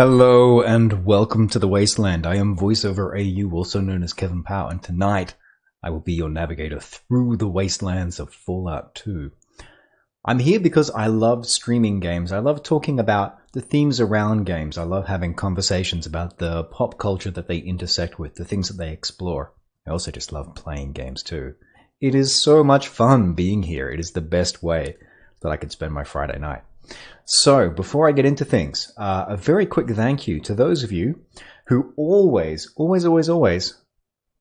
Hello and welcome to the Wasteland. I am VoiceOver AU, also known as Kevin Powell, and tonight I will be your navigator through the wastelands of Fallout 2. I'm here because I love streaming games. I love talking about the themes around games. I love having conversations about the pop culture that they intersect with, the things that they explore. I also just love playing games too. It is so much fun being here. It is the best way that I could spend my Friday night. So, before I get into things, a very quick thank you to those of you who always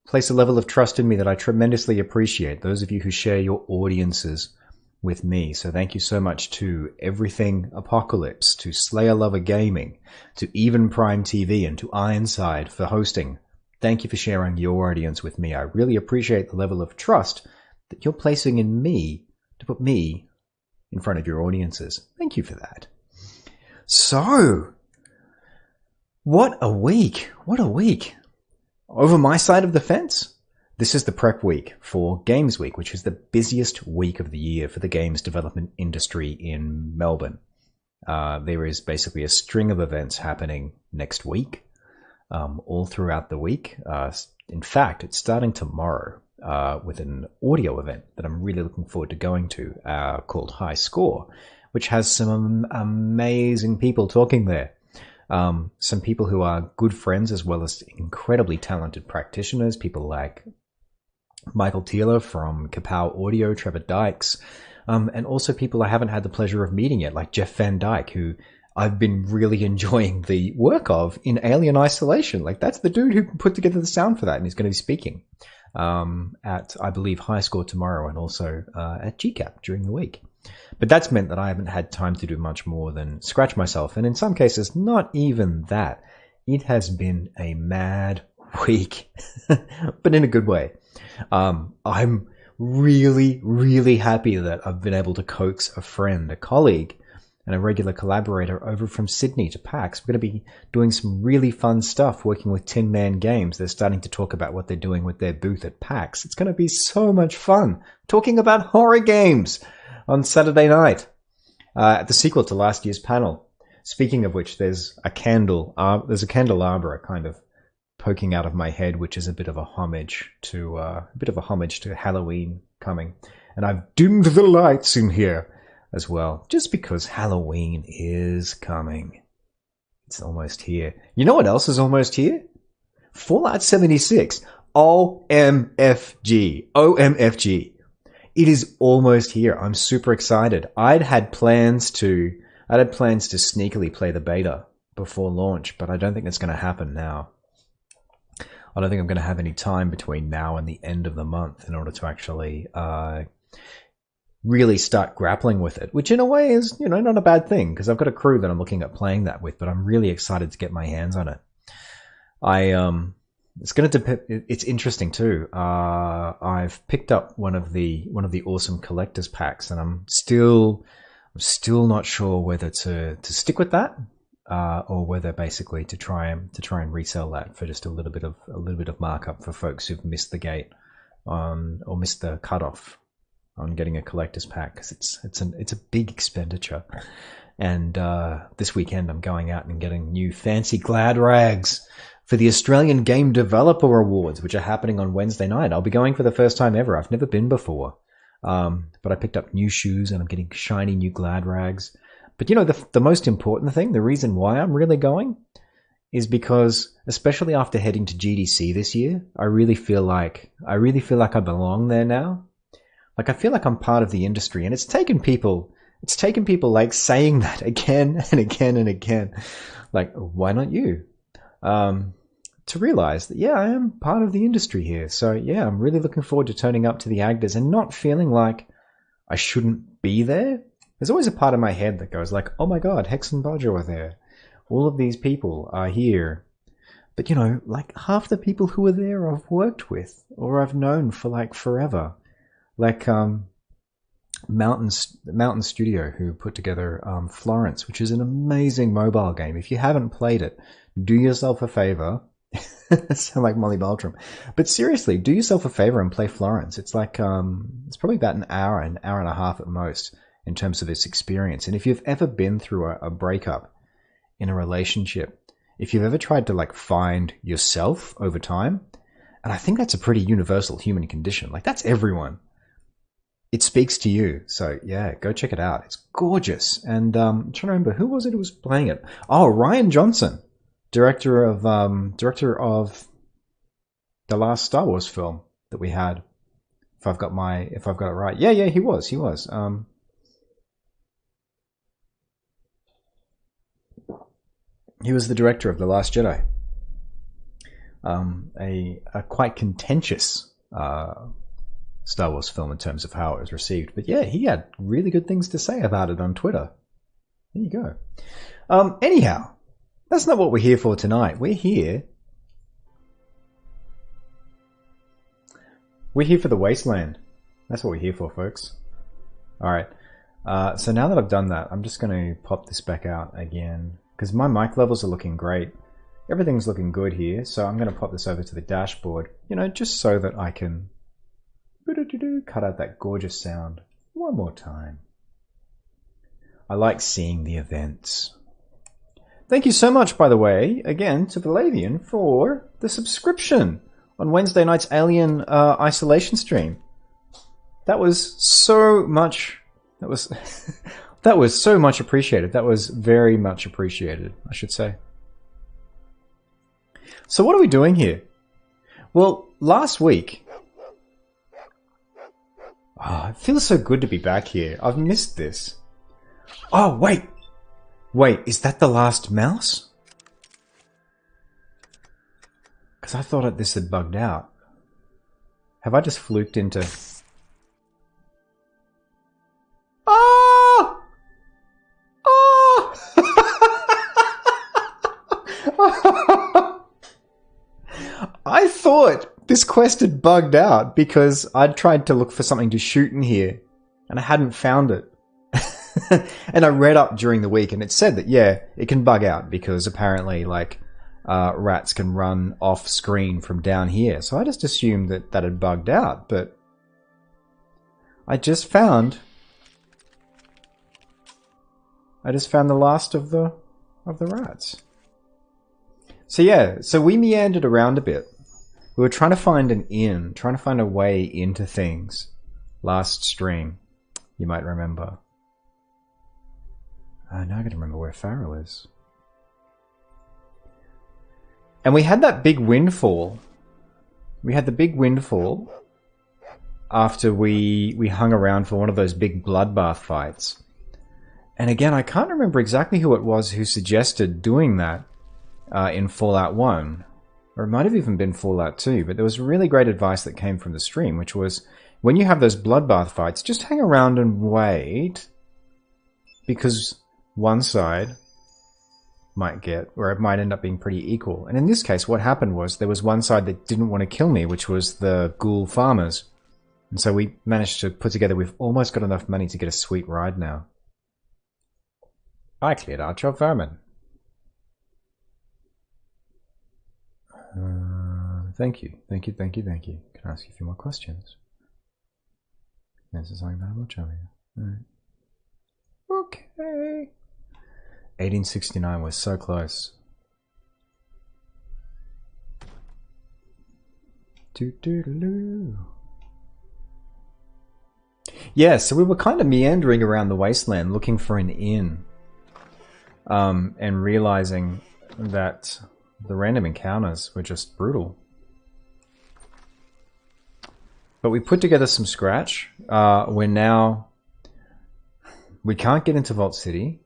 place a level of trust in me that I tremendously appreciate. Those of you who share your audiences with me. So thank you so much to Everything Apocalypse, to Slayer Lover Gaming, to Even Prime TV, and to Ironside for hosting. Thank you for sharing your audience with me. I really appreciate the level of trust that you're placing in me to put me in front of your audiences. Thank you for that. So, what a week. What a week. Over my side of the fence, this is the prep week for Games Week, which is the busiest week of the year for the games development industry in Melbourne. There is basically a string of events happening next week, all throughout the week. In fact, it's starting tomorrow. With an audio event that I'm really looking forward to going to called High Score, which has some amazing people talking there. Some people who are good friends as well as incredibly talented practitioners, people like Michael Thieler from Kapow Audio, Trevor Dykes, and also people I haven't had the pleasure of meeting yet, like Jeff Van Dyke, who I've been really enjoying the work of in Alien Isolation. Like, that's the dude who put together the sound for that, and he's going to be speaking at, I believe, High Score tomorrow and also at GCAP during the week. But that's meant that I haven't had time to do much more than scratch myself, and in some cases, not even that. It has been a mad week, but in a good way. I'm really happy that I've been able to coax a friend, a colleague, and a regular collaborator over from Sydney to PAX. We're going to be doing some really fun stuff working with Tin Man Games. They're starting to talk about what they're doing with their booth at PAX. It's going to be so much fun talking about horror games on Saturday night at the sequel to last year's panel. Speaking of which, there's a candelabra kind of poking out of my head, which is a bit of a homage to Halloween coming. And I've dimmed the lights in here as well, just because Halloween is coming. It's almost here. You know what else is almost here? Fallout 76. OMFG. It is almost here. I'm super excited. I'd had plans to sneakily play the beta before launch, but I don't think that's going to happen now. I don't think I'm going to have any time between now and the end of the month in order to actually really start grappling with it, which in a way is, not a bad thing, because I've got a crew that I'm looking at playing that with, but I'm really excited to get my hands on it. It's going to depend. It's interesting too. I've picked up one of the awesome collector's packs, and I'm still not sure whether to stick with that, or whether basically to try and resell that for just a little bit of markup for folks who've missed the gate on, or missed the cutoff on getting a collector's pack, because it's a big expenditure. And this weekend I'm going out and getting new fancy glad rags for the Australian Game Developer Awards, which are happening on Wednesday night. I'll be going for the first time ever. I've never been before. But I picked up new shoes and I'm getting shiny new glad rags. But the most important thing, the reason why I'm really going, is because, especially after heading to GDC this year, I really feel like I belong there now. Like, I feel like I'm part of the industry, and it's taken people like saying that again and again and again. Like, why not you? To realize that, yeah, I am part of the industry here. So yeah, I'm really looking forward to turning up to the Agdas and not feeling like I shouldn't be there. There's always a part of my head that goes like, oh my God, Hex and Bodger are there. All of these people are here. But like half the people who are there I've worked with or I've known for like forever. Like Mountain Studio, who put together Florence, which is an amazing mobile game. If you haven't played it, do yourself a favor. Sound like Molly Baltram. But seriously, do yourself a favor and play Florence. It's like it's probably about an hour and a half at most in terms of its experience. And if you've ever been through a breakup in a relationship, if you've ever tried to like find yourself over time, and I think that's a pretty universal human condition. Like that's everyone. It speaks to you. So yeah, go check it out. It's gorgeous. And I'm trying to remember who was it who was playing it. Oh, Rian Johnson, director of the last Star Wars film that we had. If I've got it right. Yeah, he was. He was the director of The Last Jedi. A quite contentious Star Wars film in terms of how it was received. But yeah, he had really good things to say about it on Twitter. There you go. Anyhow, that's not what we're here for tonight. We're here for the Wasteland. That's what we're here for, folks. Alright. So now that I've done that, I'm just going to pop this back out again. Because my mic levels are looking great. Everything's looking good here. So I'm going to pop this over to the dashboard. You know, just so that I can cut out that gorgeous sound one more time. I like seeing the events. Thank you so much, by the way, again, to Valavian for the subscription on Wednesday night's Alien Isolation stream. That was so much... That was... that was so much appreciated. That was very much appreciated, I should say. So what are we doing here? Well, last week... Oh, it feels so good to be back here. I've missed this. Oh, wait! Wait, is that the last mouse? Because I thought this had bugged out. Have I just fluked into... Oh! Oh! I thought this quest had bugged out because I'd tried to look for something to shoot in here and I hadn't found it. And I read up during the week and it said that, yeah, it can bug out because apparently, like, rats can run off screen from down here. So I just assumed that that had bugged out, but I just found the last of the rats. So yeah, so we meandered around a bit. We were trying to find an inn, trying to find a way into things. Last stream, you might remember. Now I gotta remember where Farrell is. And we had that big windfall. We had the big windfall after we hung around for one of those big bloodbath fights. And again, I can't remember exactly who it was who suggested doing that in Fallout 1. Or it might have even been Fallout 2, but there was really great advice that came from the stream, which was, when you have those bloodbath fights, just hang around and wait, because one side might get, or it might end up being pretty equal. And in this case, what happened was, there was one side that didn't want to kill me, which was the ghoul farmers. And so we managed to put together, we've almost got enough money to get a sweet ride now. I cleared out your vermin. Thank you. Can I ask you a few more questions? This is something about a watch over here. Alright. Okay. 1869, we're so close. Yeah, so we were kind of meandering around the wasteland looking for an inn. And realizing that the random encounters were just brutal. But we put together some scratch. We're now... We can't get into Vault City.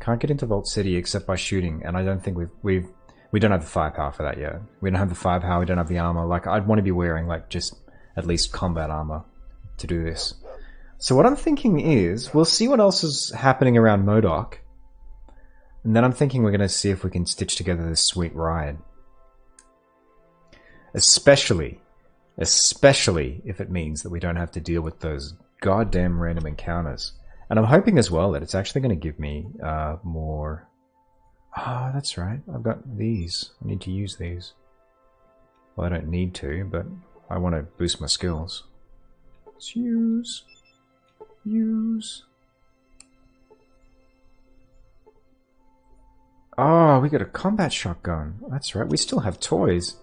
Can't get into Vault City except by shooting, and I don't think we don't have the firepower for that yet. We don't have the firepower, we don't have the armor. Like, I'd want to be wearing, like, just at least combat armor to do this. So what I'm thinking is, we'll see what else is happening around Modoc. And then I'm thinking we're going to see if we can stitch together this sweet ride. Especially if it means that we don't have to deal with those goddamn random encounters. And I'm hoping as well that it's actually going to give me more... Ah, that's right. I've got these. I need to use these. Well, I don't need to, but I want to boost my skills. Let's use... Oh, we got a combat shotgun. That's right. We still have toys.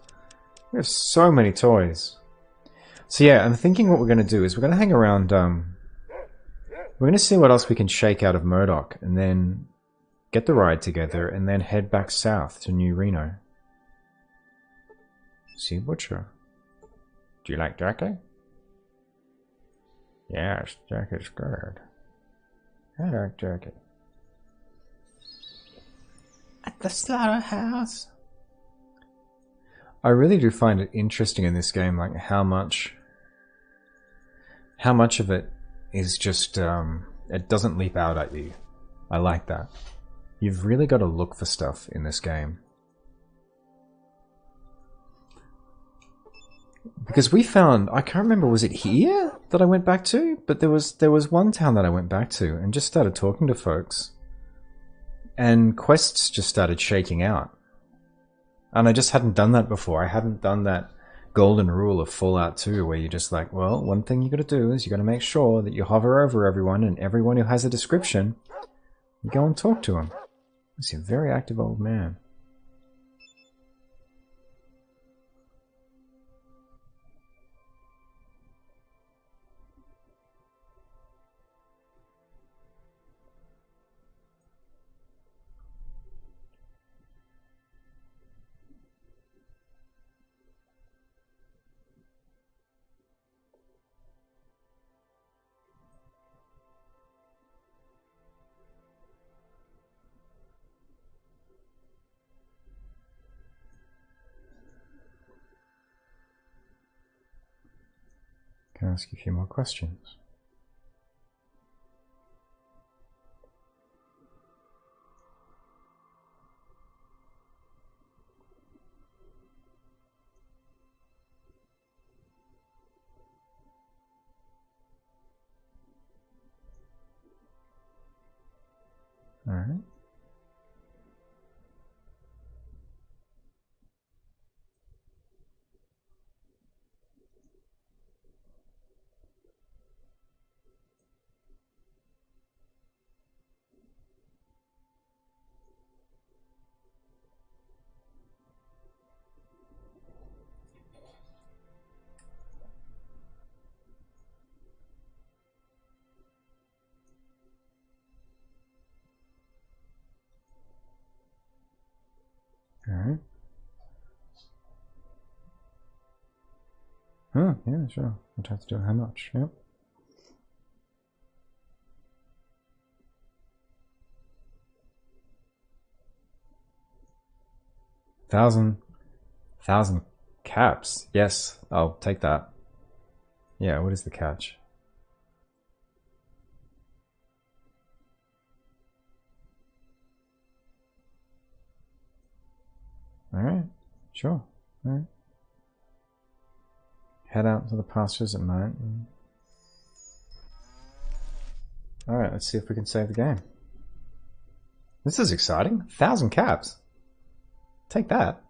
We have so many toys. So yeah, I'm thinking what we're going to do is we're going to hang around. We're going to see what else we can shake out of Modoc, and then get the ride together, and then head back south to New Reno. See, Butcher. Do you like jerky? Yes, jerky's good. I like jerky. At the slaughterhouse. I really do find it interesting in this game, like how much of it is just it doesn't leap out at you. I like that. You've really got to look for stuff in this game. Because we found, I can't remember, was it here that I went back to? But there was one town that I went back to and just started talking to folks. And quests just started shaking out. And I just hadn't done that before. I hadn't done that golden rule of Fallout 2 where you're just like, well, one thing you got to do is you got to make sure that you hover over everyone, and everyone who has a description, you go and talk to them. He's a very active old man. Can I ask you a few more questions? Alright. Alright. Oh, yeah, sure. I'll try to do how much, yep. Thousand caps. Yes, I'll take that. Yeah, what is the catch? Alright, sure. Alright. Head out to the pastures at night. Alright, let's see if we can save the game. This is exciting. 1,000 caps. Take that.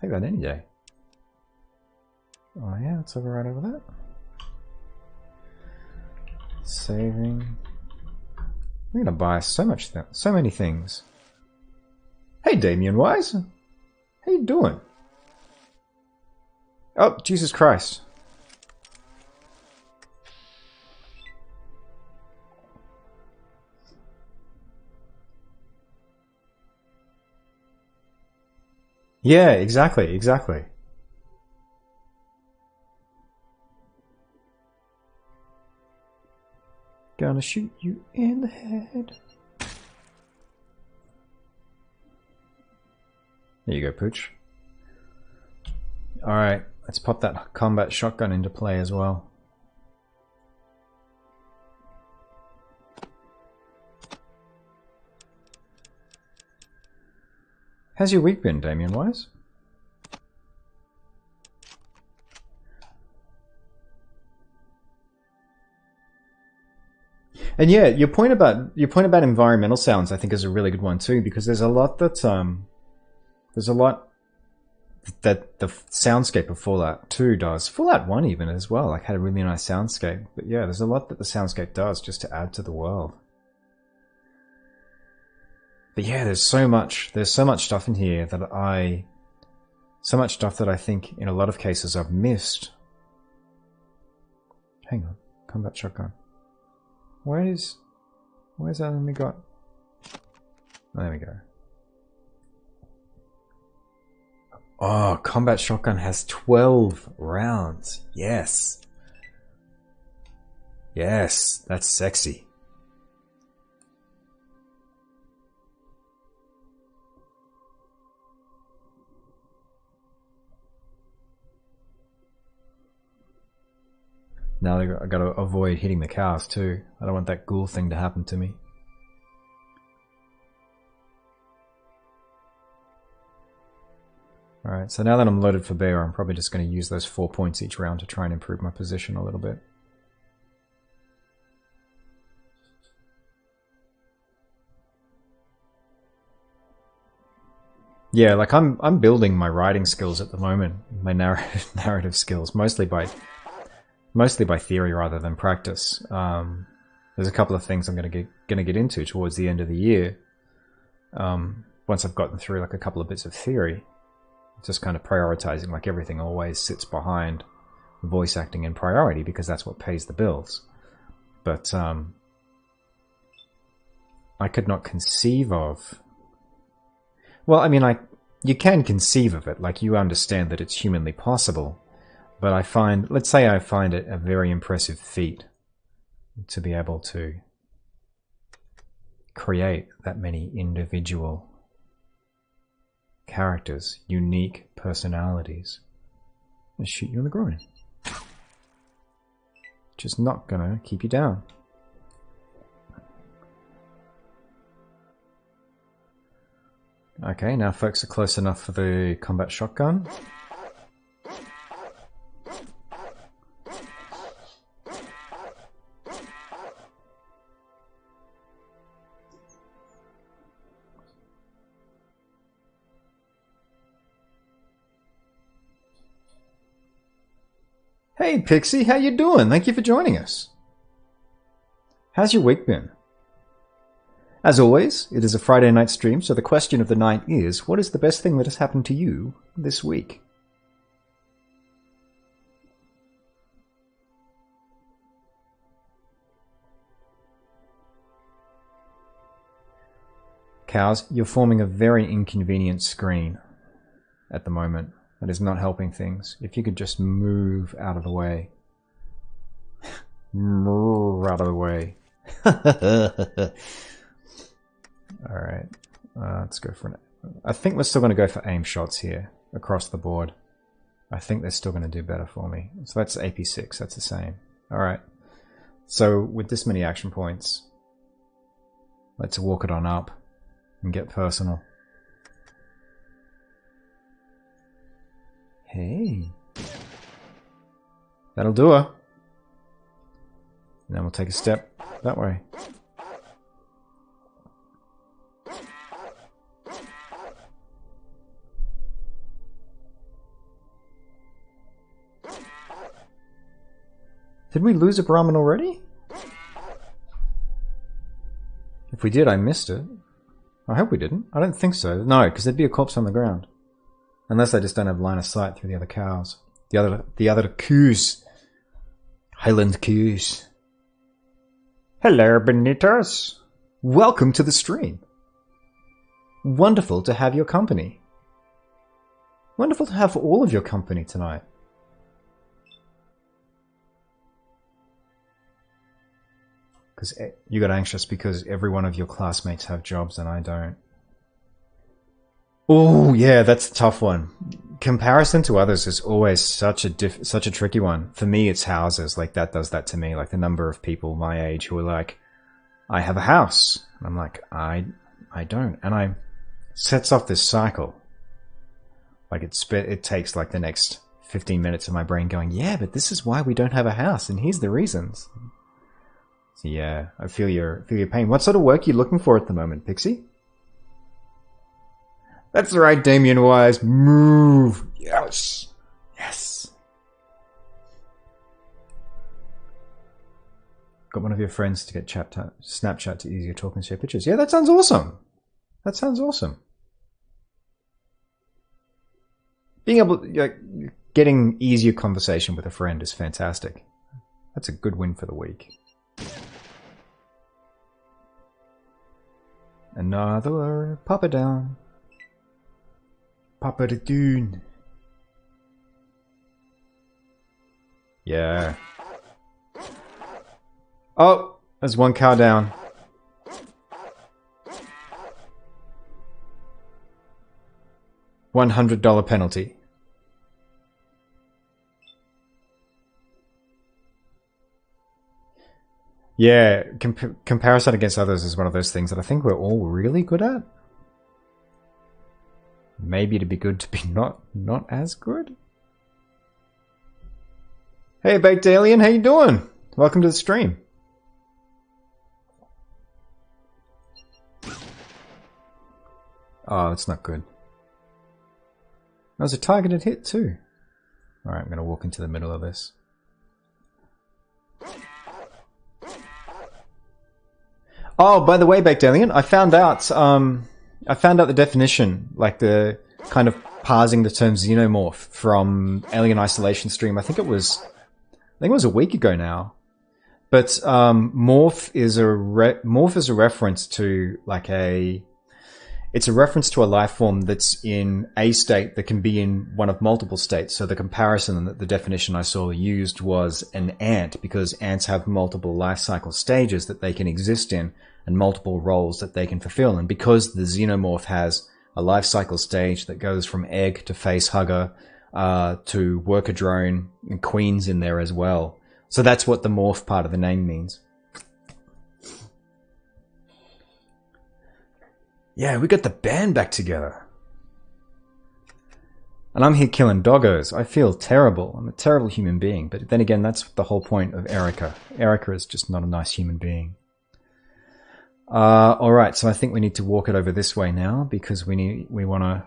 Take that any day. Oh yeah, it's over right over there. Saving. We're gonna buy so many things. Hey, Damien Wise. How you doing? Oh, Jesus Christ. Yeah, exactly. Gonna shoot you in the head. There you go, Pooch. Alright, let's pop that combat shotgun into play as well. How's your week been, Damien Wise? And yeah, your point about environmental sounds, I think, is a really good one too, because there's a lot that the soundscape of Fallout 2 does. Fallout 1 even as well, like, had a really nice soundscape. But yeah, there's a lot that the soundscape does just to add to the world. But yeah, there's so much stuff in here that so much stuff that I think in a lot of cases I've missed. Hang on, combat shotgun. Where's that enemy got? Oh, there we go. Oh, combat shotgun has 12 rounds. Yes. Yes, that's sexy. Now I gotta avoid hitting the cows too. I don't want that ghoul thing to happen to me. Alright, so now that I'm loaded for bear, I'm probably just going to use those 4 points each round to try and improve my position a little bit. Yeah, like I'm building my writing skills at the moment, my narrative skills, mostly by theory rather than practice. There's a couple of things I'm gonna get into towards the end of the year. Once I've gotten through like a couple of bits of theory, just kind of prioritizing, like everything always sits behind voice acting in priority because that's what pays the bills. But I could not conceive of. Well, I mean, you can conceive of it, like you understand that it's humanly possible. But I find, let's say I find it a very impressive feat to be able to create that many individual characters, unique personalities. And shoot you in the groin. Just not gonna keep you down. Okay, now folks are close enough for the combat shotgun. Hey Pixie, how you doing? Thank you for joining us. How's your week been? As always, it is a Friday night stream, so the question of the night is, what is the best thing that has happened to you this week? Cows, you're forming a very inconvenient screen at the moment. That is not helping things. If you could just move out of the way. Move out of the way. Alright, let's go for an... I think we're still going to go for aim shots here, across the board. I think they're still going to do better for me. So that's AP6, that's the same. Alright, so with this many action points, let's walk it on up and get personal. Hey. That'll do her. And then we'll take a step that way. Did we lose a Brahmin already? If we did, I missed it. I hope we didn't. I don't think so. No, because there'd be a corpse on the ground. Unless I just don't have line of sight through the other cows. The other coos. Highland coos. Hello, Benitos. Welcome to the stream. Wonderful to have your company. Wonderful to have all of your company tonight. Because you got anxious because every one of your classmates have jobs and I don't. Oh yeah, that's a tough one. Comparison to others is always such a tricky one. For me, it's houses. Like that does that to me. Like the number of people my age who are like, I have a house. And I'm like, I don't. And I sets off this cycle. Like it takes like the next 15 minutes of my brain going, yeah, but this is why we don't have a house, and here's the reasons. So yeah, I feel your pain. What sort of work are you looking for at the moment, Pixie? That's right, Damien Wise. Move. Yes. Yes. Got one of your friends to get Snapchat to easier talk and share pictures. Yeah, that sounds awesome. That sounds awesome. Being able to, getting easier conversation with a friend is fantastic. That's a good win for the week. Another Papa down. Papa the Dune. Yeah. Oh, there's one car down. $100 penalty. Yeah, comparison against others is one of those things that I think we're all really good at. Maybe to be good to be not as good. Hey, Baked Alien, how you doing? Welcome to the stream. Oh, that's not good. That was a targeted hit too. Alright, I'm going to walk into the middle of this. Oh, by the way, Baked Alien, I found out the definition, like the kind of parsing the term xenomorph from Alien Isolation stream. I think it was a week ago now. But morph is a reference to it's a reference to a life form that's in a state that can be in one of multiple states. So the comparison that the definition I saw used was an ant, because ants have multiple life cycle stages that they can exist in and multiple roles that they can fulfill. And because the xenomorph has a life cycle stage that goes from egg to face hugger to worker drone, and queen's in there as well. So that's what the morph part of the name means. Yeah, we got the band back together. And I'm here killing doggos. I feel terrible. I'm a terrible human being. But then again, that's the whole point of Erika. Erika is just not a nice human being. Alright, so I think we need to walk it over this way now, because we want to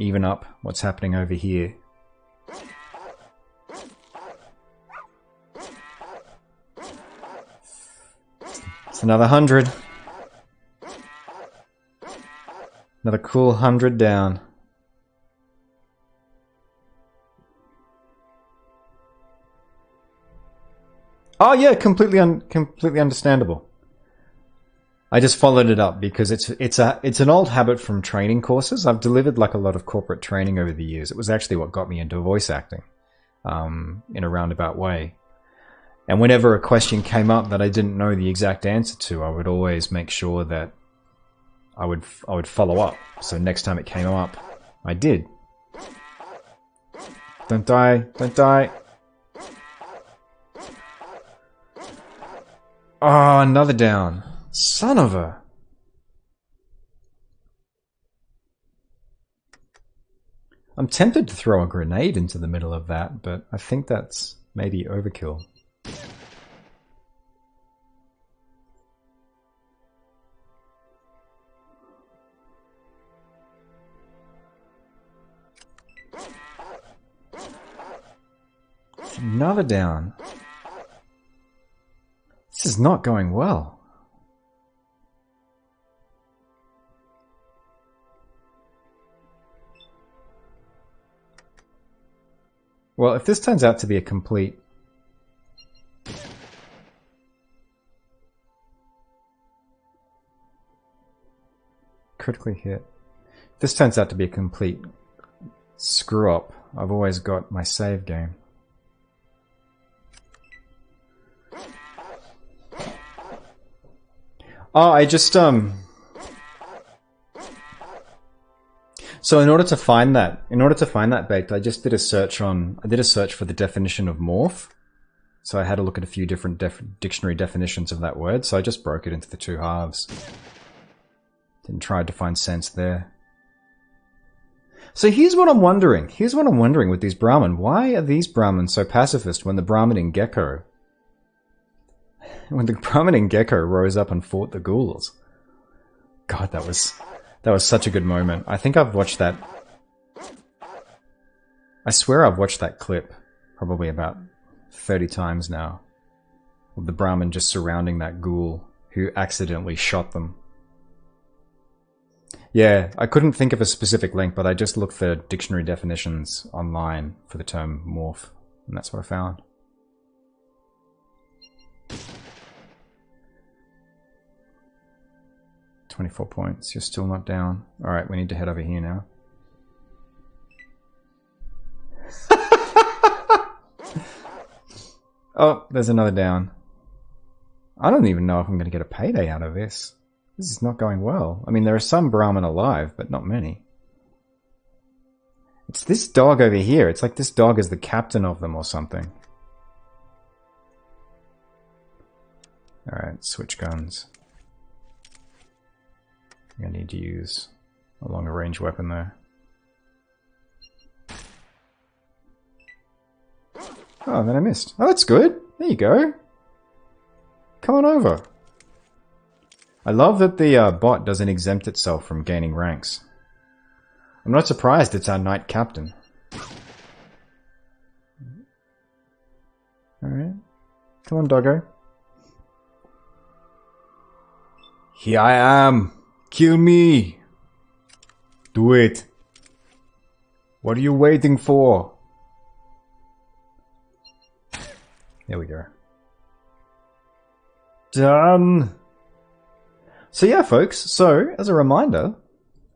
even up what's happening over here. It's another 100. Another cool 100 down. Oh yeah, completely understandable. I just followed it up because it's an old habit from training courses. I've delivered like a lot of corporate training over the years. It was actually what got me into voice acting, in a roundabout way. And whenever a question came up that I didn't know the exact answer to, I would always make sure that I would follow up. So next time it came up, I did. Don't die, don't die. Oh, another down. Son of a... I'm tempted to throw a grenade into the middle of that, but I think that's maybe overkill. Another down. This is not going well. Well, if this turns out to be a complete... critically hit. If this turns out to be a complete screw up, I've always got my save game. Oh, I just, So in order to find that baked, I just did a search for the definition of morph. So I had to look at a few different dictionary definitions of that word, so I just broke it into the two halves. Didn't try to find sense there. So here's what I'm wondering. Here's what I'm wondering with these Brahmin. Why are these Brahmin so pacifist when the Brahmin in Gecko rose up and fought the ghouls? God, that was such a good moment. I think I've watched that. I swear I've watched that clip probably about 30 times now. Of the Brahmin just surrounding that ghoul who accidentally shot them. Yeah, I couldn't think of a specific link, but I just looked for dictionary definitions online for the term morph, and that's what I found. $24 points. You're still not down. Alright, we need to head over here now. Oh, there's another down. I don't even know if I'm going to get a payday out of this. This is not going well. I mean, there are some Brahmin alive, but not many. It's this dog over here. It's like this dog is the captain of them or something. Alright, switch guns. I need to use a longer range weapon there. Oh, then I missed. Oh, that's good. There you go. Come on over. I love that the bot doesn't exempt itself from gaining ranks. I'm not surprised it's our knight captain. Alright. Come on, doggo. Here I am. Kill me. Do it. What are you waiting for? There we go. Done. So yeah, folks. So, as a reminder,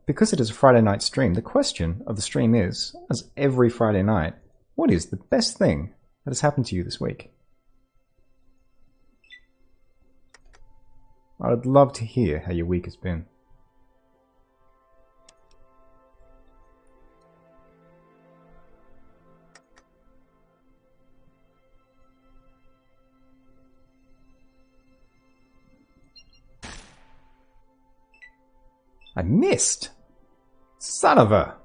because it is a Friday night stream, the question of the stream is, as every Friday night, what is the best thing that has happened to you this week? I'd love to hear how your week has been. I missed! Son of a...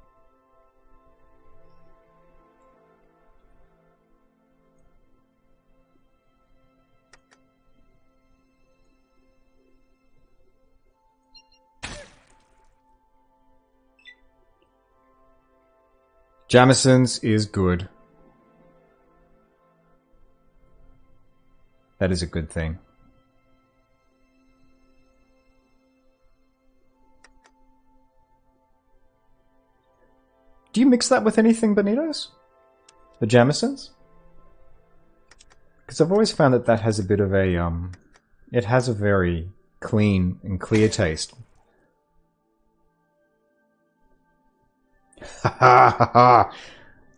Jamison's is good. That is a good thing. Do you mix that with anything, Bonitos? The Jamisons? Because I've always found that that has a bit of a, it has a very clean and clear taste. Ha ha ha ha!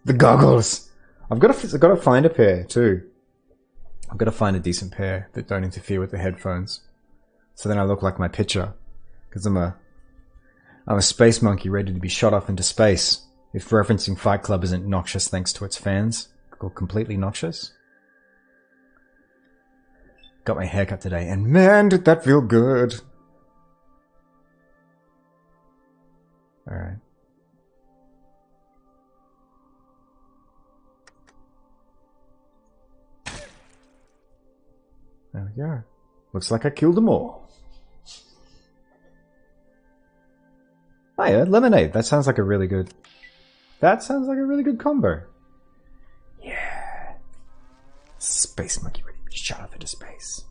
The goggles! I've got to find a pair, too. I've got to find a decent pair that don't interfere with the headphones. So then I look like my picture. Because I'm a space monkey ready to be shot off into space. If referencing Fight Club isn't noxious thanks to its fans. Or completely noxious. Got my haircut today, and man, did that feel good! Alright. There we go. Looks like I killed them all. Oh yeah, lemonade. That sounds like a really good... That sounds like a really good combo. Yeah. Space monkey ready to be shot off into space.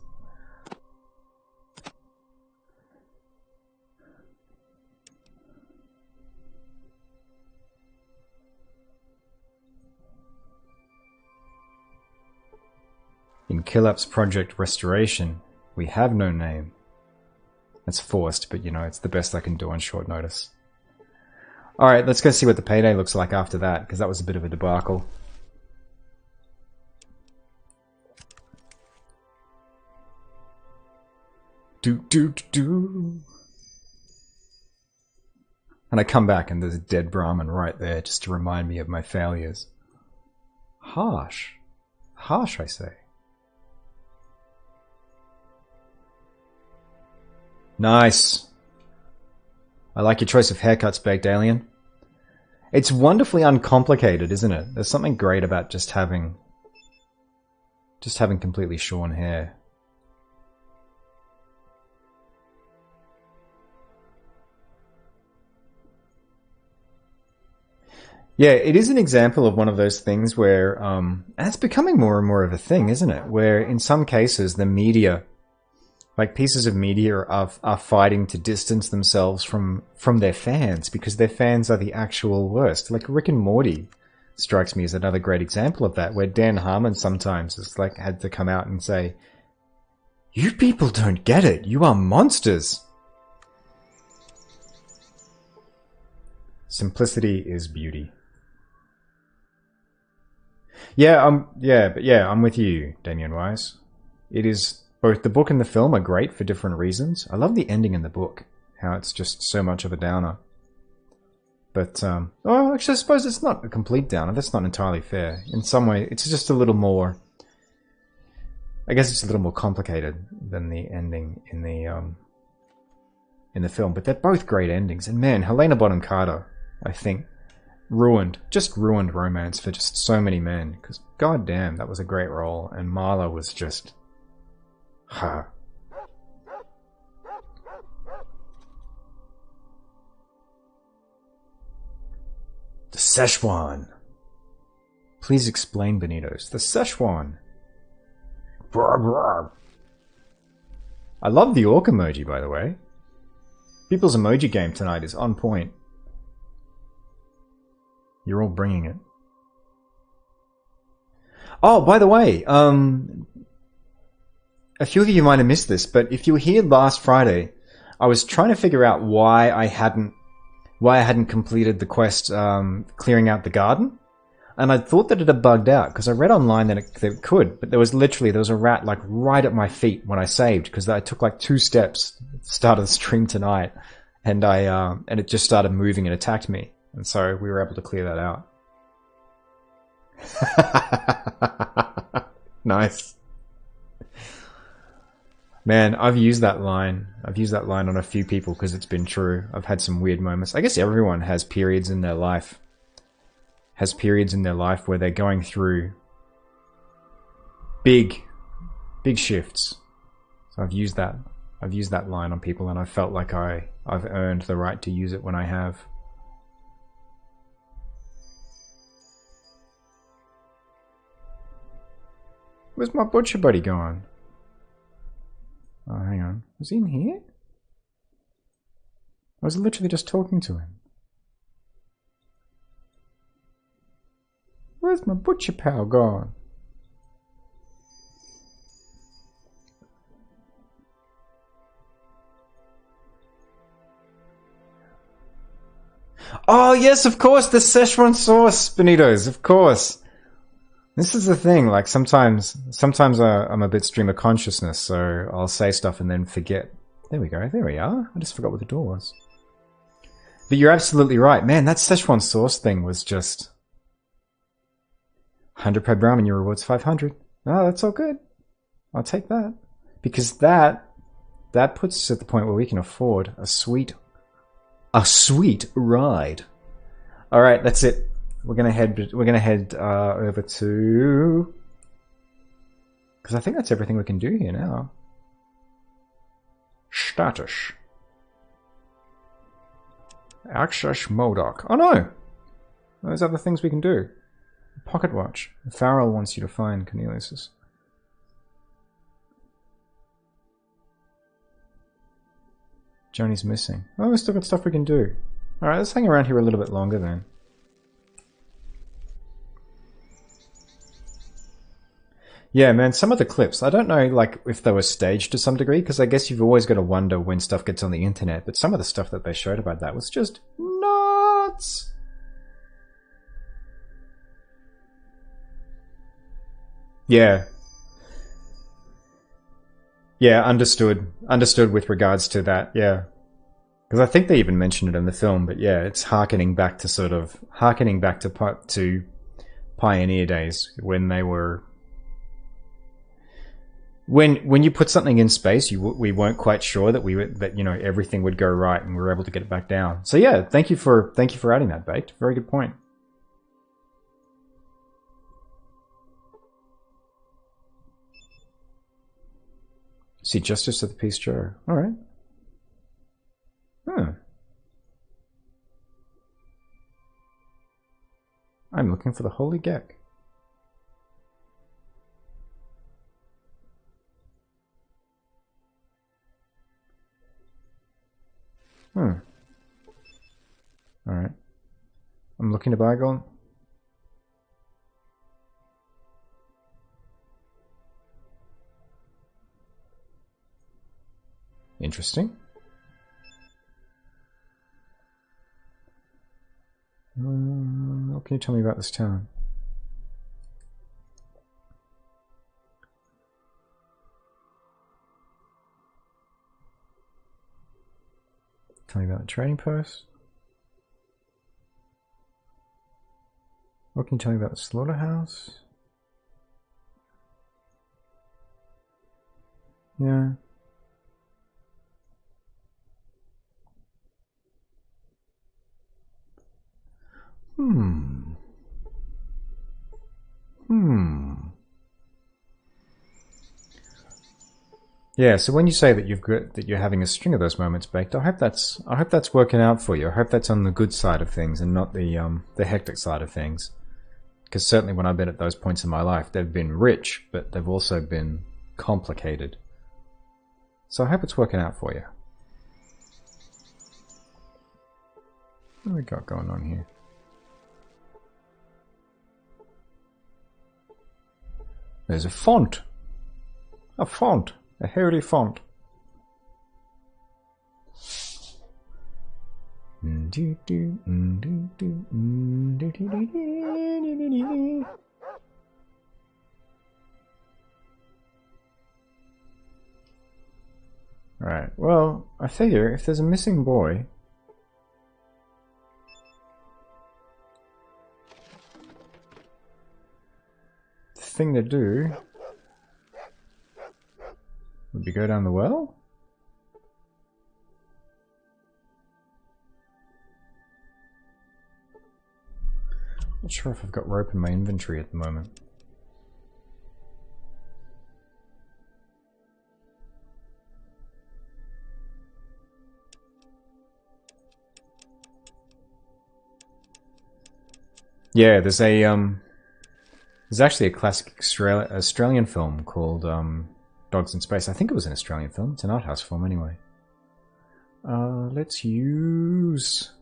In Killup's Project Restoration, we have no name. It's forced, but you know, it's the best I can do on short notice. Alright, let's go see what the payday looks like after that, because that was a bit of a debacle. Do. And I come back and there's a dead Brahmin right there just to remind me of my failures. Harsh. Harsh, I say. Nice. I like your choice of haircuts, Baked Alien. It's wonderfully uncomplicated, isn't it? There's something great about just having completely shorn hair. Yeah, it is an example of one of those things where, and it's becoming more and more of a thing, isn't it? Where in some cases the media Like, pieces of media are fighting to distance themselves from their fans because their fans are the actual worst. Like, Rick and Morty strikes me as another great example of that, where Dan Harmon sometimes has like had to come out and say, "You people don't get it. You are monsters." Simplicity is beauty. Yeah, I'm with you, Damien Wise. It is, both the book and the film are great for different reasons. I love the ending in the book, how it's just so much of a downer. But, oh, actually, I suppose it's not a complete downer. That's not entirely fair. In some way, it's just a little more, I guess it's a little more complicated than the ending in the film. But they're both great endings. And man, Helena Bonham Carter, I think, just ruined romance for just so many men. Because, goddamn, that was a great role. And Marla was just, The Szechuan. Please explain, Benitos. The Szechuan. I love the orc emoji, by the way. People's emoji game tonight is on point. You're all bringing it. Oh, by the way, a few of you might have missed this, but if you were here last Friday, I was trying to figure out why I hadn't completed the quest clearing out the garden. And I thought that it had bugged out, because I read online that it could, but there was a rat like right at my feet when I saved, because I took like 2 steps at the start of the stream tonight, and it just started moving and attacked me. And so we were able to clear that out. Nice. Man, I've used that line. I've used that line on a few people because it's been true. I've had some weird moments. I guess everyone has periods in their life. Where they're going through big shifts. So I've used that line on people, and I felt like I've earned the right to use it when I have. Where's my butcher buddy gone? Oh, hang on. Was he in here? I was literally just talking to him. Where's my butcher pal gone? Oh, yes, of course, the Szechuan sauce, Benitos, of course. This is the thing, like, sometimes I'm a bit stream of consciousness, so I'll say stuff and then forget. There we go, there we are. I just forgot what the door was. But you're absolutely right. Man, that Szechuan sauce thing was just 100 per brahmin, your reward's 500. Oh, that's all good. I'll take that. Because that puts us at the point where we can afford a sweet ride. Alright, that's it. We're gonna head over to, because I think that's everything we can do here now. Status. Access Modoc. Oh no! There's other things we can do. Pocket watch. Farrell wants you to find Cornelius's. Joni's missing. Oh, we've still got stuff we can do. Alright, let's hang around here a little bit longer then. Yeah, man, some of the clips, I don't know, like, if they were staged to some degree, because I guess you've always got to wonder when stuff gets on the internet, but some of the stuff that they showed about that was just nuts! Yeah. Yeah, understood. Understood with regards to that, yeah. Because I think they even mentioned it in the film, but yeah, it's harkening back to Pioneer days, when they were... When you put something in space, we weren't quite sure that everything would go right, and we were able to get it back down. So yeah, thank you for adding that, Baked. Very good point. See justice of the peace, Joe. All right. Huh. I'm looking for the holy Gek. Hmm. Alright. I'm looking to buy gold. Interesting. What can you tell me about this town? Tell me about the trading post. What can you tell me about the slaughterhouse? Yeah. Hmm. Yeah, so when you say that you're having a string of those moments baked, I hope that's working out for you. I hope that's on the good side of things and not the hectic side of things. Because certainly when I've been at those points in my life, they've been rich, but they've also been complicated. So I hope it's working out for you. What do we got going on here? There's a font. A font. A hairy font. Right, well, I figure if there's a missing boy... the thing to do... would we go down the well? Not sure if I've got rope in my inventory at the moment. Yeah, there's actually a classic Australian film called Dogs in Space. I think it was an Australian film. It's an art house film anyway. Let's use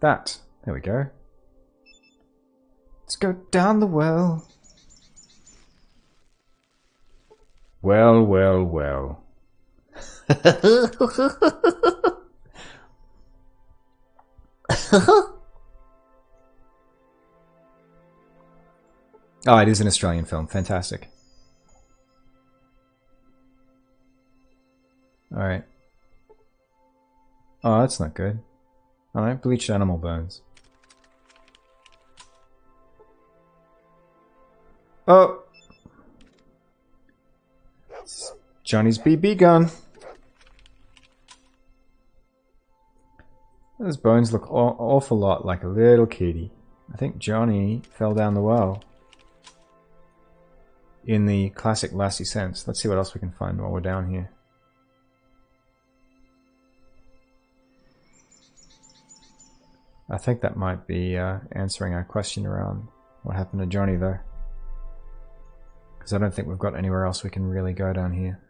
that. There we go. Let's go down the well. Well, well, well. Oh, it is an Australian film. Fantastic. Alright. Oh, that's not good. Alright, bleached animal bones. Oh! It's Johnny's BB gun. Those bones look an awful lot like a little kitty. I think Johnny fell down the well. In the classic Lassie sense. Let's see what else we can find while we're down here. I think that might be answering our question around what happened to Johnny though. Because I don't think we've got anywhere else we can really go down here.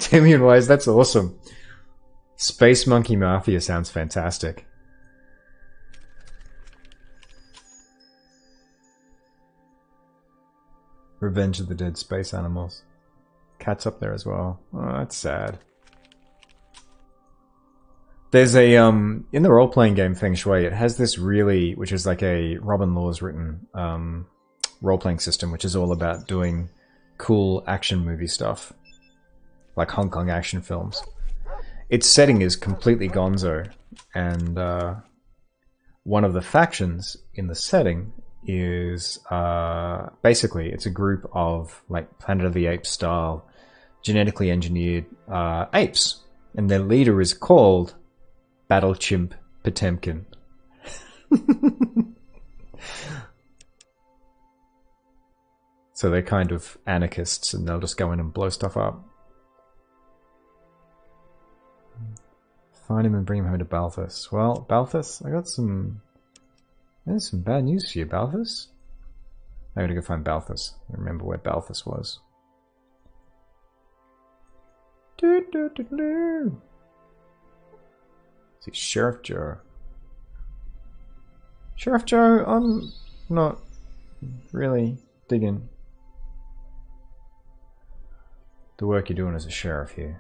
Damien Wise, that's awesome. Space Monkey Mafia sounds fantastic. Revenge of the Dead Space Animals. Cat's up there as well. Oh, that's sad. There's a, in the role-playing game Feng Shui, it has this really, which is like a Robin Laws written role-playing system, which is all about doing cool action movie stuff. Like Hong Kong action films. Its setting is completely gonzo, and one of the factions in the setting is basically it's a group of like Planet of the Apes style genetically engineered apes, and their leader is called Battle Chimp Potemkin. So they're kind of anarchists and they'll just go in and blow stuff up. Find him and bring him home to Balthus. Well, Balthus, there's some bad news for you, Balthus. I gotta go find Balthus. I remember where Balthus was. See, Sheriff Joe. Sheriff Joe, I'm not really digging the work you're doing as a sheriff here.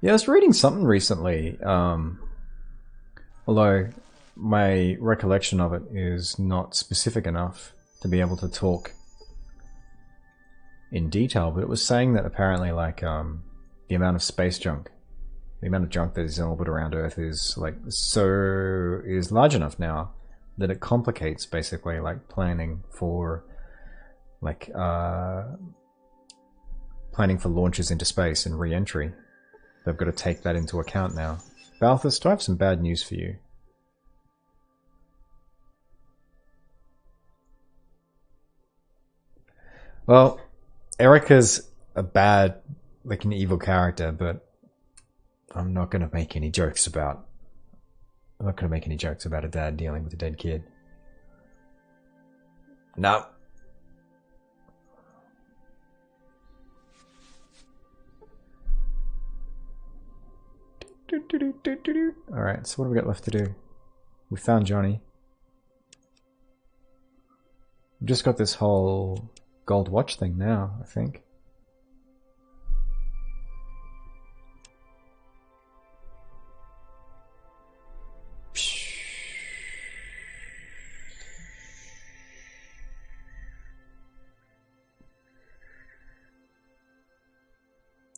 Yeah, I was reading something recently, although my recollection of it is not specific enough to be able to talk in detail, but it was saying that apparently, like, the amount of space junk, the amount of junk that is in orbit around Earth is large enough now that it complicates basically like planning for launches into space and re-entry. They've got to take that into account now. Balthus, do I have some bad news for you? Well, Erika's a bad, like an evil character, but I'm not going to make any jokes about... I'm not going to make any jokes about a dad dealing with a dead kid. No. Alright, so what have we got left to do? We found Johnny. We've just got this whole gold watch thing now, I think.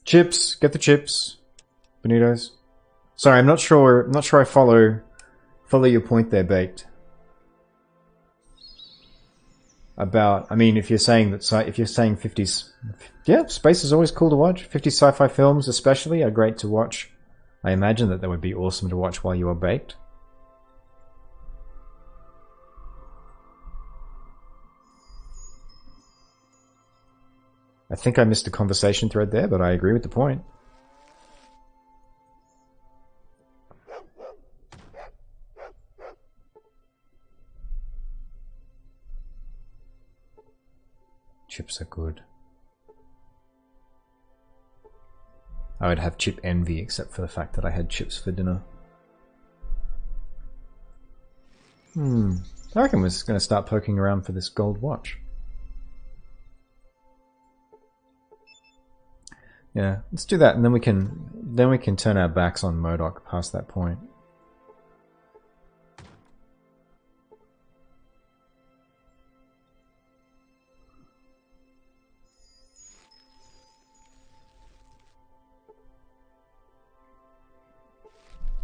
Chips, get the chips. Bonitos. Sorry, I'm not sure I follow your point there, Baked. About, I mean, if you're saying 50s, yeah, space is always cool to watch. 50s sci-fi films especially are great to watch. I imagine that they would be awesome to watch while you are baked. I think I missed a conversation thread there, but I agree with the point. Chips are good. I would have chip envy, except for the fact that I had chips for dinner. I reckon we're just going to start poking around for this gold watch. Yeah, let's do that, and then we can turn our backs on Modoc past that point.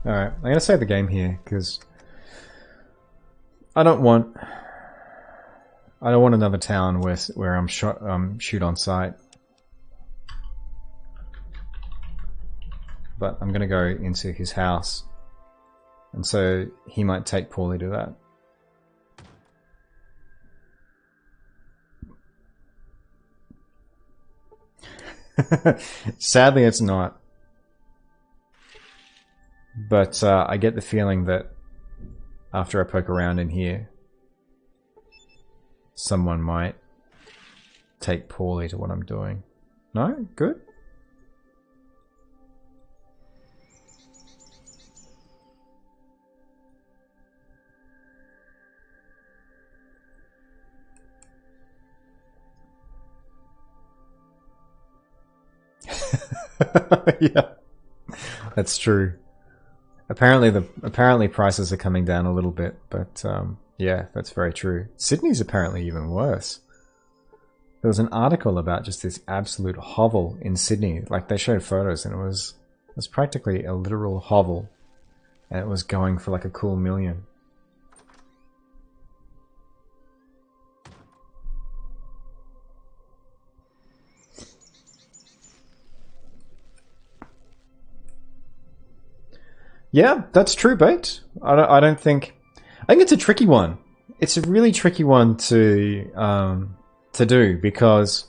Alright, I'm gonna save the game here, because I don't want another town where I'm shoot on sight. But I'm gonna go into his house, and so he might take poorly to that. Sadly, it's not. But I get the feeling that after I poke around in here, someone might take poorly to what I'm doing. No? Good? Yeah, that's true. Apparently prices are coming down a little bit, but yeah, that's very true. Sydney's apparently even worse. There was an article about just this absolute hovel in Sydney. Like, they showed photos, and it was practically a literal hovel, and it was going for like a cool $1 million. Yeah, that's true, Baked. I think it's a tricky one. it's a really tricky one to do, because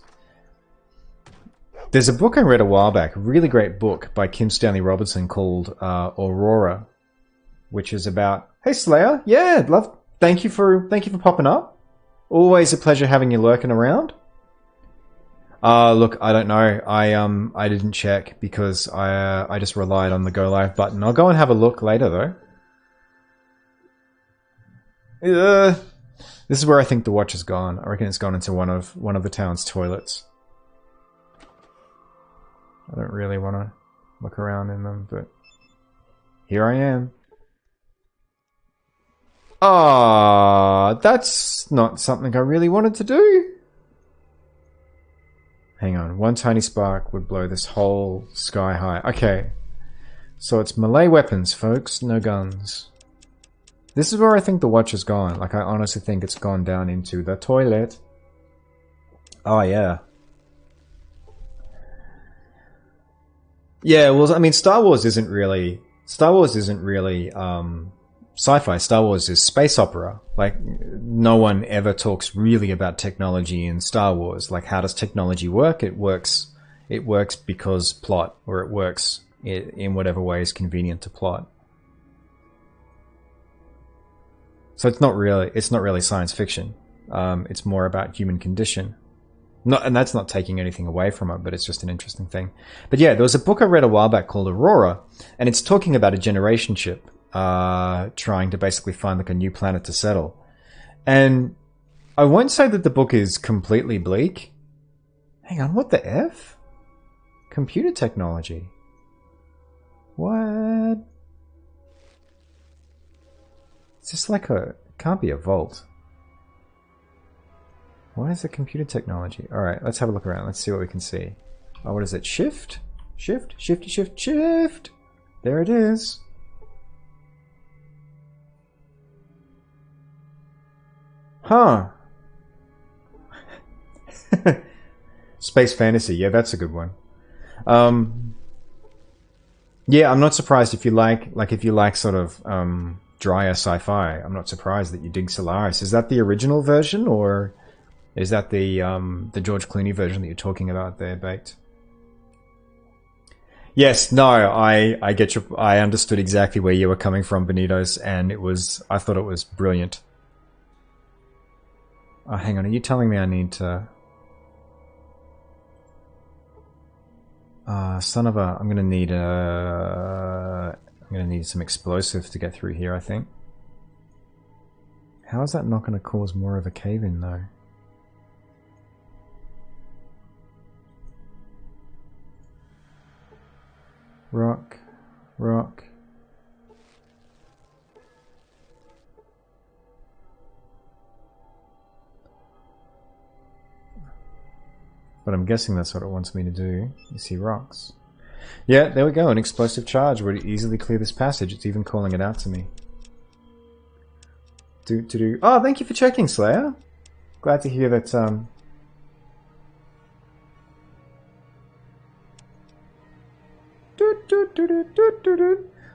there's a book I read a while back, a really great book by Kim Stanley Robinson called Aurora, which is about, hey Slayer, yeah, love, thank you for popping up. Always a pleasure having you lurking around. Look, I don't know. I didn't check because I just relied on the go live button. I'll go and have a look later though. This is where I think the watch has gone. I reckon it's gone into one of the town's toilets. I don't really want to look around in them, but here I am. Ah, that's not something I really wanted to do. Hang on, one tiny spark would blow this whole sky high. Okay, so it's melee weapons, folks, no guns. This is where I think the watch has gone. Like, I honestly think it's gone down into the toilet. Oh, yeah. Yeah, well, I mean, Star Wars isn't really sci-fi. Star Wars is space opera. Like, no one ever talks really about technology in Star Wars. Like, how does technology work? It works because plot, or it works in whatever way is convenient to plot. So it's not really science fiction. It's more about human condition. And that's not taking anything away from it, but it's just an interesting thing. But yeah, there was a book I read a while back called Aurora, and it's talking about a generation ship trying to basically find like a new planet to settle. And I won't say that the book is completely bleak. Hang on, what the F? Computer technology. What? It's just like it can't be a vault. Why is it computer technology? Alright, let's have a look around. Let's see what we can see. Oh, what is it? Shift? Shift? Shifty shift shift! There it is. Huh. Space fantasy. Yeah, that's a good one. Yeah, I'm not surprised if you like sort of drier sci-fi. I'm not surprised that you dig Solaris. Is that the original version, or is that the George Clooney version that you're talking about there, Baked? Yes, no, I get your, I understood exactly where you were coming from, Benitos, and I thought it was brilliant. Oh, hang on, are you telling me I need to... son of a... I'm gonna need some explosive to get through here, I think. How is that not gonna cause more of a cave-in, though? Rock. Rock. But I'm guessing that's what it wants me to do. You see rocks. Yeah, there we go. An explosive charge would easily clear this passage. It's even calling it out to me. Oh, thank you for checking, Slayer. Glad to hear that,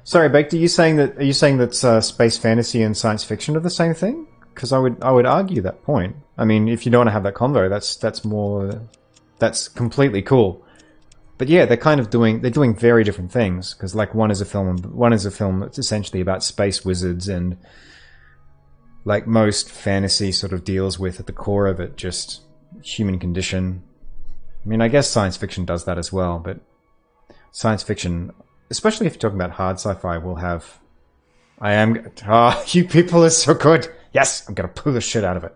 Sorry, Baked, are you saying that space fantasy and science fiction are the same thing? Because I would argue that point. I mean, if you don't want to have that convo, that's completely cool. But yeah, they're doing very different things, because like one is a film that's essentially about space wizards, and like most fantasy sort of deals with at the core of it just human condition. I mean, I guess science fiction does that as well, but science fiction, especially if you're talking about hard sci-fi, will have... you people are so good! Yes! I'm gonna pull the shit out of it.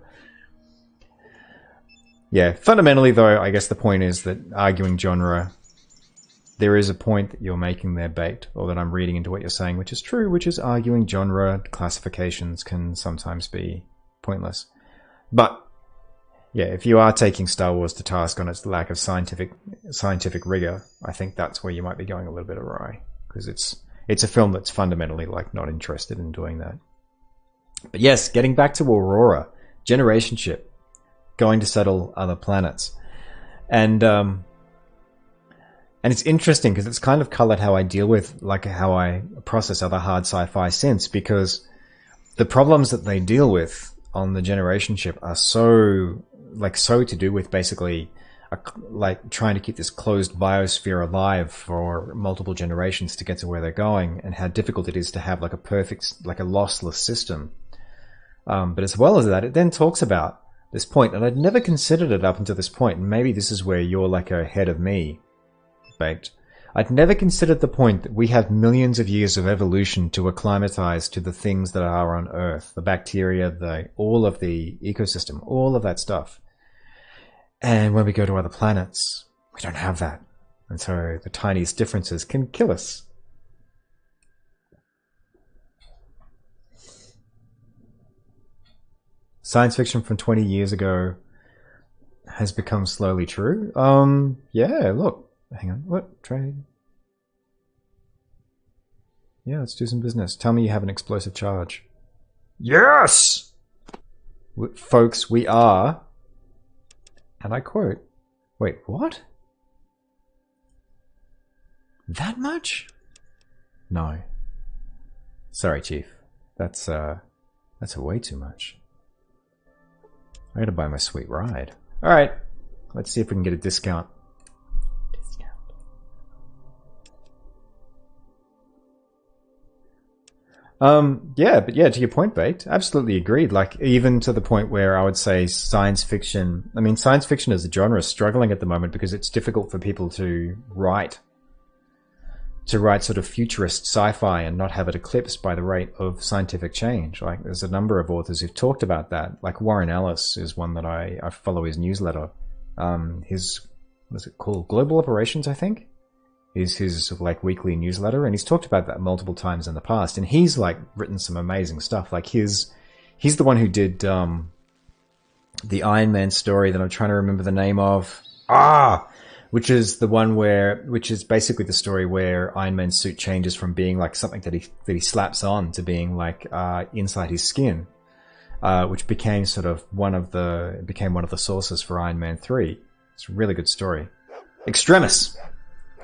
Yeah, fundamentally though, I guess the point is that arguing genre, there is a point that you're making there, Baked, or that I'm reading into what you're saying, which is true, which is arguing genre classifications can sometimes be pointless. But yeah, if you are taking Star Wars to task on its lack of scientific rigor, I think that's where you might be going a little bit awry, because it's a film that's fundamentally like not interested in doing that. But yes, getting back to Aurora, generation ship, going to settle other planets, and it's interesting because it's kind of colored how I deal with, like, how I process other hard sci-fi since, because the problems that they deal with on the generation ship are so to do with basically like trying to keep this closed biosphere alive for multiple generations to get to where they're going, and how difficult it is to have like a perfect, like a lossless system. But as well as that, it then talks about this point, and I'd never considered it up until this point, and maybe this is where you're like ahead of me, Baked. I'd never considered the point that we have millions of years of evolution to acclimatize to the things that are on Earth, the bacteria, all of the ecosystem, all of that stuff. And when we go to other planets, we don't have that. And so the tiniest differences can kill us. Science fiction from 20 years ago has become slowly true. Yeah, look. Hang on. What? Trade? Yeah, let's do some business. Tell me you have an explosive charge. Yes! Folks, we are... And I quote, wait, what? That much? No. Sorry, Chief. That's way too much. I gotta buy my sweet ride. Alright. Let's see if we can get a discount. Yeah, but yeah, to your point, Baked, absolutely agreed. Like, even to the point where I would say science fiction, I mean, science fiction as a genre is struggling at the moment because it's difficult for people to write sort of futurist sci-fi and not have it eclipsed by the rate of scientific change. Like, there's a number of authors who've talked about that. Like, Warren Ellis is one that I follow his newsletter. What's it called? Global Operations, I think, is his like weekly newsletter, and he's talked about that multiple times in the past, and he's like written some amazing stuff. Like he's the one who did the Iron Man story that I'm trying to remember the name of, which is the one which is basically the story where Iron Man's suit changes from being like something that he slaps on to being like inside his skin, which became one of the sources for Iron Man 3. It's a really good story.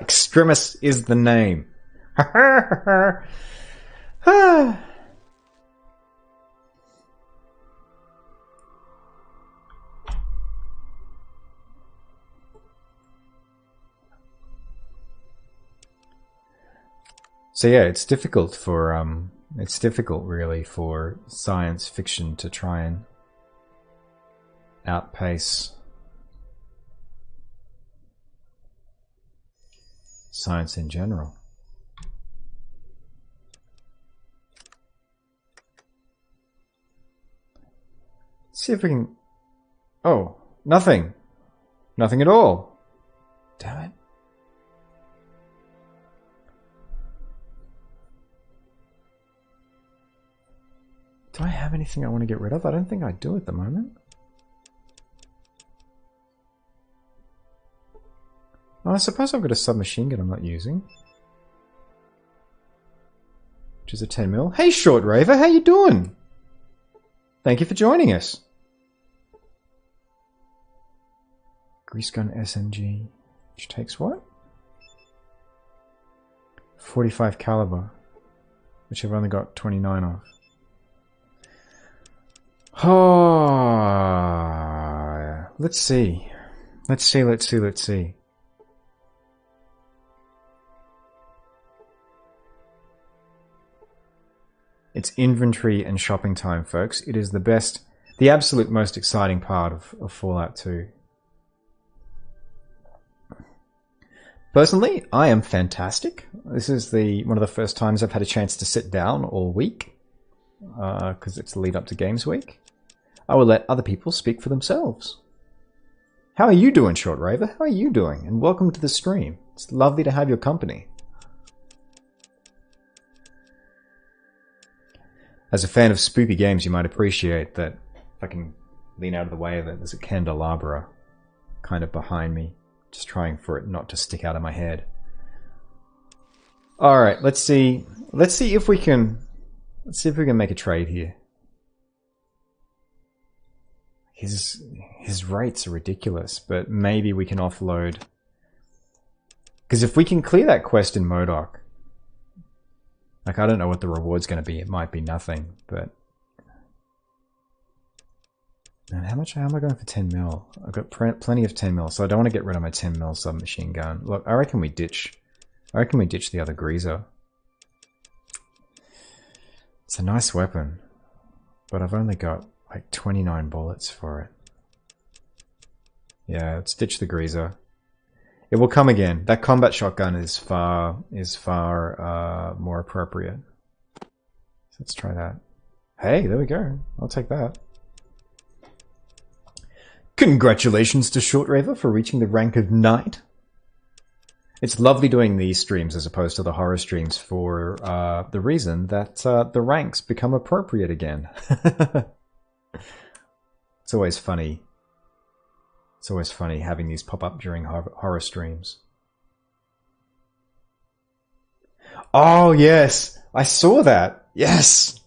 Extremis is the name. So yeah, it's difficult really for science fiction to try and outpace science in general. Let's see if we can... Oh, nothing. Nothing at all. Damn it. Do I have anything I want to get rid of? I don't think I do at the moment. Oh, I suppose I've got a submachine gun I'm not using, which is a 10mm. Hey, Short Raver, how you doing? Thank you for joining us. Grease gun SMG, which takes what? 45 caliber, which I've only got 29 of. Oh, let's see. It's inventory and shopping time, folks. It is the absolute most exciting part of Fallout 2. Personally, I am fantastic. This is one of the first times I've had a chance to sit down all week, because it's the lead up to Games Week. I will let other people speak for themselves. How are you doing, Short Raver? How are you doing? And welcome to the stream. It's lovely to have your company. As a fan of spooky games, you might appreciate that if I can lean out of the way of it, there's a candelabra kind of behind me, just trying for it not to stick out of my head. Alright, let's see if we can make a trade here. His rates are ridiculous, but maybe we can offload. Because if we can clear that quest in Modoc, like, I don't know what the reward's going to be. It might be nothing, but And how am I going for 10 mil? I've got plenty of 10 mil, so I don't want to get rid of my 10 mil submachine gun. Look, I reckon we ditch the other greaser. It's a nice weapon, but I've only got like 29 bullets for it. Yeah, let's ditch the greaser. It will come again. That combat shotgun is far more appropriate. So let's try that. Hey, there we go. I'll take that. Congratulations to Shortraver for reaching the rank of Knight. It's lovely doing these streams as opposed to the horror streams for the reason that the ranks become appropriate again. It's always funny. It's always funny having these pop up during horror streams. Oh, yes! I saw that! Yes!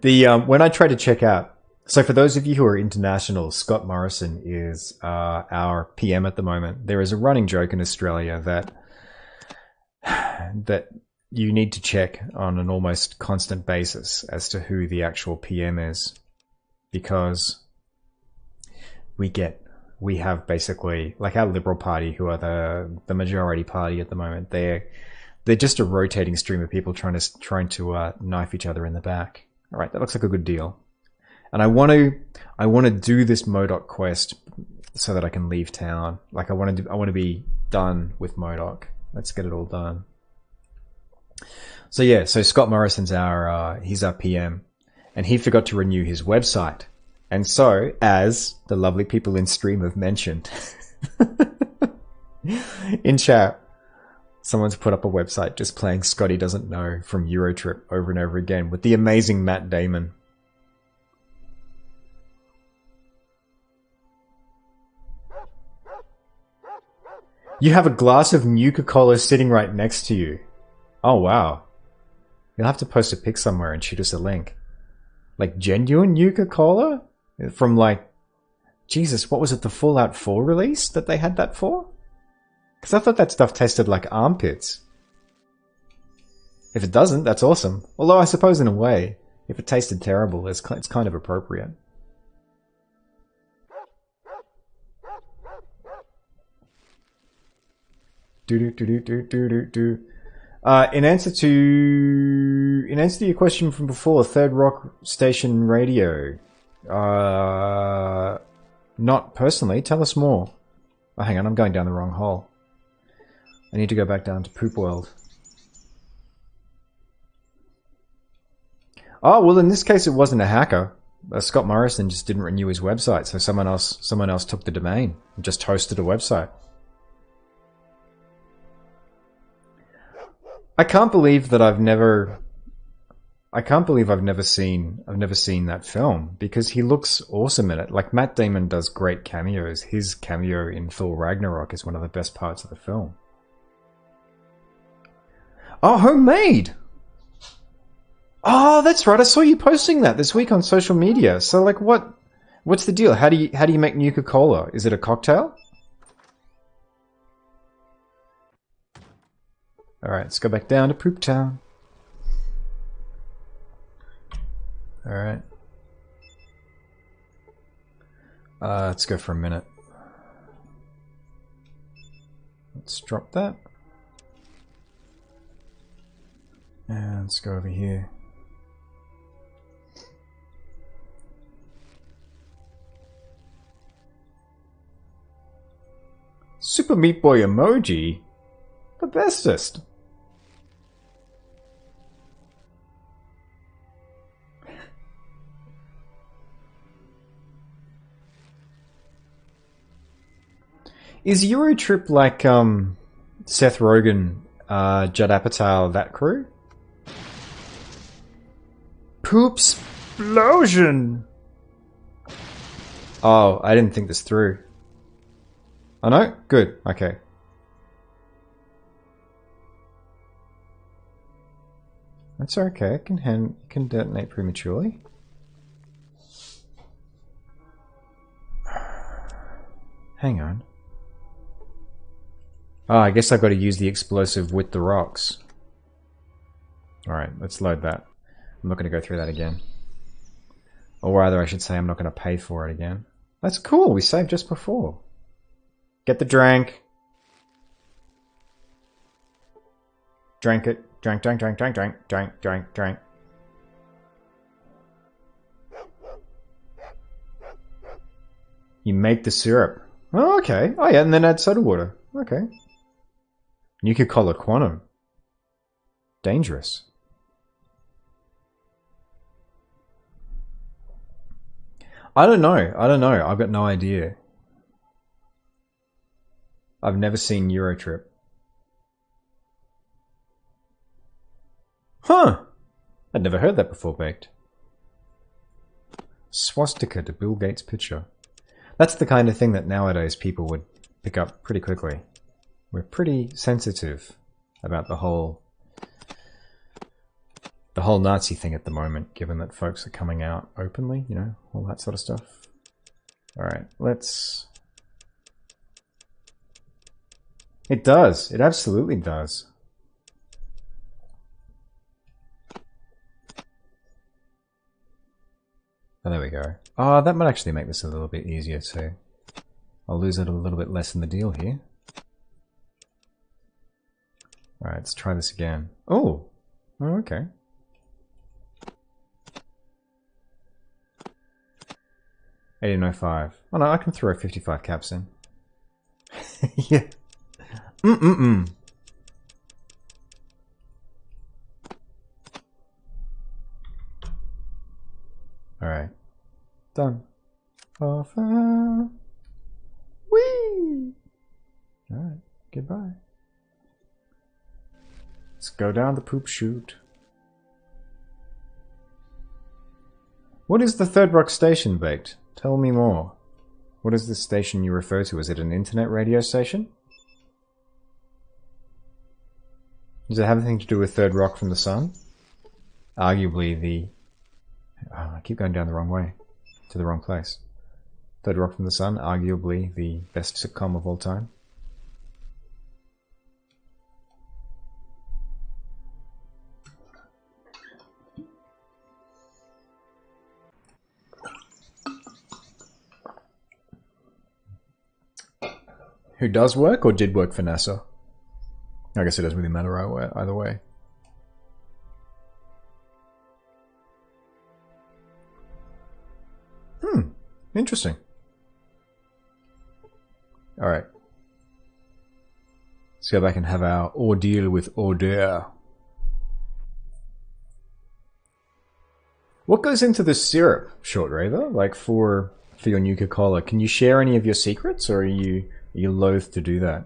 When I try to check out, so for those of you who are international, Scott Morrison is our PM at the moment. There is a running joke in Australia that you need to check on an almost constant basis as to who the actual PM is, because we have basically, like our Liberal Party, who are the majority party at the moment, they're just a rotating stream of people trying to knife each other in the back. All right, that looks like a good deal. And I want to do this Modoc quest so that I can leave town. Like I want to be done with Modoc. Let's get it all done. So yeah, so Scott Morrison's he's our PM, and he forgot to renew his website. And so, as the lovely people in stream have mentioned, in chat, someone's put up a website just playing Scotty Doesn't Know from Eurotrip over and over again with the amazing Matt Damon. You have a glass of Nuka-Cola sitting right next to you. Oh, wow. You'll have to post a pic somewhere and shoot us a link. Like, genuine Nuka-Cola? From, like, Jesus, what was it, the Fallout 4 release that they had that for? Because I thought that stuff tasted like armpits. If it doesn't, that's awesome. Although I suppose in a way, if it tasted terrible, it's kind of appropriate. In answer to your question from before, Third Rock Station Radio. Not personally. Tell us more. Oh, hang on, I'm going down the wrong hole. I need to go back down to Poop World. Oh, well, in this case, it wasn't a hacker. Scott Morrison just didn't renew his website, so someone else took the domain and just hosted a website. I can't believe I've never seen that film, because he looks awesome in it. Like, Matt Damon does great cameos. His cameo in Thor Ragnarok is one of the best parts of the film. Oh, homemade! Oh, that's right. I saw you posting that this week on social media. So, like, what's the deal? How do you make Nuka-Cola? Is it a cocktail? Alright, let's go back down to Poop Town. Alright. Let's go for a minute. Let's drop that. And let's go over here. Super Meat Boy emoji? The bestest. Is Eurotrip like Seth Rogen, Judd Apatow, that crew? Poop explosion! Oh, I didn't think this through. Oh no? Good. Okay. That's okay. It can detonate prematurely. Hang on. Oh, I guess I've got to use the explosive with the rocks. Alright, let's load that. I'm not going to go through that again. Or rather, I should say I'm not going to pay for it again. That's cool. We saved just before. Get the drink. Drink it. Drink, drink, drink, drink, drink, drink, drink, drink. You make the syrup. Oh, okay. Oh, yeah, and then add soda water. Okay. You could call it quantum. Dangerous. I don't know. I don't know. I've got no idea. I've never seen Eurotrip. Huh. I'd never heard that before, Baked. Swastika to Bill Gates' picture. That's the kind of thing that nowadays people would pick up pretty quickly. We're pretty sensitive about the whole Nazi thing at the moment, given that folks are coming out openly, you know, all that sort of stuff. Alright, let's... It does. It absolutely does. Oh, there we go. Oh, that might actually make this a little bit easier too. I'll lose it a little bit less in the deal here. Alright, let's try this again. Oh! Oh, okay. $18.05. Oh no, I can throw 55 caps in. Yeah. Alright. Done. Offer. Whee! Alright, goodbye. Let's go down the poop chute. What is the Third Rock station, Baked? Tell me more. What is this station you refer to? Is it an internet radio station? Does it have anything to do with Third Rock from the Sun? Arguably the... Oh, I keep going down the wrong way. To the wrong place. Third Rock from the Sun, arguably the best sitcom of all time. Who does work or did work for NASA? I guess it doesn't really matter either way. Interesting. Alright. Let's go back and have our ordeal with Order. What goes into this syrup, Short Raver? Like for your Nuka Cola? Can you share any of your secrets, or are you loath to do that?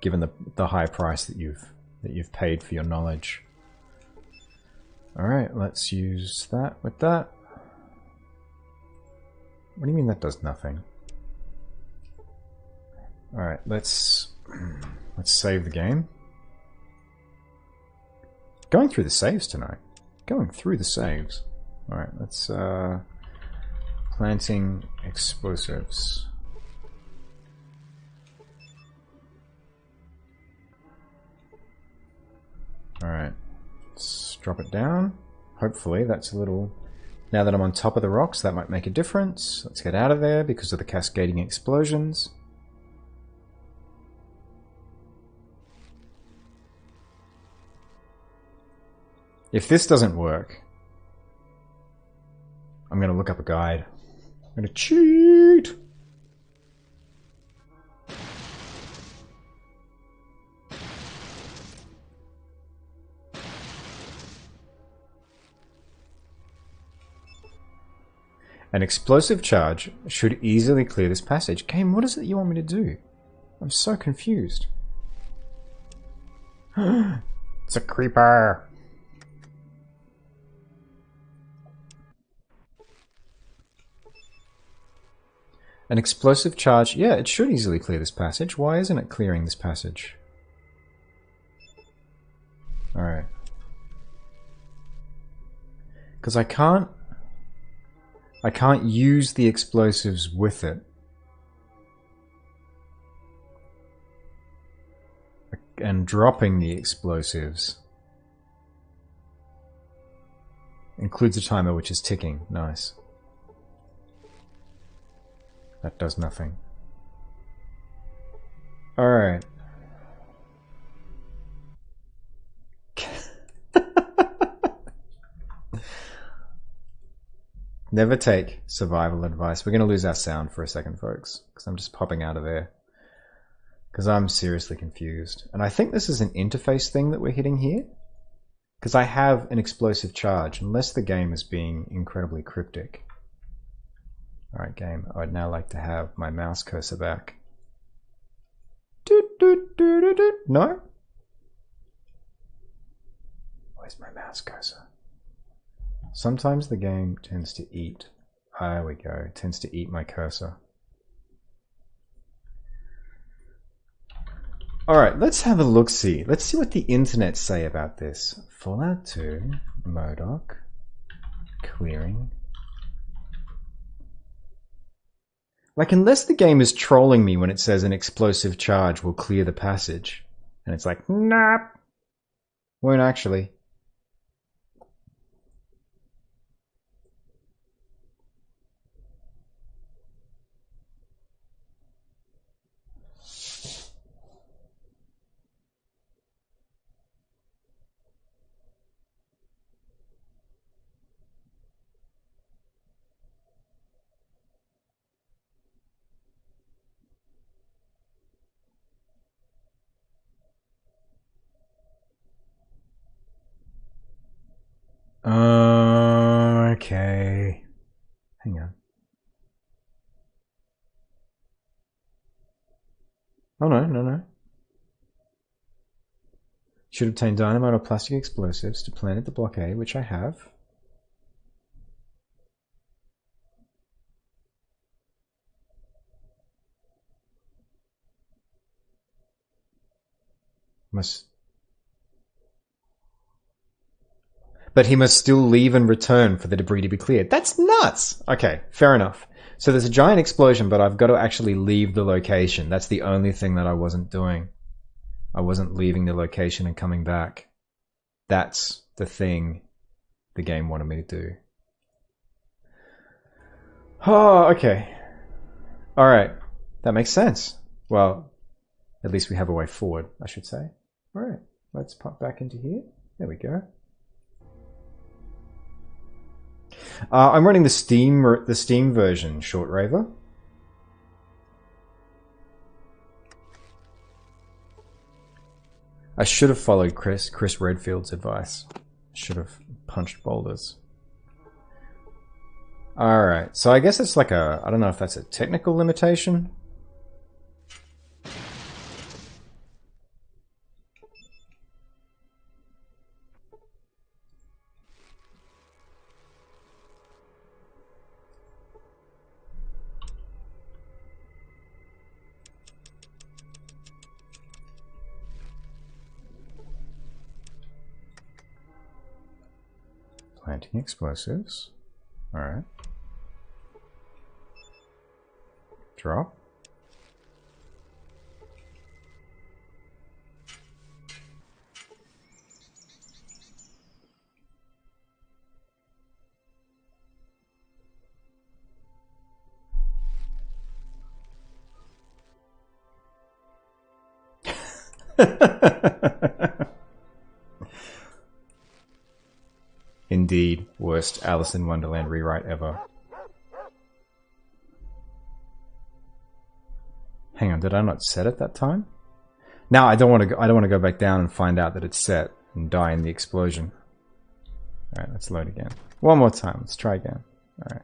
Given the high price that you've paid for your knowledge. Alright, let's use that with that. What do you mean that does nothing? Alright, let's save the game. Going through the saves tonight. Going through the saves. Alright, let's planting explosives. Alright, let's drop it down. Hopefully that's a little... Now that I'm on top of the rocks, that might make a difference. Let's get out of there because of the cascading explosions. If this doesn't work, I'm going to look up a guide. I'm going to cheat! An explosive charge should easily clear this passage. Game, what is it you want me to do? I'm so confused. It's a creeper! An explosive charge... Yeah, it should easily clear this passage. Why isn't it clearing this passage? Alright. Because I can't use the explosives with it. And dropping the explosives Includes a timer which is ticking. Nice. That does nothing. Alright. Never take survival advice. We're going to lose our sound for a second, folks, because I'm just popping out of there. Because I'm seriously confused. And I think this is an interface thing that we're hitting here. Because I have an explosive charge, unless the game is being incredibly cryptic. Alright, game. I'd now like to have my mouse cursor back. No? Where's my mouse cursor? Sometimes the game tends to eat. There we go. It tends to eat my cursor. Alright, let's have a look-see. Let's see what the internet say about this. Fallout 2, Modoc, clearing. Like, unless the game is trolling me when it says an explosive charge will clear the passage. And it's like, nope. Won't actually. Okay. Hang on. Oh no. Should obtain dynamite or plastic explosives to plant at the blockade, which I have. But he must still leave and return for the debris to be cleared. That's nuts! Okay, fair enough. So there's a giant explosion, but I've got to actually leave the location. That's the only thing that I wasn't doing. I wasn't leaving the location and coming back. That's the thing the game wanted me to do. Oh, okay. Alright. That makes sense. Well, at least we have a way forward, I should say. Alright, let's pop back into here. There we go. I'm running the Steam version, Short Raver. I should have followed Chris Redfield's advice. Should have punched boulders. Alright, so I guess it's like a... I don't know if that's a technical limitation. Planting explosives. Alright. Drop. Indeed, worst Alice in Wonderland rewrite ever. Hang on, did I not set it that time? Now I don't want to. I don't want to go back down and find out that it's set and die in the explosion. All right, let's load again. One more time. Let's try again. All right.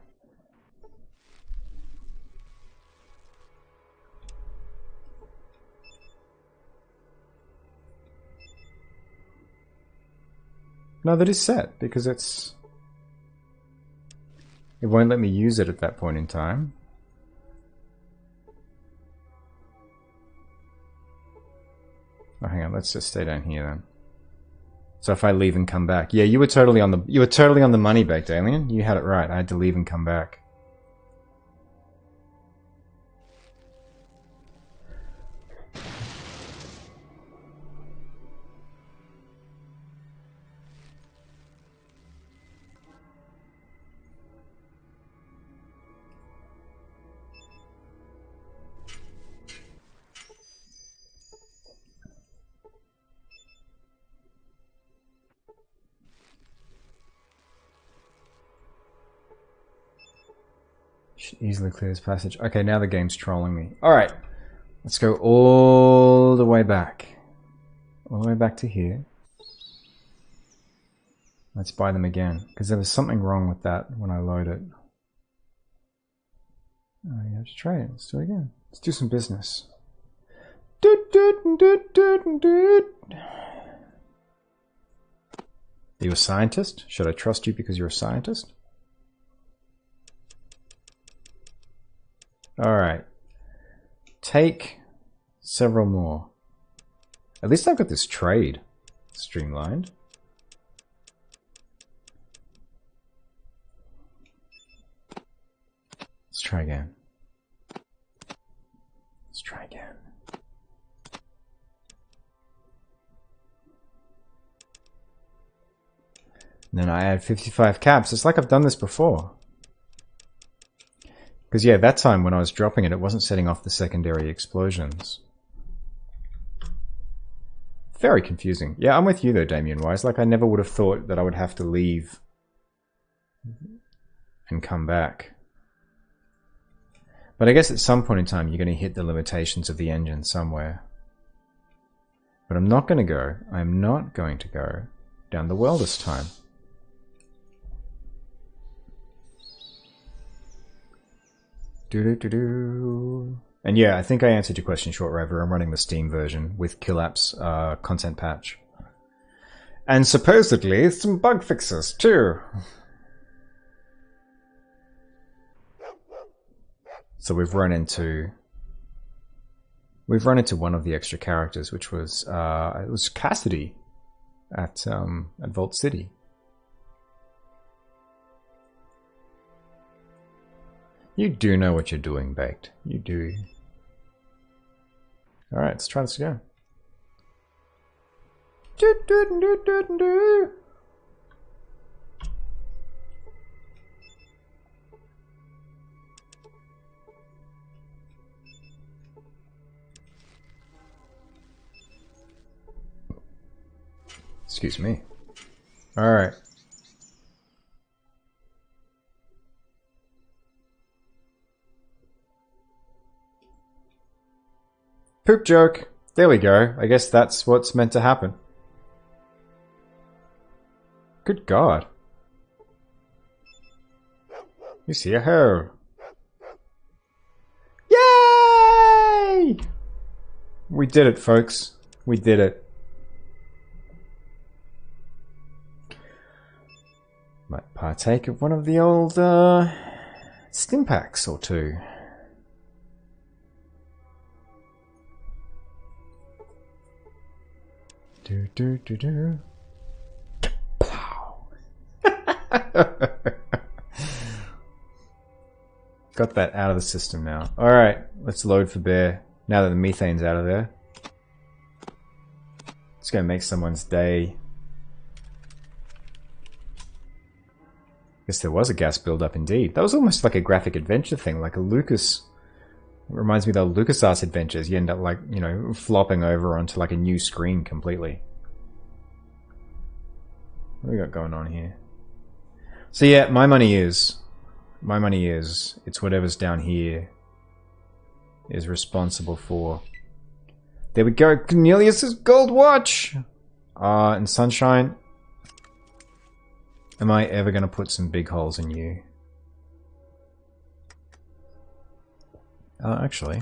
No, that is set because it's... It won't let me use it at that point in time. Oh, hang on, let's just stay down here then. So if I leave and come back, yeah, you were totally on the money, Baked Alien. You had it right. I had to leave and come back. Should easily clear this passage. Okay, now the game's trolling me. Alright. Let's go all the way back. All the way back to here. Let's buy them again. Because there was something wrong with that when I load it. Oh, yeah, let's try it. Let's do it again. Let's do some business. Are you a scientist? Should I trust you because you're a scientist? Alright. Take several more. At least I've got this trade streamlined. Let's try again. Let's try again. And then I add 55 caps. It's like I've done this before. Because yeah, that time when I was dropping it, it wasn't setting off the secondary explosions. Very confusing. Yeah, I'm with you though, Damien Wise. Like, I never would have thought that I would have to leave and come back. But I guess at some point in time, you're going to hit the limitations of the engine somewhere. But I'm not going to go. I'm not going to go down the well this time. Do-do-do-do. And yeah, I think I answered your question, Short River. I'm running the Steam version with Killapp's content patch. And supposedly some bug fixes too. So we've run into one of the extra characters, which was it was Cassidy at Vault City. You do know what you're doing, Baked. You do. Alright, let's try this again. Excuse me. Alright. Poop joke. There we go. I guess that's what's meant to happen. Good God. You see a hole. Yay! We did it, folks. We did it. Might partake of one of the old stim packs or two. Do do do do. Plow. Got that out of the system now. Alright, let's load for bear. Now that the methane's out of there. It's gonna make someone's day. Guess there was a gas buildup indeed. That was almost like a graphic adventure thing, like a Lucas. It reminds me of the LucasArts adventures. You end up like, you know, flopping over onto like a new screen completely. What do we got going on here? So yeah, my money is, it's whatever's down here is responsible for. There we go, Cornelius's gold watch! And Sunshine. Am I ever going to put some big holes in you? Actually.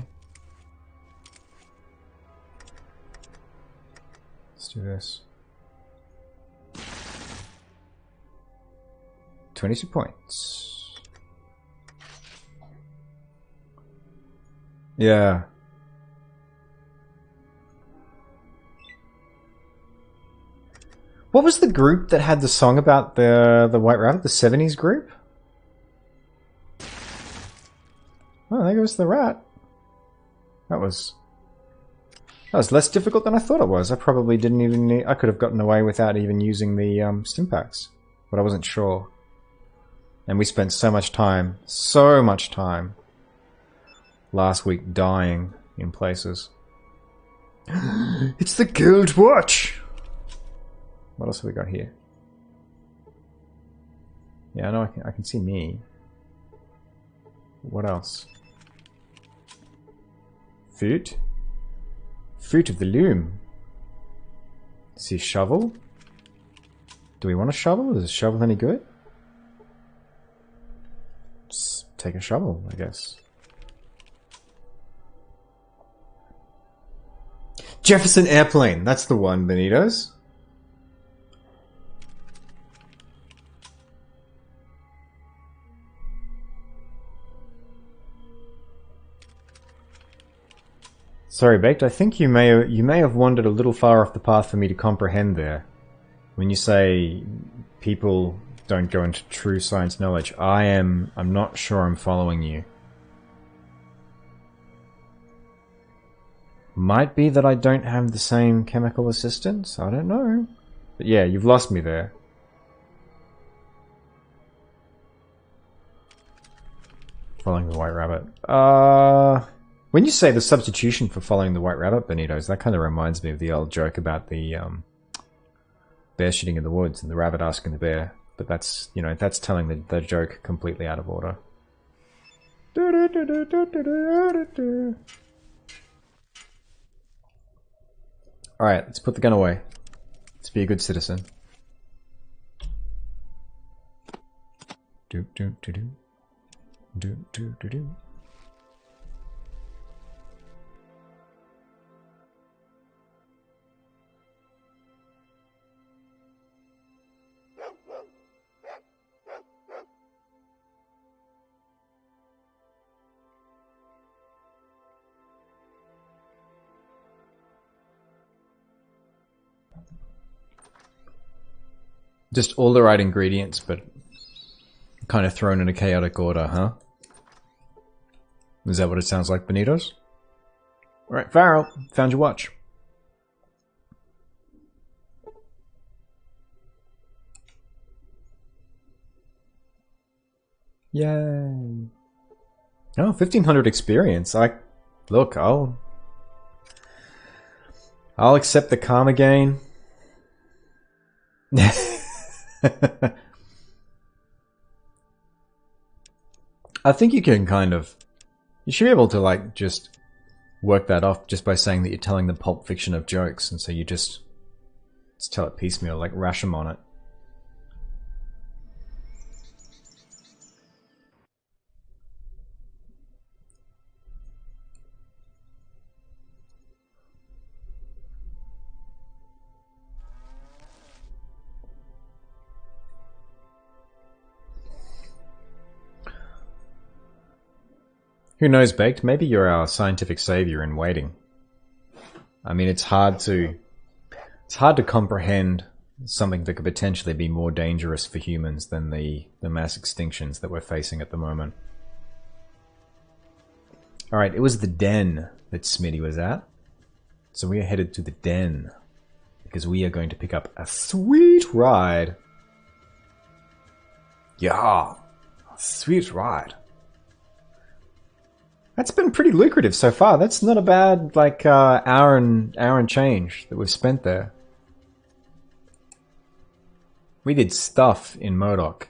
Let's do this. 22 points. Yeah. What was the group that had the song about the White Rabbit? The 70s group? Oh, there goes the rat. That was less difficult than I thought it was. I probably didn't even need... I could have gotten away without even using the stim packs. But I wasn't sure. And we spent so much time last week dying in places. It's the gold watch! What else have we got here? Yeah, I know I can see me. What else? Fruit? Fruit of the loom. See, shovel? Do we want a shovel? Is a shovel any good? Let's take a shovel, I guess. Jefferson Airplane! That's the one, Benito's. Sorry, Baked. I think you may have wandered a little far off the path for me to comprehend there. When you say people don't go into true science knowledge, I'm not sure I'm following you. Might be that I don't have the same chemical assistance. I don't know. But yeah, you've lost me there. Following the White Rabbit. When you say the substitution for following the White Rabbit, Benito's, that kind of reminds me of the old joke about the bear shitting in the woods and the rabbit asking the bear. But that's, you know, that's telling the joke completely out of order. Alright, let's put the gun away. Let's be a good citizen. Do do do do. Do do do do. Just all the right ingredients, but kind of thrown in a chaotic order, huh? Is that what it sounds like, Benito's? Alright, Pharaoh, found your watch. Yay. Oh, 1500 experience. Look, I'll accept the karma gain. I think you can you should be able to like just work that off just by saying that you're telling the Pulp Fiction of jokes, and so you just tell it piecemeal, like Rashomon it. Who knows, Baked? Maybe you're our scientific savior in waiting. I mean, it's hard to comprehend something that could potentially be more dangerous for humans than the mass extinctions that we're facing at the moment. Alright, it was the den that Smitty was at. So we are headed to the den. Because we are going to pick up a sweet ride. Yeah, a sweet ride. That's been pretty lucrative so far. That's not a bad, like, hour and change that we've spent there. We did stuff in Modoc.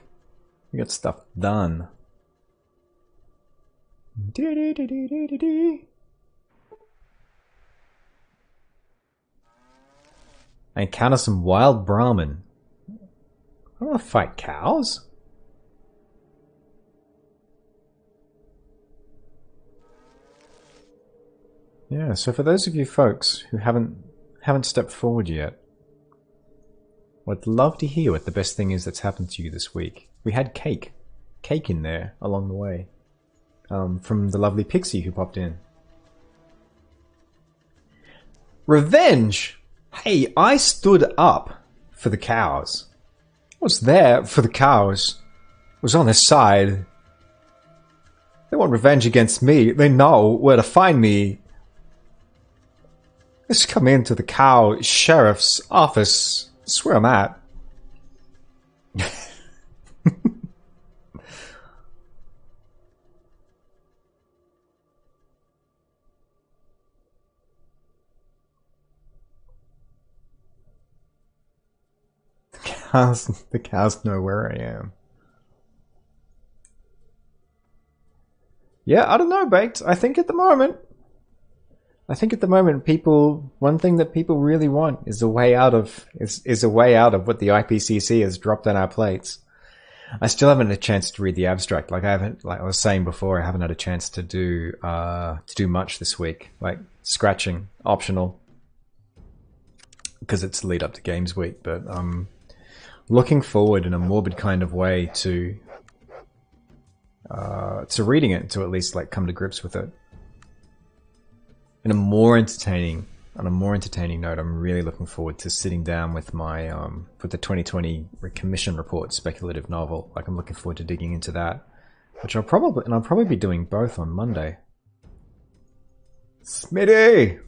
We got stuff done. I encounter some wild brahmin. I don't want to fight cows. Yeah, so for those of you folks who haven't stepped forward yet, I'd love to hear what the best thing is that's happened to you this week. We had cake in there along the way, from the lovely Pixie who popped in. Revenge! Hey, I stood up for the cows. I was there for the cows. I was on their side. They want revenge against me. They know where to find me. Just come into the cow sheriff's office. That's where I'm at. The cows know where I am. Yeah, I don't know, Baked. I think at the moment, people, one thing that people really want is a way out of is a way out of what the IPCC has dropped on our plates. I still haven't had a chance to read the abstract. Like I was saying before, I haven't had a chance to do much this week. Like scratching, optional, because it's lead up to Games Week. But I'm looking forward in a morbid kind of way to reading it, to at least like come to grips with it. On a more entertaining note, I'm really looking forward to sitting down with my with the 2020 commission report speculative novel. Like I'm looking forward to digging into that, which I'll probably be doing both on Monday. Smitty,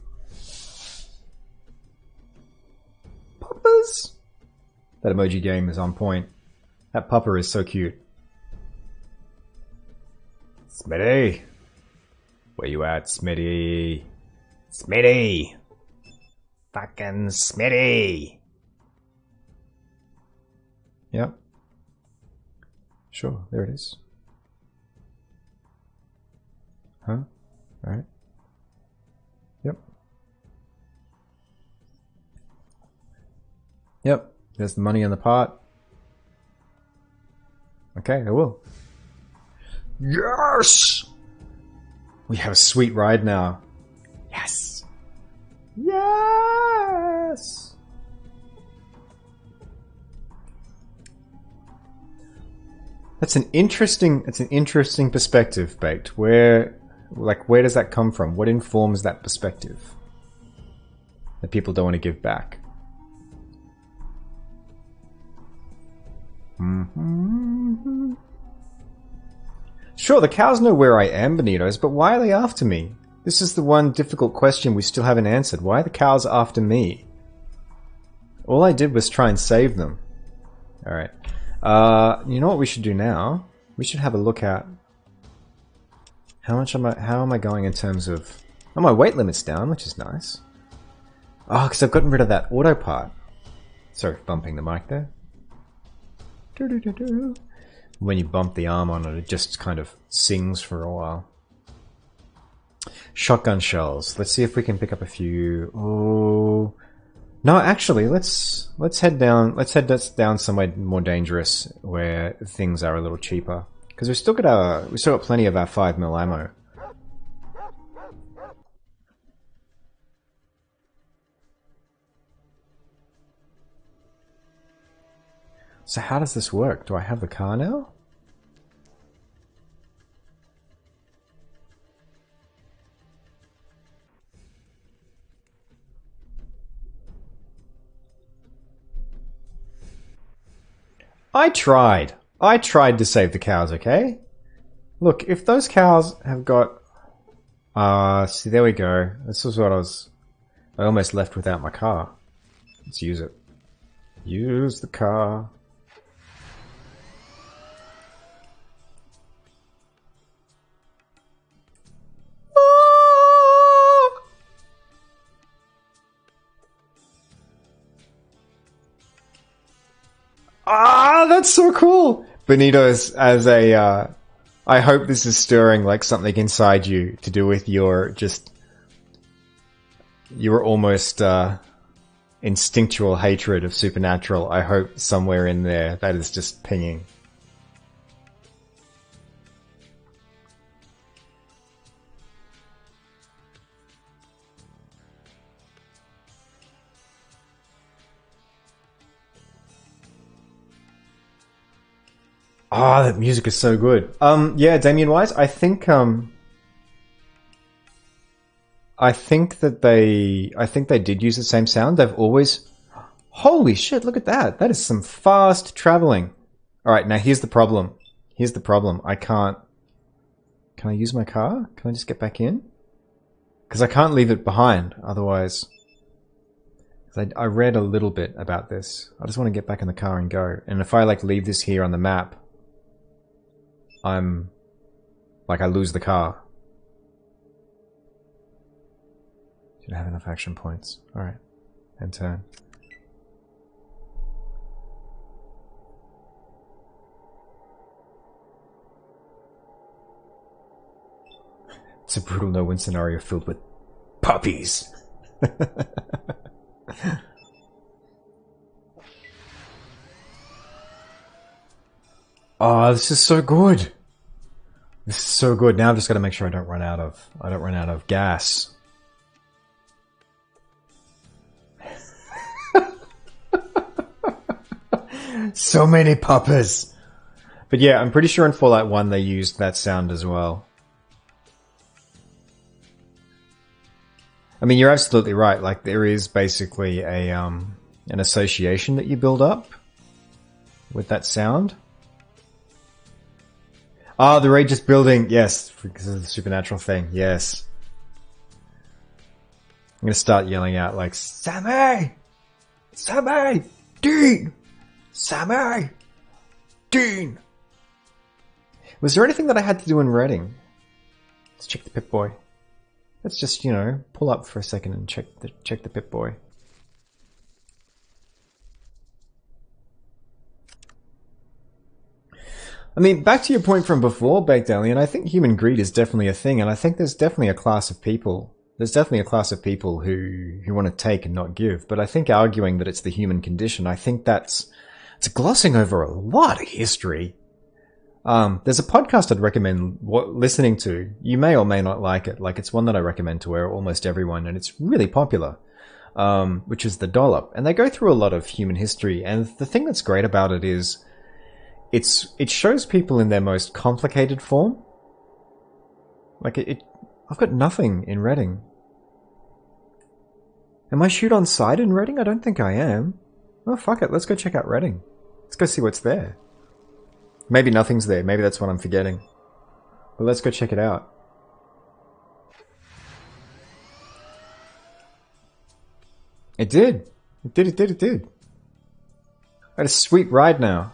Puppers. That emoji game is on point. That pupper is so cute. Smitty, where you at, Smitty? Smitty! Fucking Smitty! Yep. Sure, there it is. Huh? Alright. Yep. Yep, there's the money in the pot. Okay, I will. Yes! We have a sweet ride now. Yes! Yes! That's an interesting perspective, Baked. Where does that come from? What informs that perspective? That people don't want to give back. Mm-hmm. Sure, the cows know where I am, Bonitos, but why are they after me? This is the one difficult question we still haven't answered. Why are the cows after me? All I did was try and save them. Alright. You know what we should do now? We should have a look at how am I going in terms of... Oh, my weight limit's down, which is nice. Oh, because I've gotten rid of that auto part. Sorry for bumping the mic there. When you bump the arm on it, it just kind of sings for a while. Shotgun shells. Let's see if we can pick up a few. Oh no, actually, let's head down. Let's head down somewhere more dangerous where things are a little cheaper. Because we still got plenty of our 5mm ammo. So how does this work? Do I have the car now? I tried to save the cows, okay? Look, if those cows have got... see, there we go. This was what I almost left without my car. Let's use it. Use the car. Ah, that's so cool! Benito's as a, I hope this is stirring like something inside you to do with your almost, instinctual hatred of Supernatural. I hope somewhere in there that is just pinging. Ah, that music is so good. Yeah, Damien Wise, I think that they did use the same sound. They've always... Holy shit, look at that. That is some fast traveling. Alright, now here's the problem. I can't... Can I use my car? Can I just get back in? Because I can't leave it behind, otherwise... I read a little bit about this. I just want to get back in the car and go. And if I leave this here on the map, I lose the car. Should have enough action points. Alright. And turn. a brutal no-win scenario filled with puppies. Oh, this is so good. This is so good. Now I've just got to make sure I don't run out of gas. So many puppers. But yeah, I'm pretty sure in Fallout 1 they used that sound as well. I mean, you're absolutely right. Like, there is basically a an association that you build up with that sound. Ah, the Rageous building. Yes, because of the supernatural thing. Yes. I'm going to start yelling out like, Sammy! Sammy! Dean! Sammy! Dean! Was there anything that I had to do in Reading? Let's check the Pip-Boy. Let's just, you know, pull up for a second and check the Pip-Boy. I mean, back to your point from before, Baked Alien, I think human greed is definitely a thing, and I think there's definitely a class of people. There's definitely a class of people who want to take and not give, but I think arguing that it's the human condition, I think it's glossing over a lot of history. There's a podcast I'd recommend listening to. You may or may not like it. Like, it's one that I recommend to almost everyone, and it's really popular, which is The Dollop. And they go through a lot of human history, and the thing that's great about it is it shows people in their most complicated form. Like, I've got nothing in Reading. Am I shoot on sight in Reading? I don't think I am. Oh, fuck it. Let's go check out Reading. Let's go see what's there. Maybe nothing's there. Maybe that's what I'm forgetting. But let's go check it out. It did. It did. I had a sweet ride now.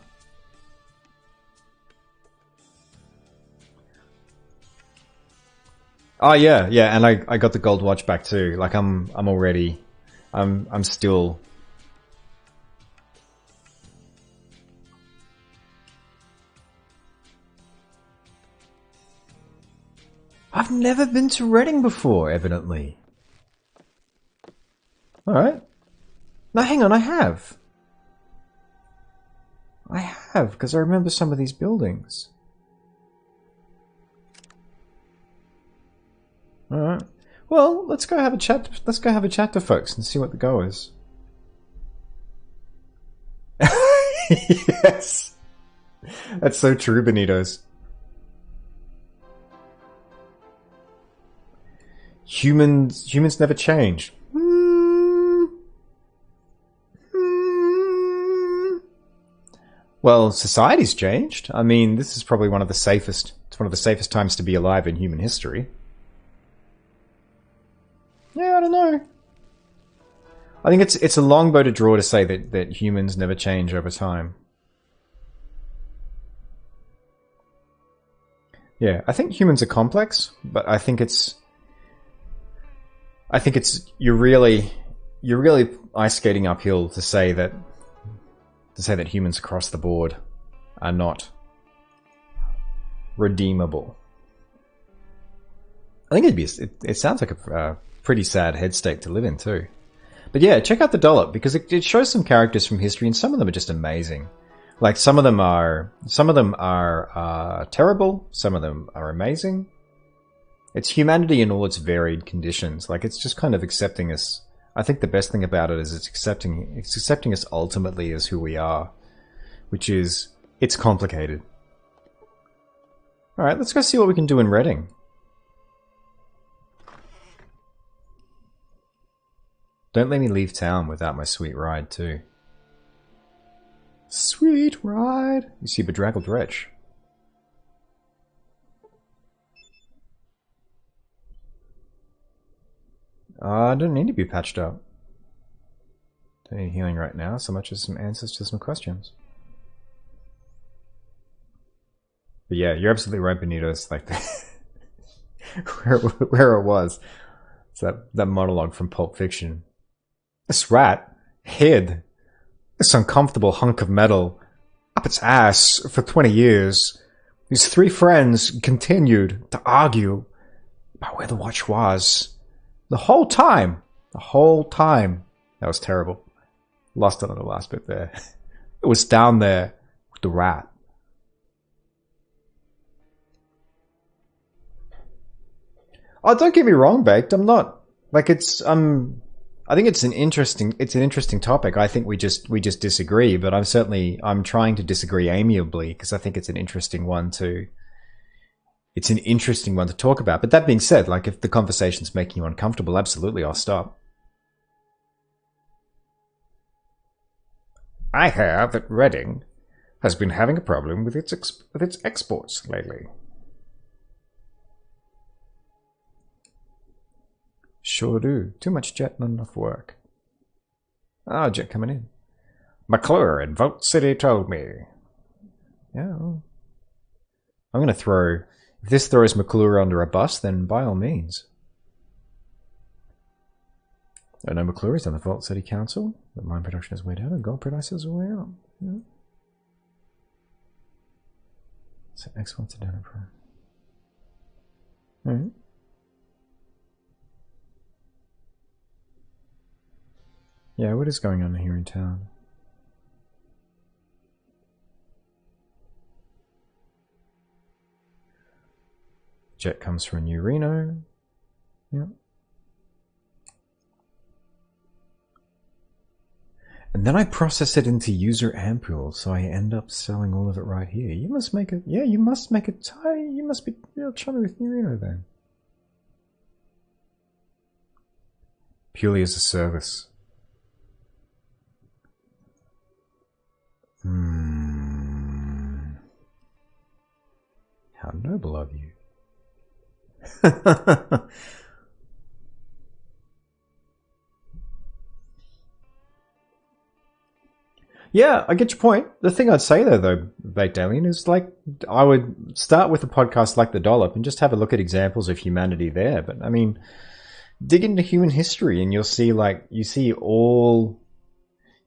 Oh yeah, and I got the gold watch back too. Like, I'm still. I've never been to Reading before, evidently. Alright. No, hang on, I have. Because I remember some of these buildings. Alright. Well, let's go have a chat. Let's go have a chat to folks and see what the go is. Yes. That's so true, Benitos. Humans never change. Well, society's changed. I mean, this is probably one of the safest times to be alive in human history. Yeah, I don't know. I think it's a long bow to draw to say that humans never change over time. Yeah, I think humans are complex, but I think it's you're really ice skating uphill to say that humans across the board are not redeemable. I think it sounds like a pretty sad head state to live in too. But yeah, check out The Dollop, because it shows some characters from history, and some of them are just amazing. Like, some of them are terrible, some of them are amazing. It's humanity in all its varied conditions. Like, it's just kind of accepting us. I think the best thing about it is it's accepting us ultimately as who we are, which is, it's complicated. Alright, let's go see what we can do in Reading. Don't let me leave town without my sweet ride, too. Sweet ride! You see Bedraggled Wretch. I don't need to be patched up. Don't need healing right now, so much as some answers to some questions. But yeah, you're absolutely right, Benitos. Like, where it was. It's that monologue from Pulp Fiction. This rat hid this uncomfortable hunk of metal up its ass for 20 years. His three friends continued to argue about where the watch was. The whole time. The whole time. That was terrible. Lost it on the last bit there. It was down there with the rat. Oh, don't get me wrong, Baked. I'm not like it's I think it's an interesting topic. I think we just disagree, but I'm trying to disagree amiably because I think it's an interesting one to talk about. But that being said, like if the conversation's making you uncomfortable, absolutely I'll stop. I hear that Reading has been having a problem with its exports lately. Sure do. Too much jet, not enough work. Ah, jet coming in. McClure in Vault City told me. Yeah. I'm going to throw... If this throws McClure under a bus, then by all means. I know McClure is on the Vault City Council, but mine production is way down and gold prices are way up. Yeah. So exports are down. Alright. Yeah, what is going on here in town? Jet comes from New Reno. Yep. And then I process it into user ampule, so I end up selling all of it right here. You must make it, yeah, you must make it tight. You must be real chummy with New Reno then. Purely as a service. How noble of you. Yeah, I get your point. The thing I'd say though, Baked Alien, is like I would start with a podcast like The Dollop and just have a look at examples of humanity there. But I mean, dig into human history and you'll see all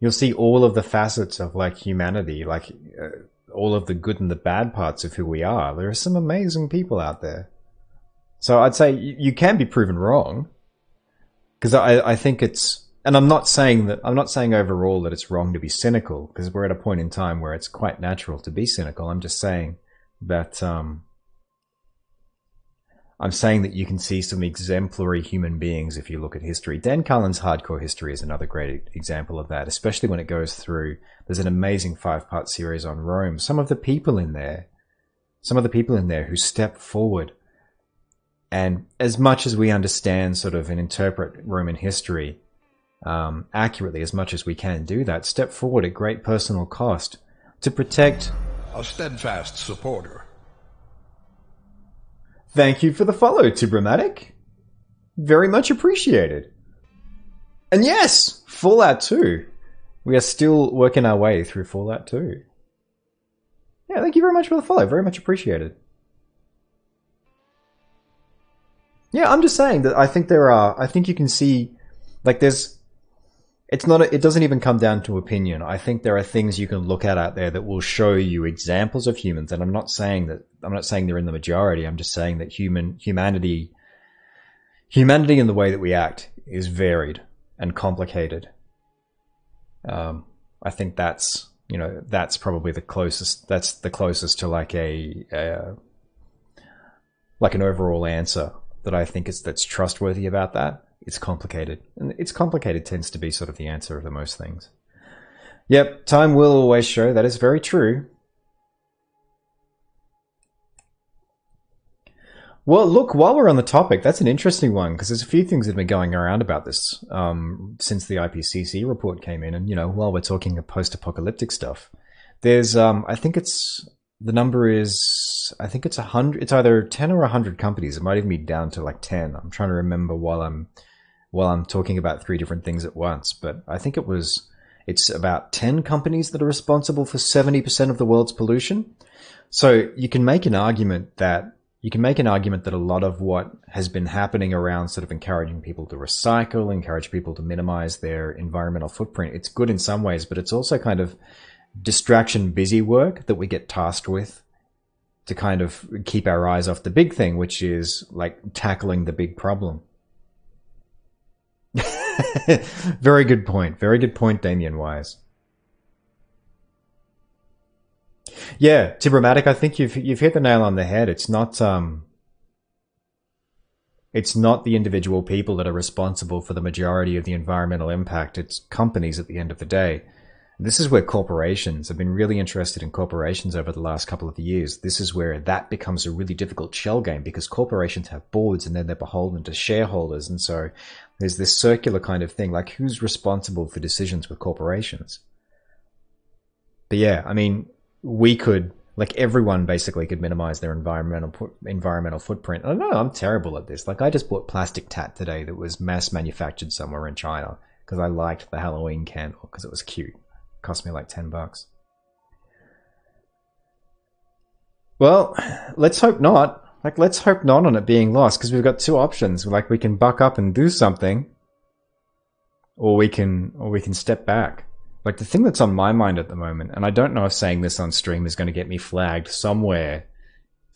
of the facets of like humanity, like all of the good and the bad parts of who we are. There are some amazing people out there. So I'd say you can be proven wrong, because I think it's. And I'm not saying overall that it's wrong to be cynical, because we're at a point in time where it's quite natural to be cynical. I'm just saying that you can see some exemplary human beings if you look at history. Dan Carlin's Hardcore History is another great example of that, especially when it goes through. There's an amazing 5-part series on Rome. Some of the people in there who step forward, and as much as we understand sort of and interpret Roman history accurately, as much as we can do that, step forward at great personal cost to protect a steadfast supporter. Thank you for the follow, Tibramatic. Very much appreciated. And yes, Fallout 2. We are still working our way through Fallout 2. Yeah, thank you very much for the follow. Very much appreciated. Yeah, I'm just saying that I think you can see, like it doesn't even come down to opinion. I think there are things you can look at out there that will show you examples of humans, and I'm not saying they're in the majority. I'm just saying that humanity in the way that we act is varied and complicated. I think that's probably the closest. That's the closest to like an overall answer that I think that's trustworthy about that. It's complicated. And it's complicated tends to be sort of the answer to most things. Yep, time will always show. That is very true. Well, look, while we're on the topic, that's an interesting one, because there's a few things that have been going around about this since the IPCC report came in. And, while we're talking of post-apocalyptic stuff, there's, I think it's 100, it's either 10 or 100 companies. It might even be down to like 10. I'm trying to remember while I'm talking about 3 different things at once, but I think it's about 10 companies that are responsible for 70% of the world's pollution. So you can make an argument that a lot of what has been happening around sort of encouraging people to recycle, encourage people to minimize their environmental footprint, it's good in some ways, but it's also kind of distraction busy work that we get tasked with to kind of keep our eyes off the big thing, which is like tackling the big problem. Very good point. Very good point, Damien Wise. Yeah, Tibramatic, I think you've hit the nail on the head. It's not the individual people that are responsible for the majority of the environmental impact. It's companies at the end of the day. This is where corporations have been really interested in corporations over the last couple of years. This is where that becomes a really difficult shell game because corporations have boards and then they're beholden to shareholders. And so there's this circular kind of thing, like who's responsible for decisions with corporations? But yeah, I mean, we could, like everyone basically could minimize their environmental footprint. I don't know, I'm terrible at this. Like I just bought plastic tat today that was mass manufactured somewhere in China because I liked the Halloween candle because it was cute. Cost me like $10. Well, let's hope not. Like, let's hope not on it being lost, because we've got two options. Like, we can buck up and do something, or we can step back. Like, the thing that's on my mind at the moment, and I don't know if saying this on stream is going to get me flagged somewhere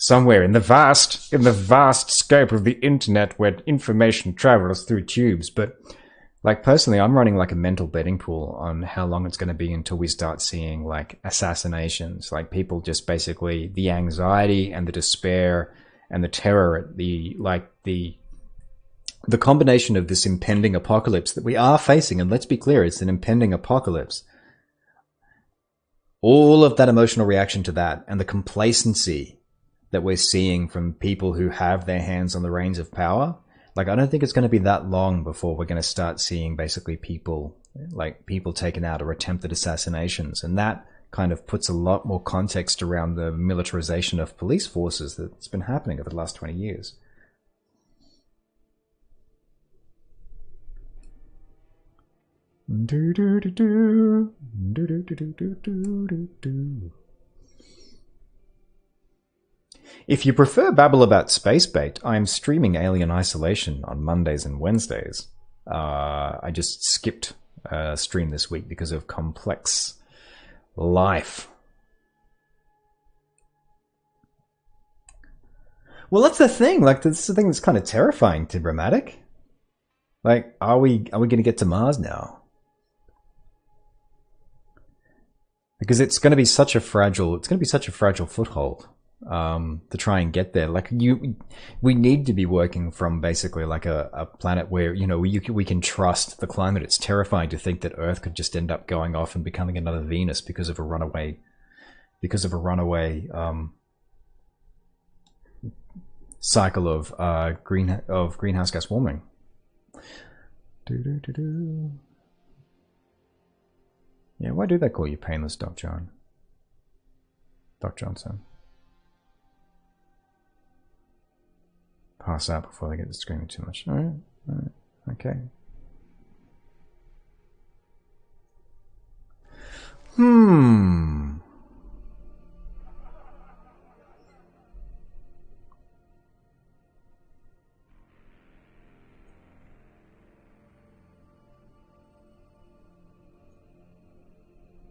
in the vast scope of the internet where information travels through tubes, but like personally, I'm running like a mental betting pool on how long it's going to be until we start seeing like assassinations, like people just basically the anxiety and the despair and the terror at the combination of this impending apocalypse that we are facing. And let's be clear, it's an impending apocalypse. All of that emotional reaction to that and the complacency that we're seeing from people who have their hands on the reins of power. Like, I don't think it's going to be that long before we're going to start seeing basically people taken out or attempted assassinations. And that kind of puts a lot more context around the militarization of police forces that's been happening over the last 20 years. If you prefer babble about space bait, I am streaming Alien Isolation on Mondays and Wednesdays. I just skipped a stream this week because of complex life. Well, that's the thing. Like, this is the thing that's kind of terrifying, Tibramatic. Like, are we going to get to Mars now? Because it's going to be such a fragile foothold. To try and get there, like we need to be working from basically like a planet where, you know, we can trust the climate. It's terrifying to think that Earth could just end up going off and becoming another Venus because of a runaway cycle of greenhouse gas warming. Yeah, why do they call you painless, Doc John? Doc Johnson. Pass out before they get to screaming too much. All right, okay.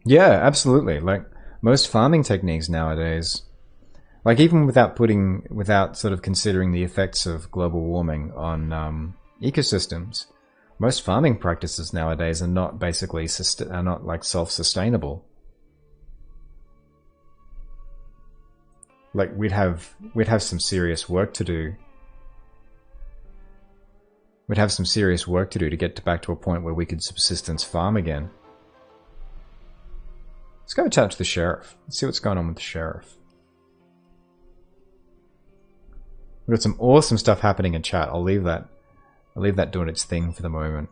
Yeah, absolutely. Like most farming techniques nowadays, like even without sort of considering the effects of global warming on ecosystems, most farming practices nowadays are not basically like self-sustainable. Like we'd have some serious work to do. We'd have some serious work to do to get back to a point where we could subsistence farm again. Let's go chat to the sheriff. Let's see what's going on with the sheriff. We've got some awesome stuff happening in chat. I'll leave that doing its thing for the moment.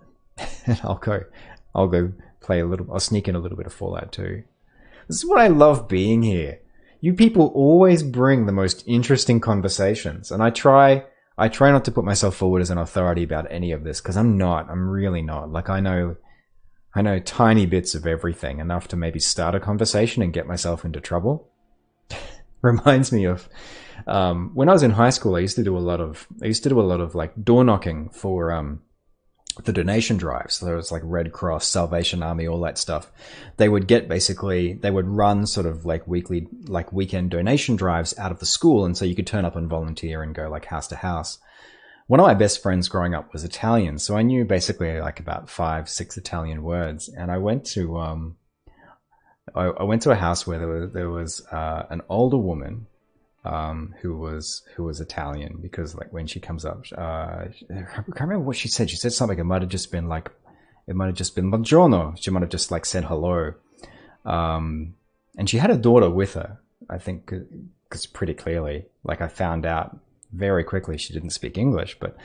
And I'll go play a little. I'll sneak in a little bit of Fallout 2. This is what I love being here. You people always bring the most interesting conversations, and I try not to put myself forward as an authority about any of this because I'm not. I'm really not. Like I know tiny bits of everything, enough to maybe start a conversation and get myself into trouble. Reminds me of when I was in high school. I used to do a lot of like door knocking for the donation drives. So there was like Red Cross, Salvation Army, all that stuff. They would get basically, they would run sort of like weekend donation drives out of the school. And so you could turn up and volunteer and go like house to house. One of my best friends growing up was Italian. So I knew basically like about 5-6 Italian words. And I went to a house where there was an older woman who was Italian, because like when she comes up, I can't remember what she said. She said something. It might have just been buongiorno. She might have just like said hello. And she had a daughter with her, I think, because pretty clearly, like I found out very quickly, she didn't speak English. But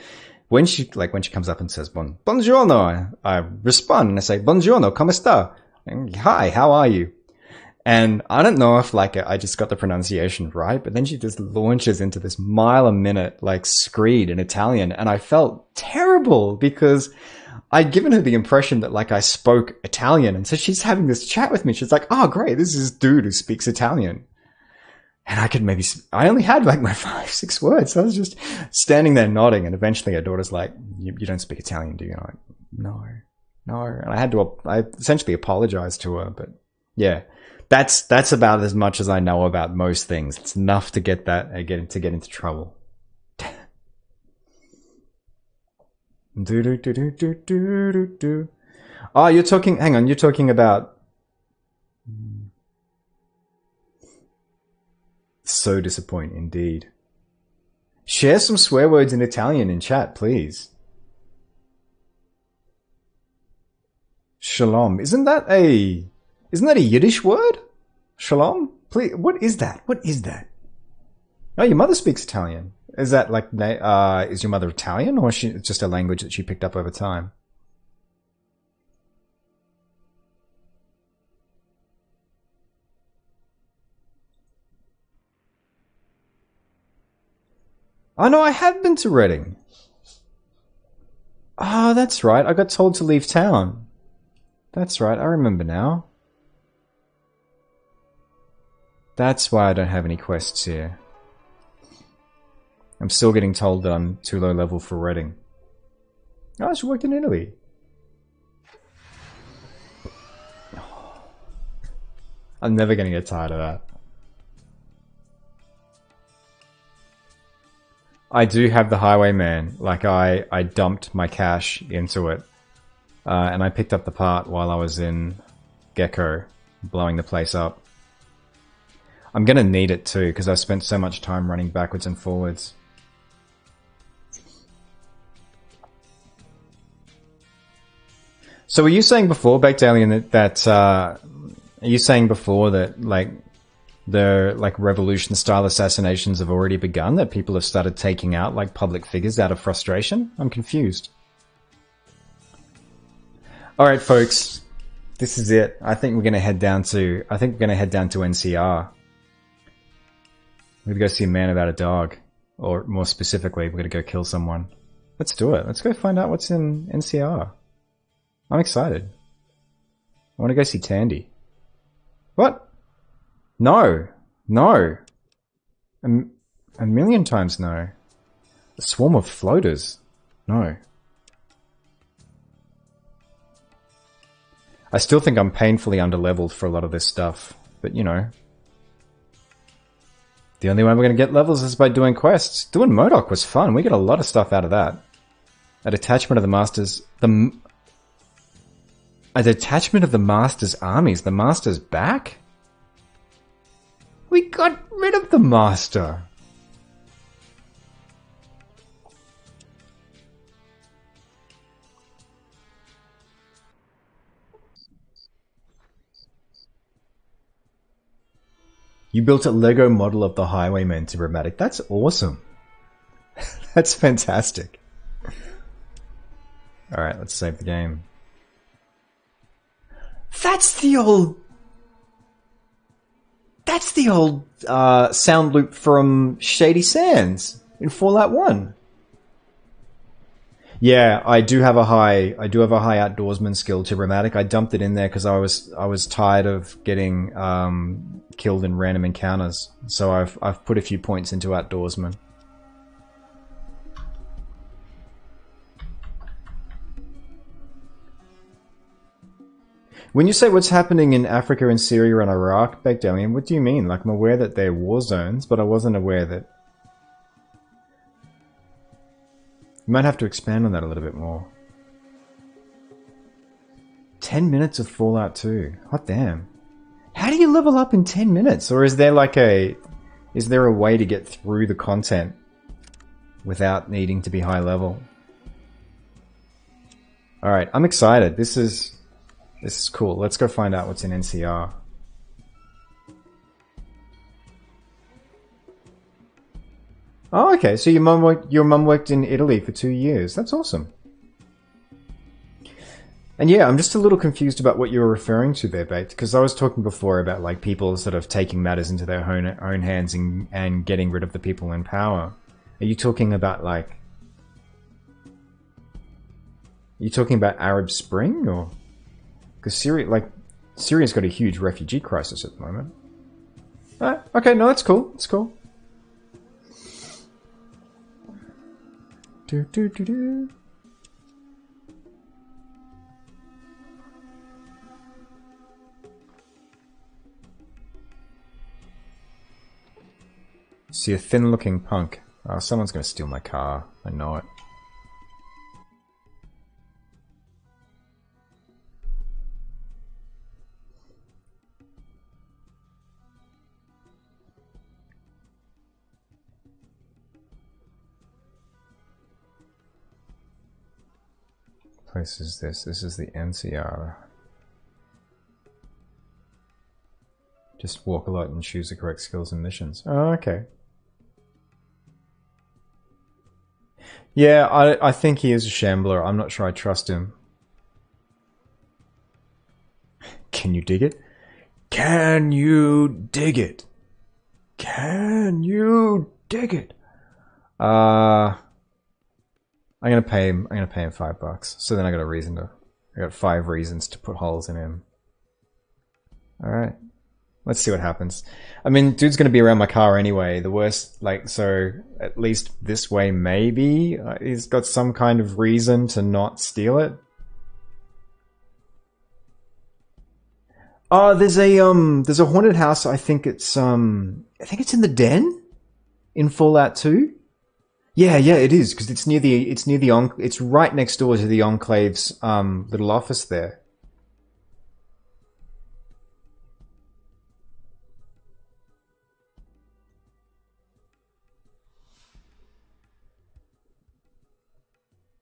when she comes up and says buongiorno, I respond and I say buongiorno, come sta? Hi, how are you? And I don't know if like I just got the pronunciation right, but then she just launches into this mile a minute like screed in Italian, and I felt terrible because I'd given her the impression that like I spoke Italian, and so she's having this chat with me. She's like, "Oh, great, this is this dude who speaks Italian," and I only had like my 5-6 words. So I was just standing there nodding, and eventually her daughter's like, "You don't speak Italian, do you?" And I'm like, no, and I essentially apologized to her, but yeah. That's about as much as I know about most things. It's enough to get into trouble. Oh, you're talking about... So disappointing indeed. Share some swear words in Italian in chat, please. Shalom. Isn't that a Yiddish word? Shalom? Please, what is that? Oh, your mother speaks Italian. Is that like, is your mother Italian, or is she just a language that she picked up over time? Oh no, I have been to Reading. Oh, that's right. I got told to leave town. That's right. I remember now. That's why I don't have any quests here. I'm still getting told that I'm too low level for Reading. Oh, she worked in Italy. I'm never going to get tired of that. I do have the Highwayman. Like, I dumped my cash into it. And I picked up the part while I was in Gecko, blowing the place up. I'm going to need it too, because I've spent so much time running backwards and forwards. So were you saying before, Baked Alien, that are you saying before that like the revolution style assassinations have already begun, that people have started taking out like public figures out of frustration? I'm confused. All right, folks, this is it. I think we're going to head down to NCR. We're going to go see a man about a dog, or more specifically, we're going to go kill someone. Let's do it. Let's go find out what's in NCR. I'm excited. I want to go see Tandi. What? No. No. A million times no. A swarm of floaters. No. I still think I'm painfully underleveled for a lot of this stuff, but you know. The only way we're going to get levels is by doing quests. Doing Modoc was fun. We got a lot of stuff out of that. A detachment of the Master's... A detachment of the Master's armies. The Master's back? We got rid of the Master. You built a Lego model of the Highwayman to Dramatic. That's awesome. That's fantastic. Alright, let's save the game. That's the old sound loop from Shady Sands in Fallout 1. Yeah, I do have a high outdoorsman skill to Dramatic. I dumped it in there because I was tired of getting killed in random encounters. So I've put a few points into outdoorsman. When you say what's happening in Africa and Syria and Iraq, Begdalian, what do you mean? Like, I'm aware that they're war zones, but I wasn't aware that... You might have to expand on that a little bit more. 10 minutes of Fallout 2. Hot damn. How do you level up in 10 minutes? Or is there like a... Is there a way to get through the content without needing to be high level? Alright, I'm excited. This is cool. Let's go find out what's in NCR. Oh, okay. So your mum worked in Italy for 2 years. That's awesome. And yeah, I'm just a little confused about what you were referring to there, Baked, because I was talking before about like people sort of taking matters into their own hands and getting rid of the people in power. Are you talking about like... Are you talking about Arab Spring, or... Because Syria's got a huge refugee crisis at the moment. Okay, no, that's cool. That's cool. Do. See a thin-looking punk. Oh, someone's gonna steal my car. I know it. Place is this? This is the NCR. Just walk a lot and choose the correct skills and missions. Oh, okay. Yeah, I think he is a shambler. I'm not sure I trust him. Can you dig it? Can you dig it? Can you dig it? I'm gonna pay him $5. So then I got 5 reasons to put holes in him. Alright. Let's see what happens. I mean, dude's gonna be around my car anyway. The worst, like, so at least this way maybe he's got some kind of reason to not steal it. Oh, there's a haunted house. I think it's in the Den in Fallout 2. Yeah, it is, because it's right next door to the Enclave's little office there.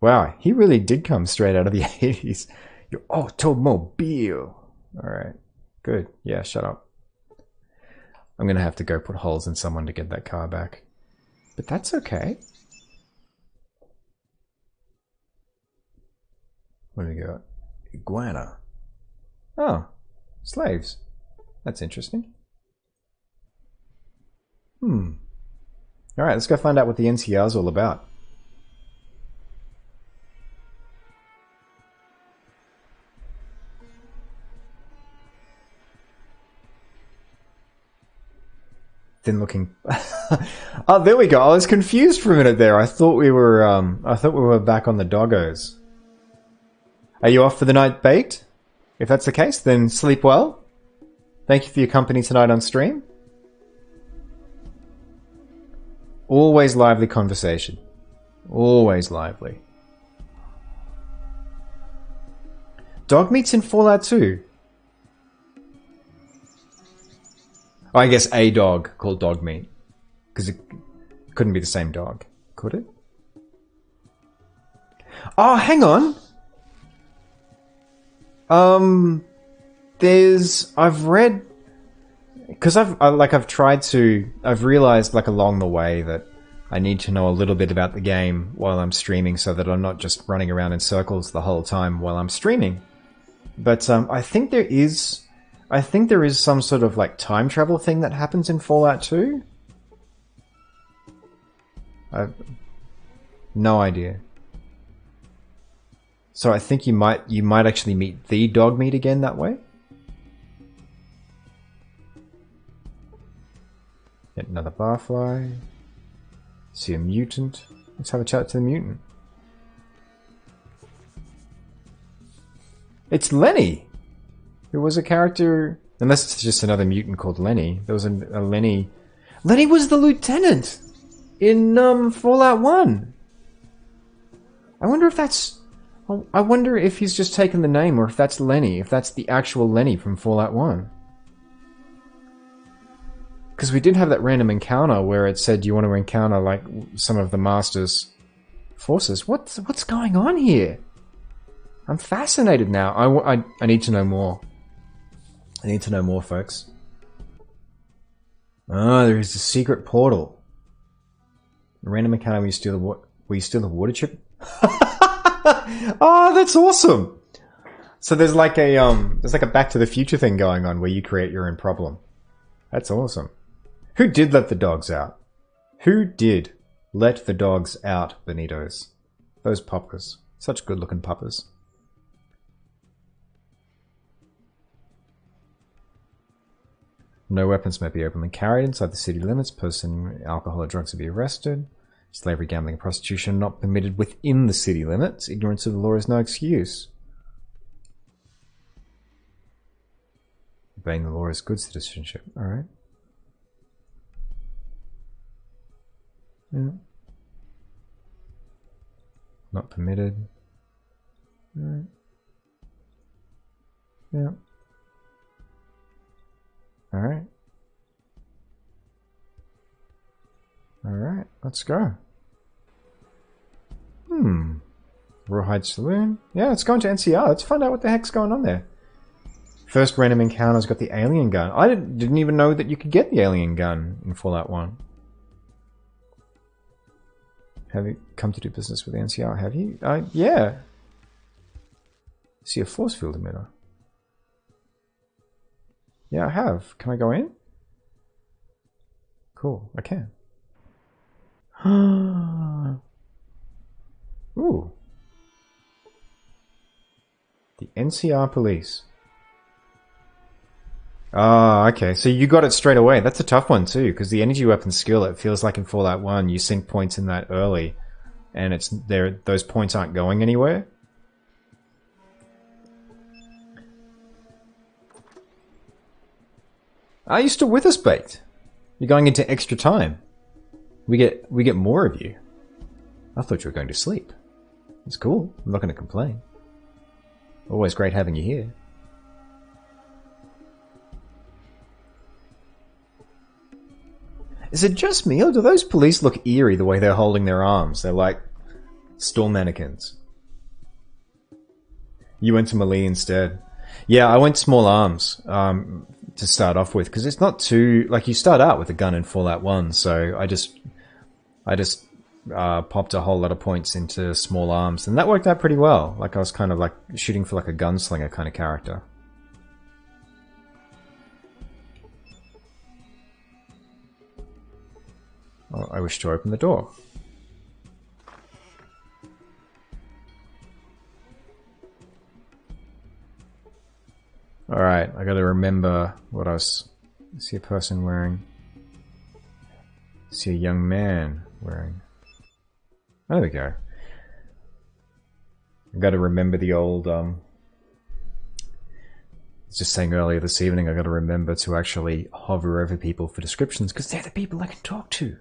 Wow, he really did come straight out of the 80s. Your automobile. Alright, good. Yeah, shut up. I'm gonna have to go put holes in someone to get that car back. But that's okay. What do we got? Iguana. Oh, slaves. That's interesting. Alright, let's go find out what the NCR is all about. Thin looking. Oh, there we go. I was confused for a minute there. I thought we were back on the doggos. Are you off for the night, Baked? If that's the case, then sleep well. Thank you for your company tonight on stream. Always lively conversation. Always lively. Dog meat's in Fallout 2. Oh, I guess a dog called dog meat. Because it couldn't be the same dog. Could it? Oh, hang on! I've read... Because I've realized, like, along the way that I need to know a little bit about the game while I'm streaming so that I'm not just running around in circles the whole time while I'm streaming. But, I think there is some sort of, like, time travel thing that happens in Fallout 2. I've no idea. So I think you might actually meet the dog meat again that way. Get another barfly. See a mutant. Let's have a chat to the mutant. It's Lenny! Who was a character? Unless it's just another mutant called Lenny. There was a Lenny. Lenny was the lieutenant in Fallout 1. I wonder if that's... I wonder if he's just taken the name, or if that's Lenny. If that's the actual Lenny from Fallout 1. Because we did have that random encounter where it said you want to encounter like some of the Master's forces. What's going on here? I'm fascinated now. I need to know more. I need to know more, folks. Oh, there is a secret portal. A random encounter where you steal the water chip. Oh, that's awesome. So there's like a Back to the Future thing going on where you create your own problem. That's awesome. Who did let the dogs out? Who did let the dogs out, Bonitos? Those puppers. Such good-looking puppers. No weapons may be openly carried inside the city limits. Possessing alcohol or drugs will be arrested. Slavery, gambling, and prostitution not permitted within the city limits. Ignorance of the law is no excuse. Obeying the law is good citizenship. Alright. Yeah. Not permitted. Alright. Yeah. Alright. Alright, let's go. Rawhide Saloon. Yeah, let's go into NCR. Let's find out what the heck's going on there. First random encounter's got the alien gun. I didn't even know that you could get the alien gun in Fallout 1. Have you come to do business with the NCR? Have you? Yeah. See a force field emitter. Yeah, I have. Can I go in? Cool, I can. Ooh. The NCR police. Ah, okay. So you got it straight away. That's a tough one too, because the energy weapon skill, it feels like in Fallout 1, you sink points in that early, and it's there. Those points aren't going anywhere. Are you still with us, Baked? You're going into extra time. We get more of you. I thought you were going to sleep. It's cool. I'm not going to complain. Always great having you here. Is it just me, or do those police look eerie the way they're holding their arms? They're like store mannequins. You went to melee instead. Yeah, I went small arms to start off with, because it's not too... Like, you start out with a gun in Fallout 1, so I just popped a whole lot of points into small arms, and that worked out pretty well. Like, I was kind of like shooting for like a gunslinger kind of character. Oh, I wish to open the door. Alright, I gotta remember what I was... See a person wearing... See a young man wearing... Oh, there we go. I gotta remember the old, I was just saying earlier this evening, I gotta remember to actually hover over people for descriptions, because they're the people I can talk to.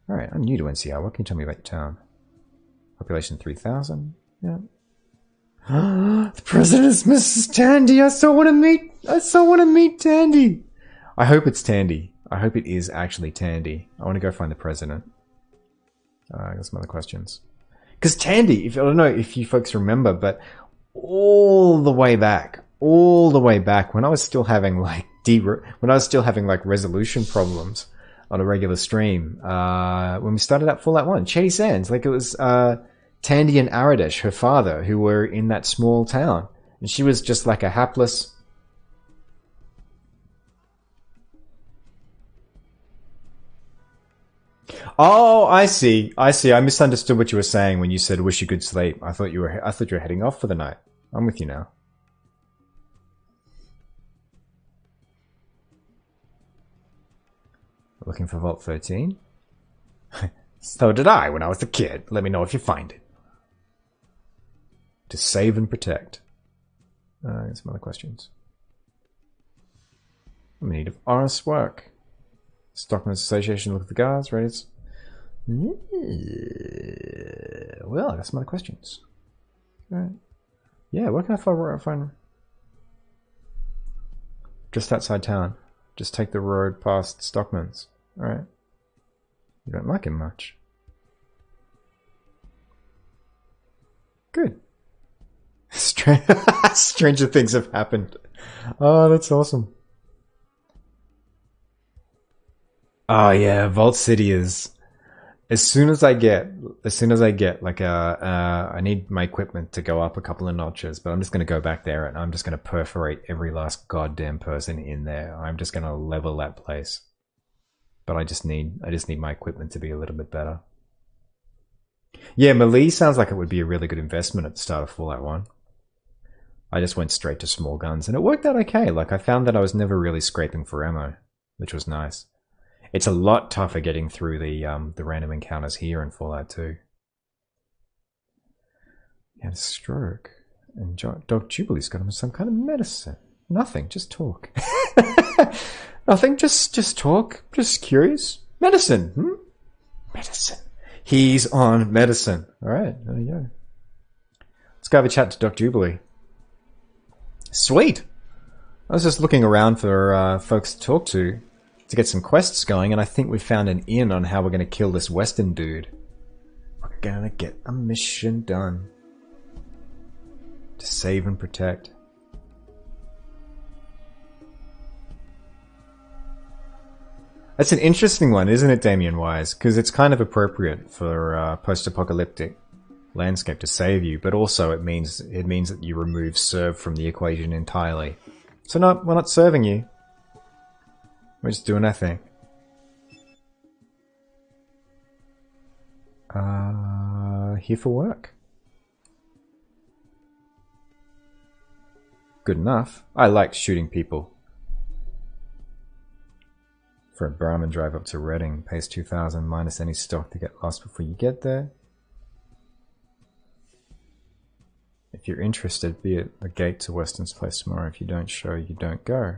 Alright, I'm new to NCR. What can you tell me about your town? Population 3,000? Yeah. The president is Mrs. Tandi. I so want to meet Tandi. I hope it's Tandi. I hope it is actually Tandi. I want to go find the president. I got some other questions. Because Tandi, I don't know if you folks remember, but all the way back when I was still having like resolution problems on a regular stream, when we started out Fallout 1, Shady Sands, like it was Tandi and Aradesh, her father, who were in that small town. And she was just like a hapless... Oh, I see. I misunderstood what you were saying when you said wish you could sleep. I thought you were heading off for the night. I'm with you now. Looking for Vault 13? So did I when I was a kid. Let me know if you find it. To save and protect. Get some other questions. I'm in need of honest work. Stockman's Association, look at the guards, right? Well, I got some other questions. Right. Yeah, where can I find? Just outside town. Just take the road past Stockman's. Alright. You don't like him much. Good. Stranger things have happened. Oh, that's awesome. Oh yeah, Vault City is... As soon as I get like I need my equipment to go up a couple of notches, but I'm just going to go back there and I'm just going to perforate every last goddamn person in there. I'm just going to level that place. But I just need my equipment to be a little bit better. Yeah, melee sounds like it would be a really good investment at the start of Fallout 1. I just went straight to small guns and it worked out okay. Like I found that I was never really scraping for ammo, which was nice. It's a lot tougher getting through the random encounters here in Fallout 2. He had a stroke, and Dog Jubilee's got him some kind of medicine. Nothing, just talk. Nothing, just talk. Just curious. Medicine, Medicine. He's on medicine. Alright, there you go. Let's go have a chat to Dog Jubilee. Sweet! I was just looking around for folks to talk to get some quests going, and I think we found an in on how we're going to kill this Western dude. We're gonna get a mission done. To save and protect. That's an interesting one, isn't it, Damien Wise? Because it's kind of appropriate for post-apocalyptic landscape to save you, but also it means that you remove serve from the equation entirely. So no, we're not serving you. We're just doing our thing. Here for work. Good enough. I like shooting people. For a Brahmin drive up to Reading, pays 2,000 minus any stock to get lost before you get there. If you're interested, be at the gate to Weston's place tomorrow. If you don't show, you don't go.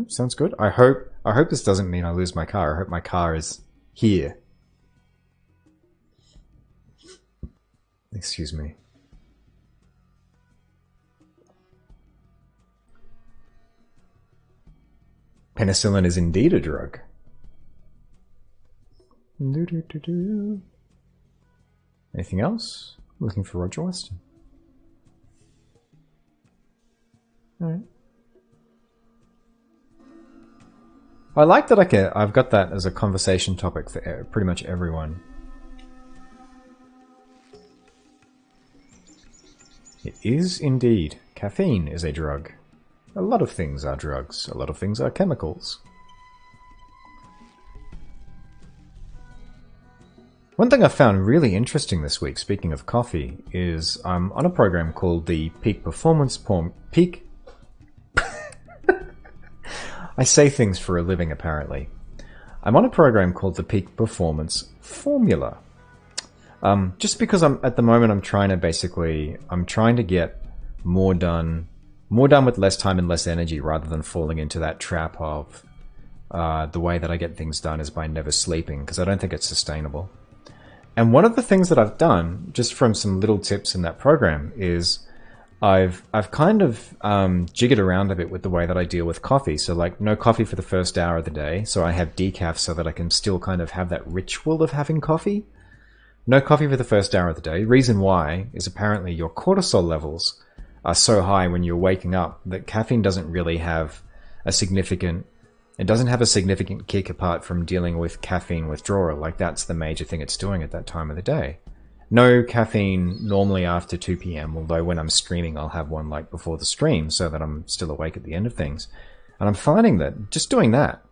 Sounds good. I hope this doesn't mean I lose my car. I hope my car is here. Excuse me. Penicillin is indeed a drug. Anything else? Looking for Roger Weston. Alright. I like that I've got that as a conversation topic for pretty much everyone. It is indeed. Caffeine is a drug. A lot of things are drugs. A lot of things are chemicals. One thing I found really interesting this week, speaking of coffee, is I'm on a program called the Peak Performance Peak... I say things for a living, apparently. I'm on a program called the Peak Performance Formula. Just because at the moment I'm trying to get more done with less time and less energy, rather than falling into that trap of the way that I get things done is by never sleeping, because I don't think it's sustainable. And one of the things that I've done, just from some little tips in that program, is I've kind of jiggered around a bit with the way that I deal with coffee. So like no coffee for the first hour of the day. So I have decaf so that I can still kind of have that ritual of having coffee. No coffee for the first hour of the day. Reason why is apparently your cortisol levels are so high when you're waking up that caffeine doesn't really have a significant kick apart from dealing with caffeine withdrawal. Like that's the major thing it's doing at that time of the day. No caffeine normally after 2 p.m, although when I'm streaming I'll have one like before the stream so that I'm still awake at the end of things. And I'm finding that just doing that,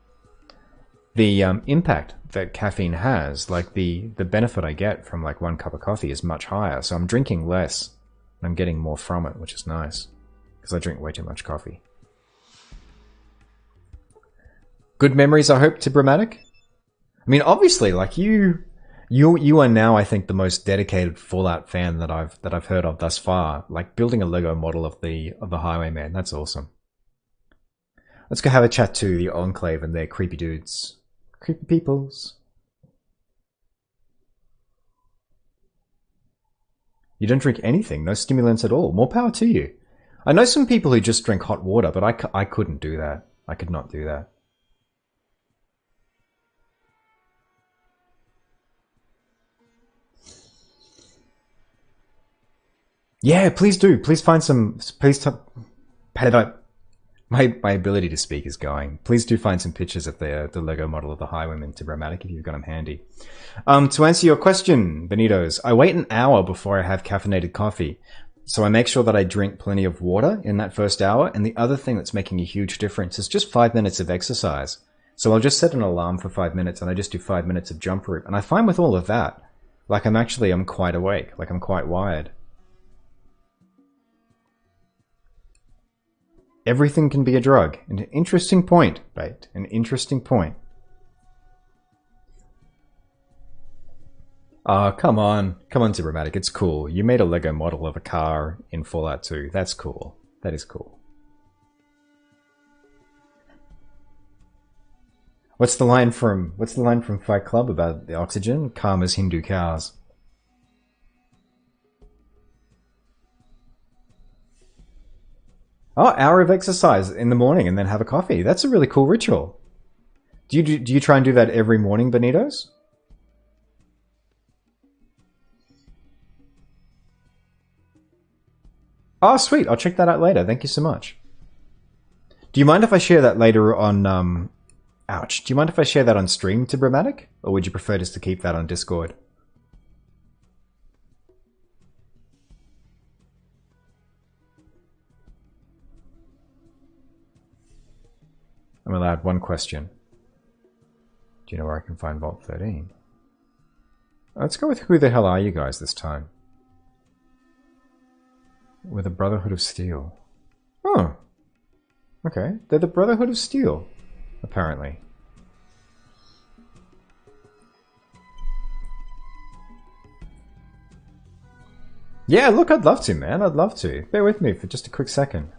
the impact that caffeine has, like the benefit I get from like 1 cup of coffee is much higher. So I'm drinking less and I'm getting more from it, which is nice because I drink way too much coffee. Good memories, I hope, to Brahmatic. I mean, obviously, like you You are now, I think, the most dedicated Fallout fan that I've heard of thus far. Like building a Lego model of the Highwayman. That's awesome. Let's go have a chat to the Enclave and their creepy dudes. Creepy peoples. You don't drink anything, no stimulants at all. More power to you. I know some people who just drink hot water, but I couldn't do that. I could not do that. Yeah, please do. Please find some. Please. My ability to speak is going. Please do find some pictures of the Lego model of the Highwayman to Dramatic if you've got them handy. To answer your question, Benitos, I wait an hour before I have caffeinated coffee. So I make sure that I drink plenty of water in that first hour. And the other thing that's making a huge difference is just 5 minutes of exercise. So I'll just set an alarm for 5 minutes and I just do 5 minutes of jump rope. And I find with all of that, like I'm quite awake, like I'm quite wired. Everything can be a drug. An interesting point, Bait. An interesting point. Come on. Come on, Dramatic. It's cool. You made a Lego model of a car in Fallout 2. That's cool. That is cool. What's the line from Fight Club about the oxygen? Karma's Hindu cows. Oh, hour of exercise in the morning and then have a coffee. That's a really cool ritual. Do you try and do that every morning, Benitos? Oh, sweet. I'll check that out later. Thank you so much. Do you mind if I share that later on, ouch. Do you mind if I share that on stream to Dramatic? Or would you prefer just to keep that on Discord? I'm allowed one question. Do you know where I can find Vault 13? Let's go with who the hell are you guys this time? We're the Brotherhood of Steel. Oh. Okay. They're the Brotherhood of Steel, apparently. Yeah, look, I'd love to, man. I'd love to. Bear with me for just a quick second.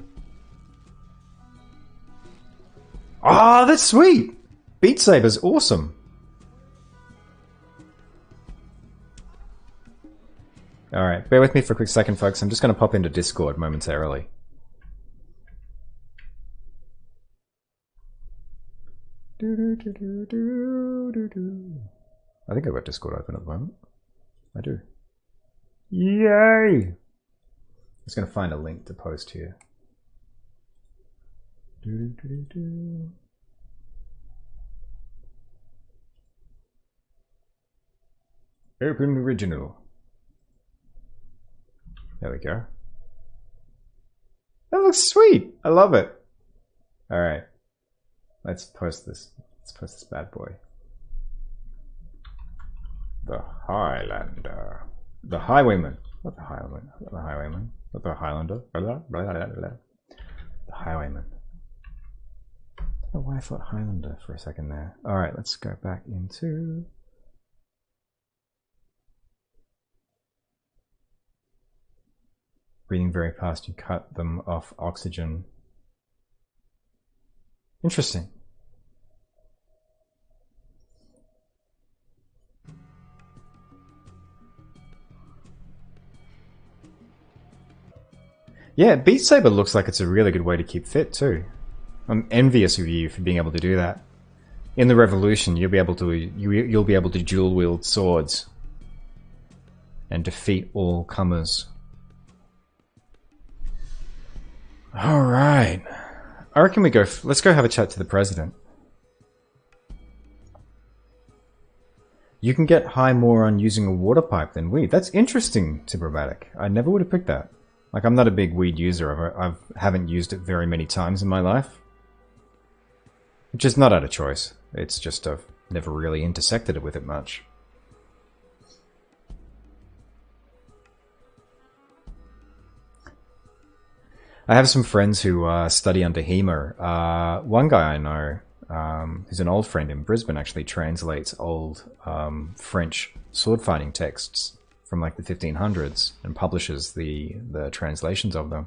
Ah, that's sweet! Beat Saber's awesome. Alright, bear with me for a quick second, folks. I'm just going to pop into Discord momentarily. I think I've got Discord open at the moment. I do. Yay! I'm just going to find a link to post here. Open original. There we go. That looks sweet. I love it. All right, let's post this. Let's post this bad boy. The Highlander. The Highwayman. Not the Highwayman. Not the Highwayman. Not the Highlander. The Highwayman. I don't know why I thought Highlander for a second there. Alright, let's go back into... Breathing very fast, you cut them off oxygen. Interesting. Yeah, Beat Saber looks like it's a really good way to keep fit too. I'm envious of you for being able to do that. In the Revolution, you'll be able to dual wield swords and defeat all comers. All right, I reckon we go. Let's go have a chat to the president. You can get high more on using a water pipe than weed. That's interesting, Tibermatic. I never would have picked that. Like, I'm not a big weed user. I haven't used it very many times in my life. Which is not out of choice. It's just I've never really intersected with it much. I have some friends who study under HEMA. One guy I know, who's an old friend in Brisbane, actually translates old French sword fighting texts from like the 1500s and publishes the translations of them.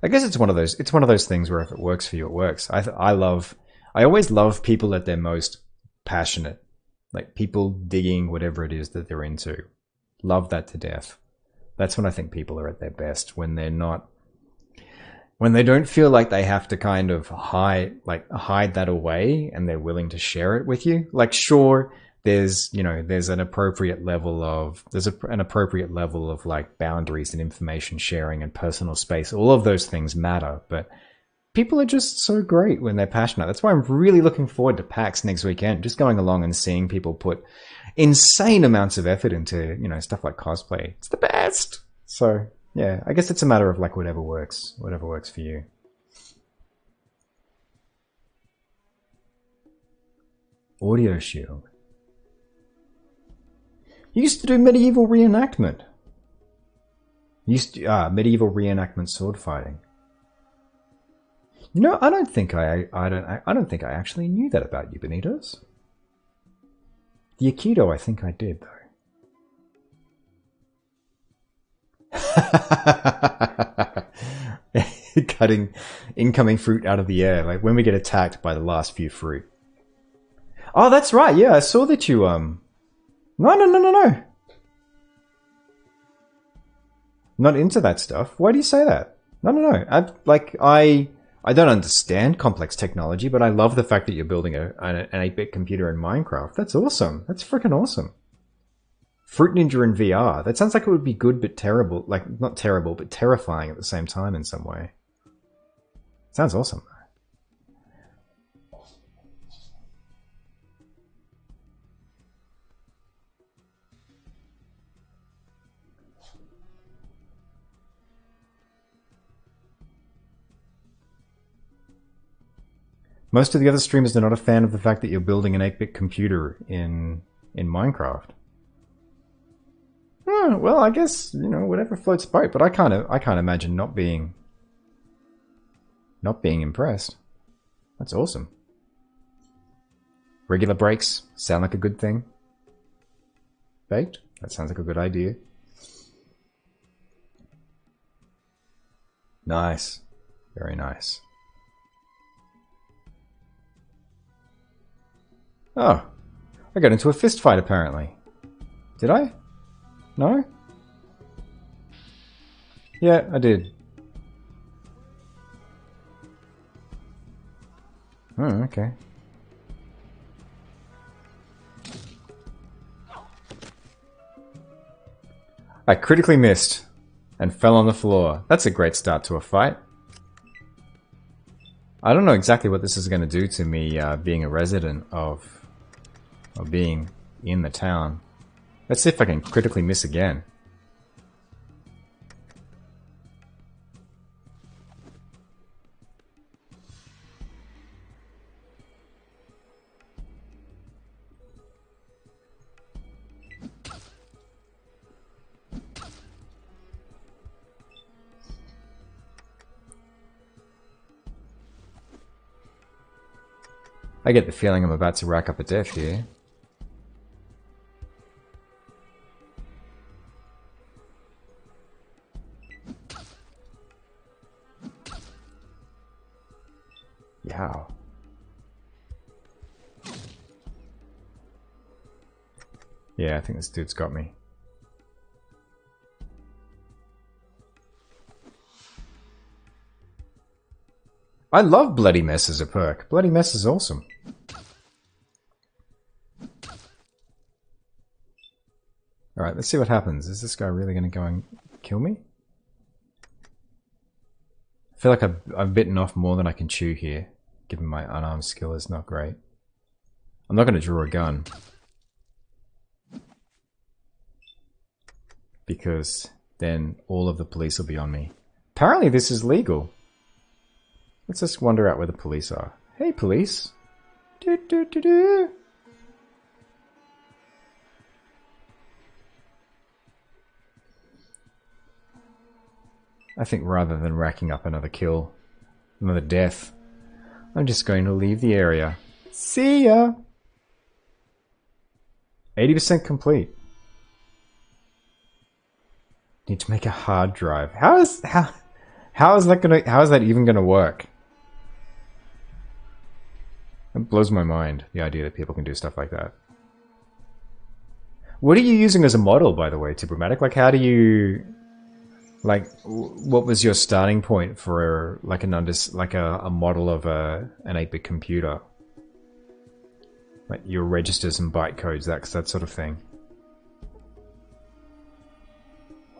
I guess it's one of those things where if it works for you, it works. I always love people at their most passionate, like people digging whatever it is that they're into. Love that to death. That's when I think people are at their best, when they don't feel like they have to kind of hide that away, and they're willing to share it with you. Like, sure, there's an appropriate level of like boundaries and information sharing and personal space. All of those things matter, but people are just so great when they're passionate. That's why I'm really looking forward to PAX next weekend. Just going along and seeing people put insane amounts of effort into, stuff like cosplay. It's the best. So yeah, I guess it's a matter of like whatever works for you. Audio shield. You used to do medieval reenactment. Medieval reenactment sword fighting. I don't think I actually knew that about you, Benitez. The Aikido, I think I did, though. Cutting incoming fruit out of the air, like when we get attacked by the last few fruit. Oh, that's right. Yeah, I saw that you No. Not into that stuff. Why do you say that? No. I don't understand complex technology, but I love the fact that you're building an 8-bit computer in Minecraft. That's awesome. That's freaking awesome. Fruit Ninja in VR. That sounds like it would be good but terrible. Like, not terrible, but terrifying at the same time in some way. Sounds awesome. Most of the other streamers are not a fan of the fact that you're building an 8-bit computer in Minecraft. Oh, well, I guess, whatever floats boat, but I can't imagine not being impressed. That's awesome. Regular breaks sound like a good thing. Baked? That sounds like a good idea. Nice. Very nice. Oh, I got into a fist fight apparently. Did I? No? Yeah, I did. Oh, okay. I critically missed and fell on the floor. That's a great start to a fight. I don't know exactly what this is going to do to me being a resident of being in the town. Let's see if I can critically miss again. I get the feeling I'm about to rack up a death here. Yow. Yeah, I think this dude's got me. I love Bloody Mess as a perk. Bloody Mess is awesome. Alright, let's see what happens. Is this guy really going to go and kill me? I feel like I've bitten off more than I can chew here, given my unarmed skill is not great. I'm not going to draw a gun. Because then all of the police will be on me. Apparently this is legal. Let's just wander out where the police are. Hey, police. Do, do, do, do. I think rather than racking up another kill, another death, I'm just going to leave the area. See ya! 80% complete. Need to make a hard drive. How is that even gonna work? It blows my mind, the idea that people can do stuff like that. What are you using as a model, by the way, Tibumatic? Like, how do you... Like, what was your starting point for, like, a model of an 8-bit computer? Like, your registers and bytecodes, that sort of thing.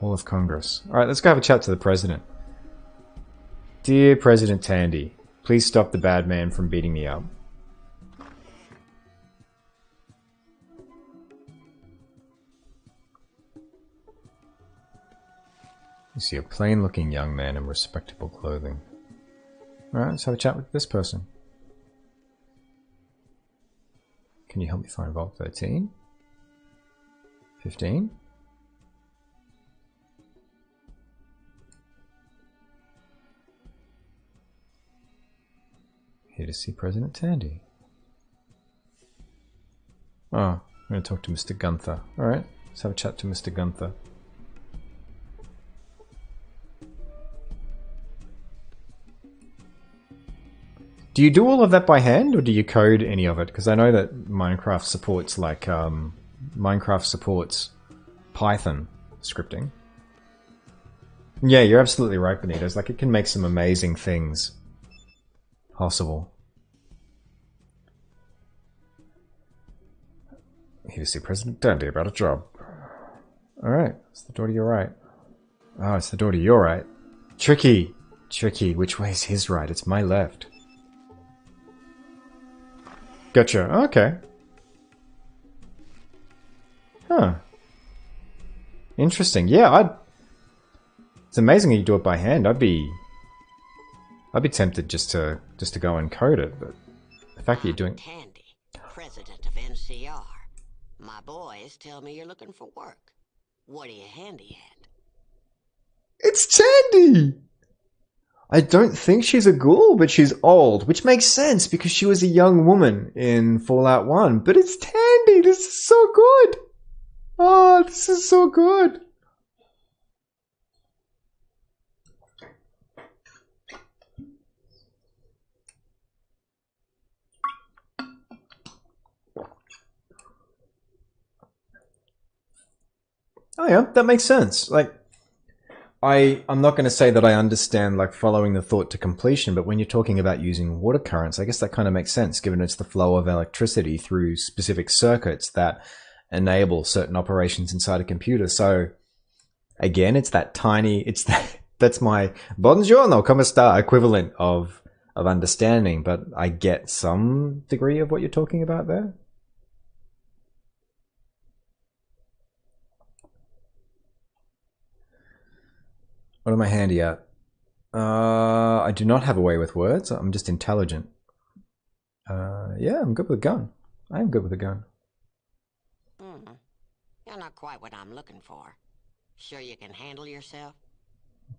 Hall of Congress. Alright, let's go have a chat to the President. Dear President Tandi, please stop the bad man from beating me up. You see a plain-looking young man in respectable clothing. Alright, let's have a chat with this person. Can you help me find Vault 13? 15? Here to see President Tandi. Oh, I'm going to talk to Mr. Gunther. Alright, let's have a chat to Mr. Gunther. Do you do all of that by hand, or do you code any of it? Because I know that Minecraft supports, like, Minecraft supports Python scripting. Yeah, you're absolutely right, Benito. Like, it can make some amazing things possible. Here to see President Tandi about a job. Alright, it's the door to your right. Oh, it's the door to your right. Tricky! Tricky, which way is his right? It's my left. Gotcha. Okay. Huh. Interesting. Yeah, it's amazing that you do it by hand. I'd be tempted just to go and code it, but the fact that you're doing... Tandi, president of NCR. My boys tell me you're looking for work. What are you handy at? It's Tandi! I don't think she's a ghoul, but she's old, which makes sense because she was a young woman in Fallout 1. But it's Tandi! This is so good! Oh, this is so good! Oh yeah, that makes sense. Like, I'm not going to say that I understand, like, following the thought to completion, but when you're talking about using water currents, I guess that kind of makes sense, given it's the flow of electricity through specific circuits that enable certain operations inside a computer. So, again, it's that tiny, that's my buongiorno, come sta equivalent of understanding, but I get some degree of what you're talking about there. What am I handy at? I do not have a way with words. I'm just intelligent. Yeah, I'm good with a gun. I am good with a gun. You're not quite what I'm looking for. Sure you can handle yourself?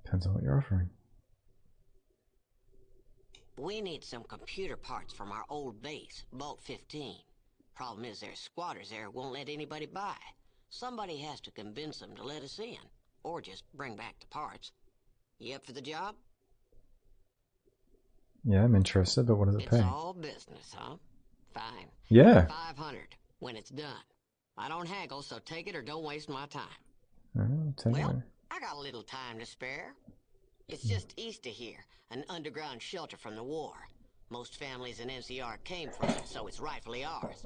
Depends on what you're offering. We need some computer parts from our old base, Vault 15. Problem is there's squatters there who won't let anybody by. Somebody has to convince them to let us in. Or just bring back the parts. You up for the job? Yeah, I'm interested, but what does it pay? It's all business, huh? Fine. Yeah. 500 when it's done. I don't haggle, so take it or don't waste my time. Well, I got a little time to spare. It's just east of here, an underground shelter from the war. Most families in NCR came from it, so it's rightfully ours.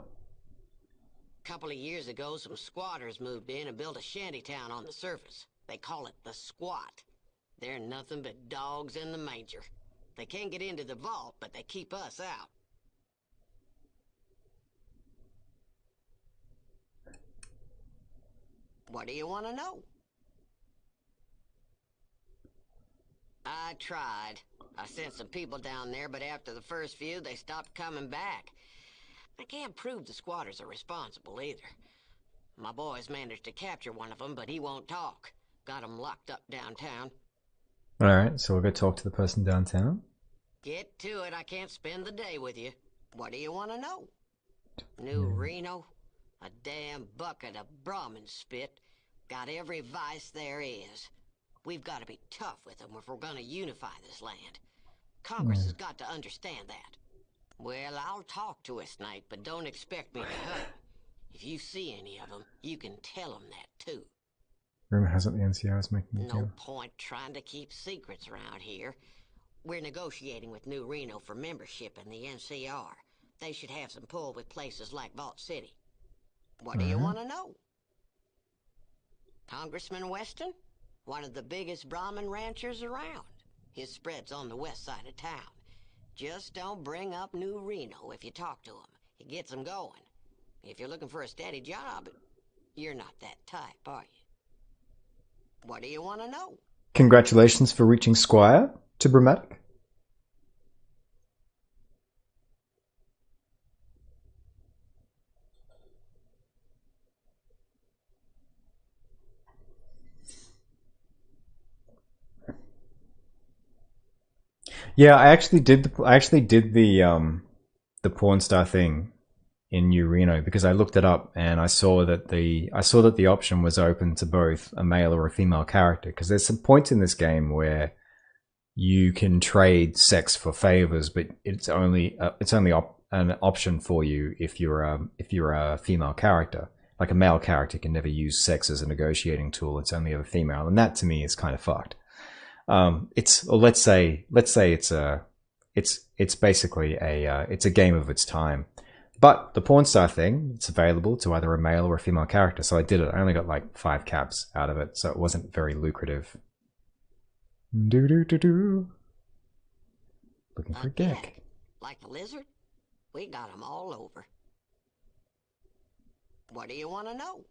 Couple of years ago, some squatters moved in and built a shantytown on the surface. They call it the Squat. They're nothing but dogs in the manger. They can't get into the vault, but they keep us out. What do you want to know? I tried. I sent some people down there, but after the first few, they stopped coming back. I can't prove the squatters are responsible either. My boys managed to capture one of them, but he won't talk. Got him locked up downtown. Alright, so we'll go talk to the person downtown. Get to it, I can't spend the day with you. What do you want to know? New Reno? A damn bucket of brahmin spit. Got every vice there is. We've got to be tough with them if we're going to unify this land. Congress has got to understand that. Well, I'll talk to a snake, but don't expect me to hurt 'em. If you see any of them, you can tell them that too. Rumor has it the NCR is making a No deal. point trying to keep secrets around here. We're negotiating with New Reno for membership in the NCR. They should have some pull with places like Vault City. What do you want to know? Congressman Weston? One of the biggest brahmin ranchers around. His spread's on the west side of town. Just don't bring up New Reno if you talk to him. It gets them going. If you're looking for a steady job, you're not that type, are you? What do you want to know? Congratulations for reaching Squire to Brahmatic. Yeah, I actually did the porn star thing in New Reno because I looked it up and I saw that the option was open to both a male or a female character, because there's some points in this game where you can trade sex for favors, but it's only an option for you if you're a female character. Like a male character can never use sex as a negotiating tool. It's only a female, and that to me is kind of fucked. Let's say it's basically it's a game of its time. But the porn star thing, it's available to either a male or a female character. So I did it. I only got like 5 caps out of it, so it wasn't very lucrative. Do. Looking for a gag. Like the lizard? We got 'em all over. What do you want to know?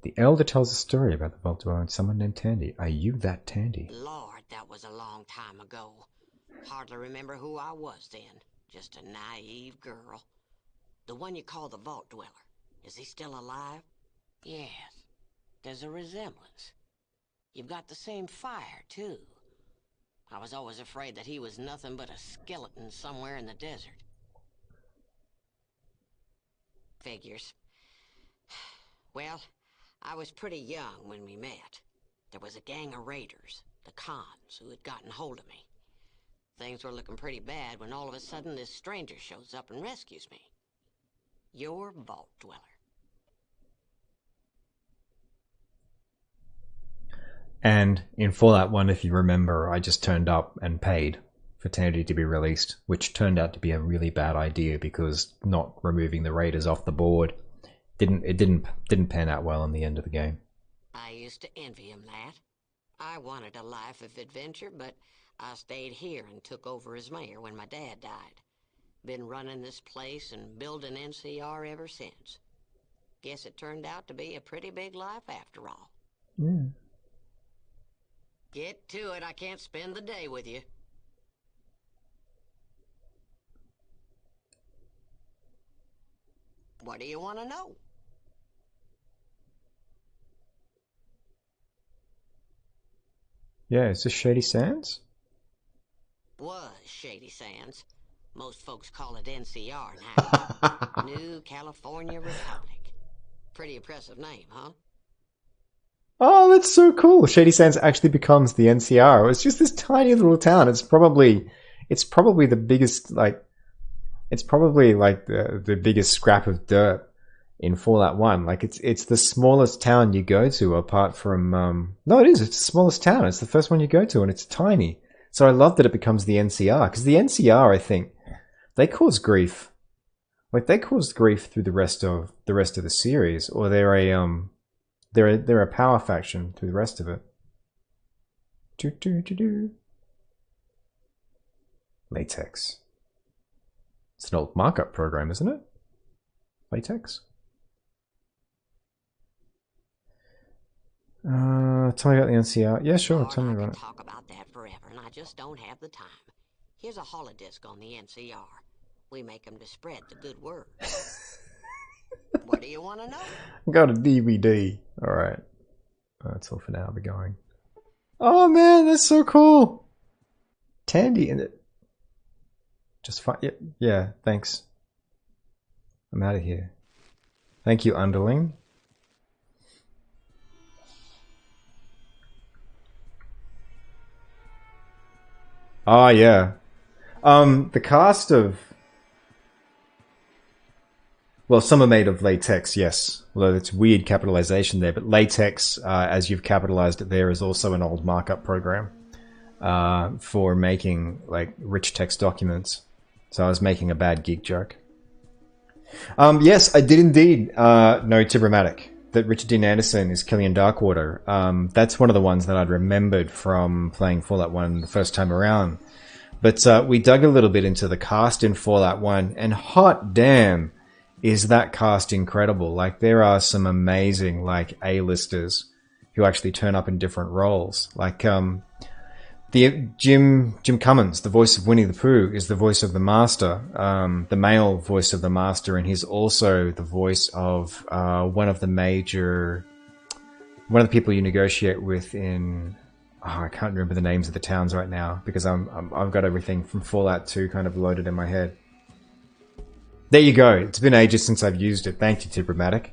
The elder tells a story about the vault dweller and someone named Tandi. Are you that Tandi? Lord, that was a long time ago. Hardly remember who I was then. Just a naive girl. The one you call the vault dweller. Is he still alive? Yes. There's a resemblance. You've got the same fire, too. I was always afraid that he was nothing but a skeleton somewhere in the desert. Figures. Well, I was pretty young when we met. There was a gang of raiders, the Khans, who had gotten hold of me. Things were looking pretty bad when all of a sudden this stranger shows up and rescues me. Your vault dweller. And in Fallout 1, if you remember, I just turned up and paid for Tandi to be released, which turned out to be a really bad idea because not removing the raiders off the board didn't pan out well in the end of the game. I used to envy him that. I wanted a life of adventure, but I stayed here and took over as mayor when my dad died. Been running this place and building NCR ever since. Guess it turned out to be a pretty big life after all. Yeah. Get to it, I can't spend the day with you. What do you want to know? Yeah, is this Shady Sands? Was Shady Sands. Most folks call it NCR now. New California Republic. Pretty impressive name, huh? Oh, that's so cool. Shady Sands actually becomes the NCR. It's just this tiny little town. It's probably the biggest, the biggest scrap of dirt in Fallout 1. Like it's the smallest town you go to apart from no, it is. It's the smallest town. It's the first one you go to and it's tiny. So I love that it becomes the NCR, because the NCR, I think, they cause grief. Like they caused grief through the rest of the series, or they're a power faction through the rest of it. Latex. It's an old markup program, isn't it? Latex. Tell me about the NCR. Yeah, sure. Lord, Tell me I about could it. talk about that forever, and I just don't have the time. Here's a holodisc on the NCR. We make 'em to spread the good word. What do you want to know? Got a DVD. All right. That's all for now. We're going. Oh man, that's so cool. Tandi in it. Just fine. Yeah, thanks. I'm out of here. Thank you, underling. Oh, yeah. The cast of... Well, some are made of latex, yes. Although it's weird capitalization there. But latex, as you've capitalized it there, is also an old markup program for making like rich text documents. So I was making a bad geek joke. Yes, I did indeed know Tibramatic, that Richard Dean Anderson is Killian Darkwater. That's one of the ones that I'd remembered from playing Fallout 1 the first time around. But we dug a little bit into the cast in Fallout 1, and hot damn, is that cast incredible. Like, there are some amazing, like, A-listers who actually turn up in different roles. Like, the Jim Cummins, the voice of Winnie the Pooh, is the voice of the Master, the male voice of the Master, and he's also the voice of one of the people you negotiate with in... Oh, I can't remember the names of the towns right now because I've got everything from Fallout 2 kind of loaded in my head. There you go. It's been ages since I've used it. Thank you, Tibramatic.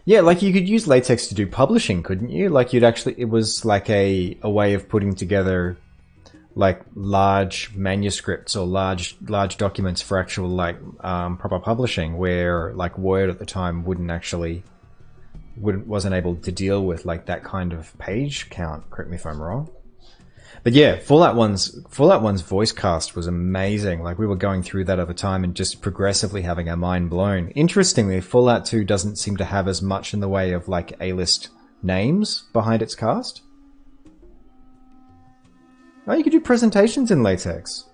Yeah, like you could use latex to do publishing, couldn't you? Like it was like a way of putting together like large manuscripts or large documents for actual like proper publishing, where like Word at the time wasn't able to deal with like that kind of page count. Correct me if I'm wrong. But yeah, Fallout 1's voice cast was amazing. Like, we were going through that over time and just progressively having our mind blown. Interestingly, Fallout 2 doesn't seem to have as much in the way of like A-list names behind its cast. Oh, you could do presentations in latex.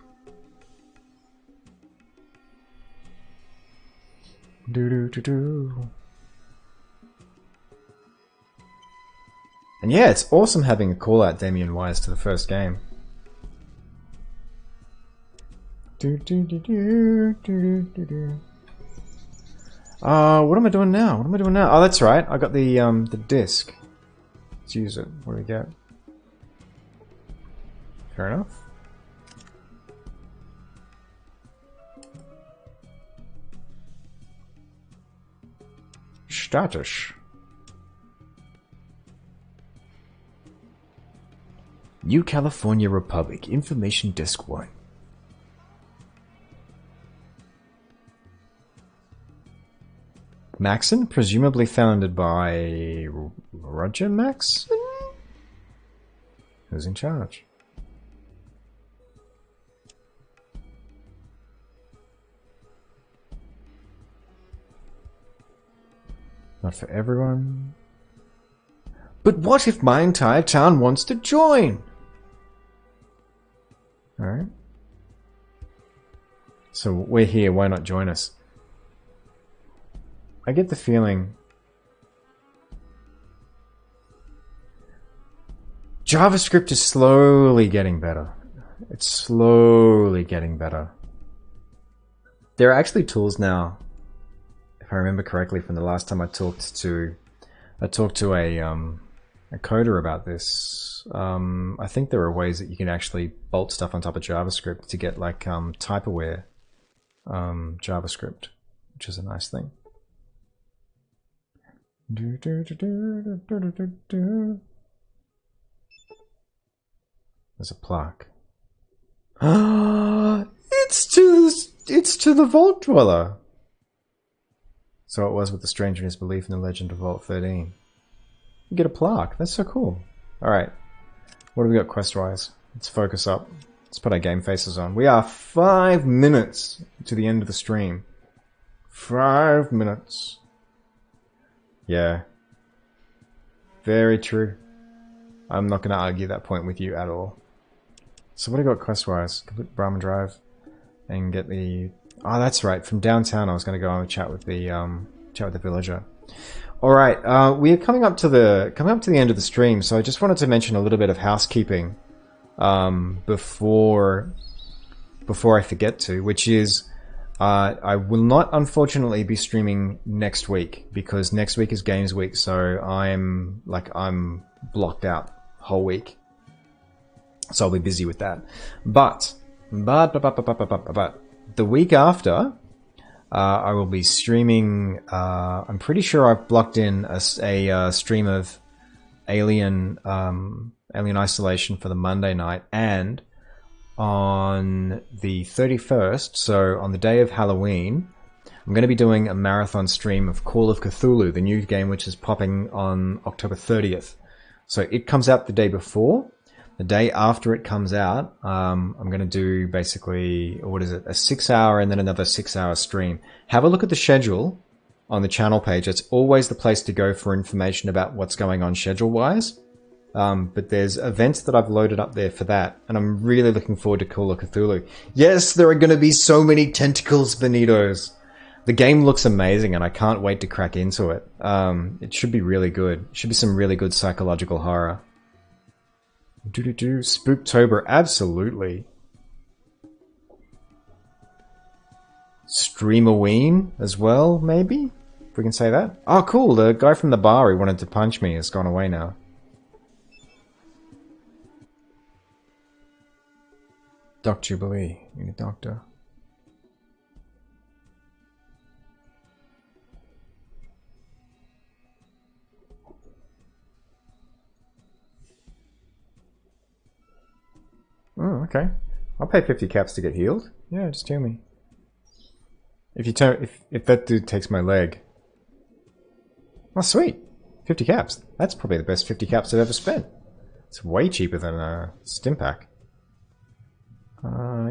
And yeah, it's awesome having a call out Damien Wise to the first game. What am I doing now? Oh, that's right. I got the disc. Let's use it. What do we get? Fair enough. Status. New California Republic, Information Disk 1. Maxon, presumably founded by Roger Maxon? Who's in charge? Not for everyone. But what if my entire town wants to join? Alright. So we're here, why not join us? I get the feeling JavaScript is slowly getting better. It's slowly getting better. There are actually tools now, if I remember correctly from the last time I talked to a coder about this. I think there are ways that you can actually bolt stuff on top of JavaScript to get like type aware JavaScript, which is a nice thing. There's a plaque. It's to the Vault Dweller. So it was with the stranger in his belief in the legend of Vault 13. You get a plaque. That's so cool. Alright. What have we got quest-wise? Let's focus up. Let's put our game faces on. We are 5 minutes to the end of the stream. 5 minutes. Yeah. Very true. I'm not going to argue that point with you at all. So what have we got quest-wise? Complete Brahmin Drive. And get the... Oh, that's right. From downtown I was going to go on and chat with the villager. Alright, we are coming up to the end of the stream, so I just wanted to mention a little bit of housekeeping before I forget to, which is I will not, unfortunately, be streaming next week because next week is Games Week, so I'm blocked out whole week. So I'll be busy with that. But the week after, I will be streaming. I'm pretty sure I've blocked in a stream of Alien Isolation for the Monday night, and on the 31st, so on the day of Halloween, I'm going to be doing a marathon stream of Call of Cthulhu, the new game which is popping on October 30th. So it comes out the day before. The day after it comes out, I'm going to do basically, what is it, a 6-hour and then another 6-hour stream. Have a look at the schedule on the channel page. It's always the place to go for information about what's going on schedule-wise. But there's events that I've loaded up there for that, and I'm really looking forward to Call of Cthulhu. Yes, there are going to be so many tentacles, Benitos. The game looks amazing, and I can't wait to crack into it. It should be really good. It should be some really good psychological horror. Spooktober, absolutely. Streamoween as well, maybe? If we can say that. Oh, cool, the guy from the bar who wanted to punch me has gone away now. Doc Jubilee, you need a doctor. Oh, okay. I'll pay 50 caps to get healed. Yeah, just heal me. If that dude takes my leg. Oh, sweet. 50 caps. That's probably the best 50 caps I've ever spent. It's way cheaper than a stim pack.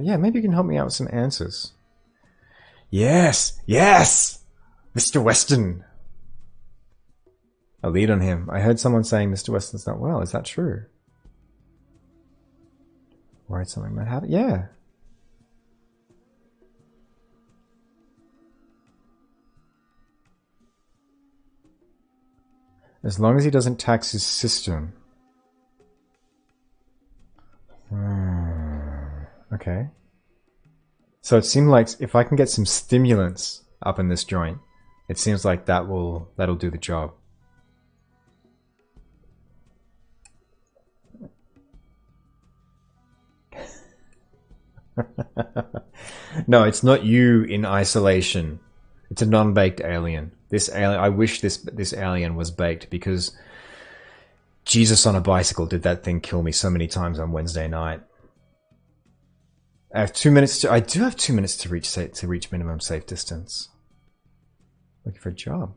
Yeah, maybe you can help me out with some answers. Yes! Yes! Mr. Weston! A lead on him. I heard someone saying Mr. Weston's not well. Is that true? Worried something might happen? Yeah. As long as he doesn't tax his system. Okay. So it seemed like if I can get some stimulants up in this joint, it seems like that'll do the job. No, it's not you in isolation. It's a non-baked alien. This alien, I wish this alien was baked, because Jesus on a bicycle did that thing kill me so many times on Wednesday night. I have 2 minutes to. I do have 2 minutes to reach minimum safe distance. Looking for a job.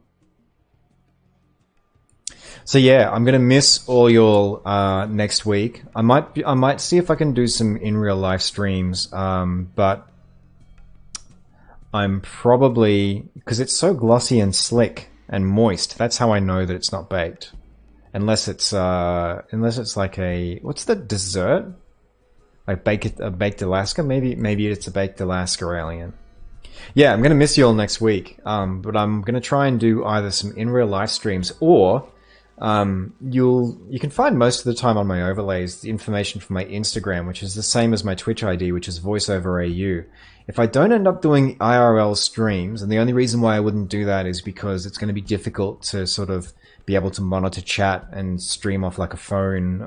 So yeah, I'm gonna miss all your next week. I might see if I can do some in real life streams, but I'm probably, because it's so glossy and slick and moist. That's how I know that it's not baked, unless it's like a, what's the dessert? Like baked Alaska? Maybe it's a baked Alaska alien. Yeah, I'm gonna miss you all next week. But I'm gonna try and do either some in real life streams, or you can find most of the time on my overlays the information from my Instagram, which is the same as my Twitch ID, which is voiceoverau. If I don't end up doing IRL streams, and the only reason why I wouldn't do that is because it's going to be difficult to sort of be able to monitor chat and stream off like a phone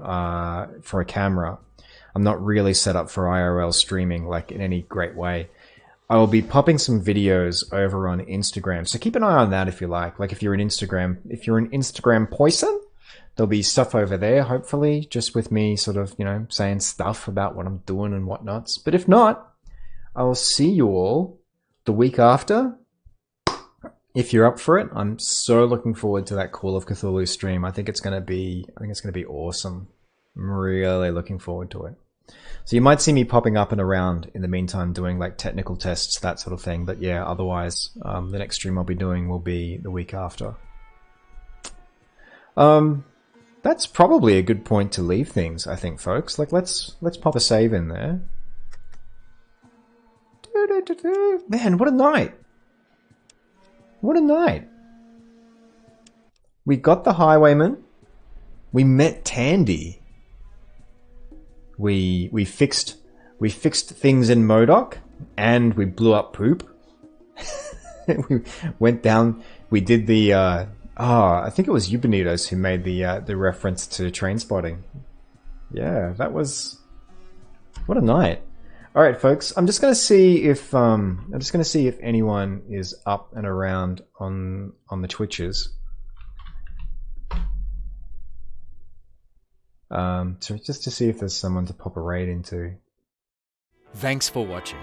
for a camera. I'm not really set up for IRL streaming like in any great way. I will be popping some videos over on Instagram, so keep an eye on that if you like. Like if you're an Instagram person, there'll be stuff over there, hopefully, just with me sort of, you know, saying stuff about what I'm doing and whatnots. But if not, I will see you all the week after. If you're up for it, I'm so looking forward to that Call of Cthulhu stream. I think it's gonna be awesome. I'm really looking forward to it. So you might see me popping up and around in the meantime, doing like technical tests, that sort of thing. But yeah, otherwise, the next stream I'll be doing will be the week after. That's probably a good point to leave things, I think, folks. Like, let's pop a save in there. Man, what a night! What a night! We got the Highwayman. We met Tandi. We fixed things in Modoc, and we blew up Poop. We went down. We did the. I think it was you, Benitos, who made the reference to Train Spotting. Yeah, that was what a night. All right, folks. I'm just gonna see if anyone is up and around on the Twitches. So just to see if there's someone to pop a raid into. Thanks for watching.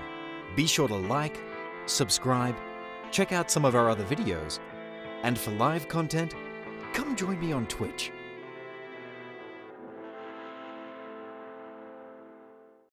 Be sure to like, subscribe, check out some of our other videos, and for live content, come join me on Twitch.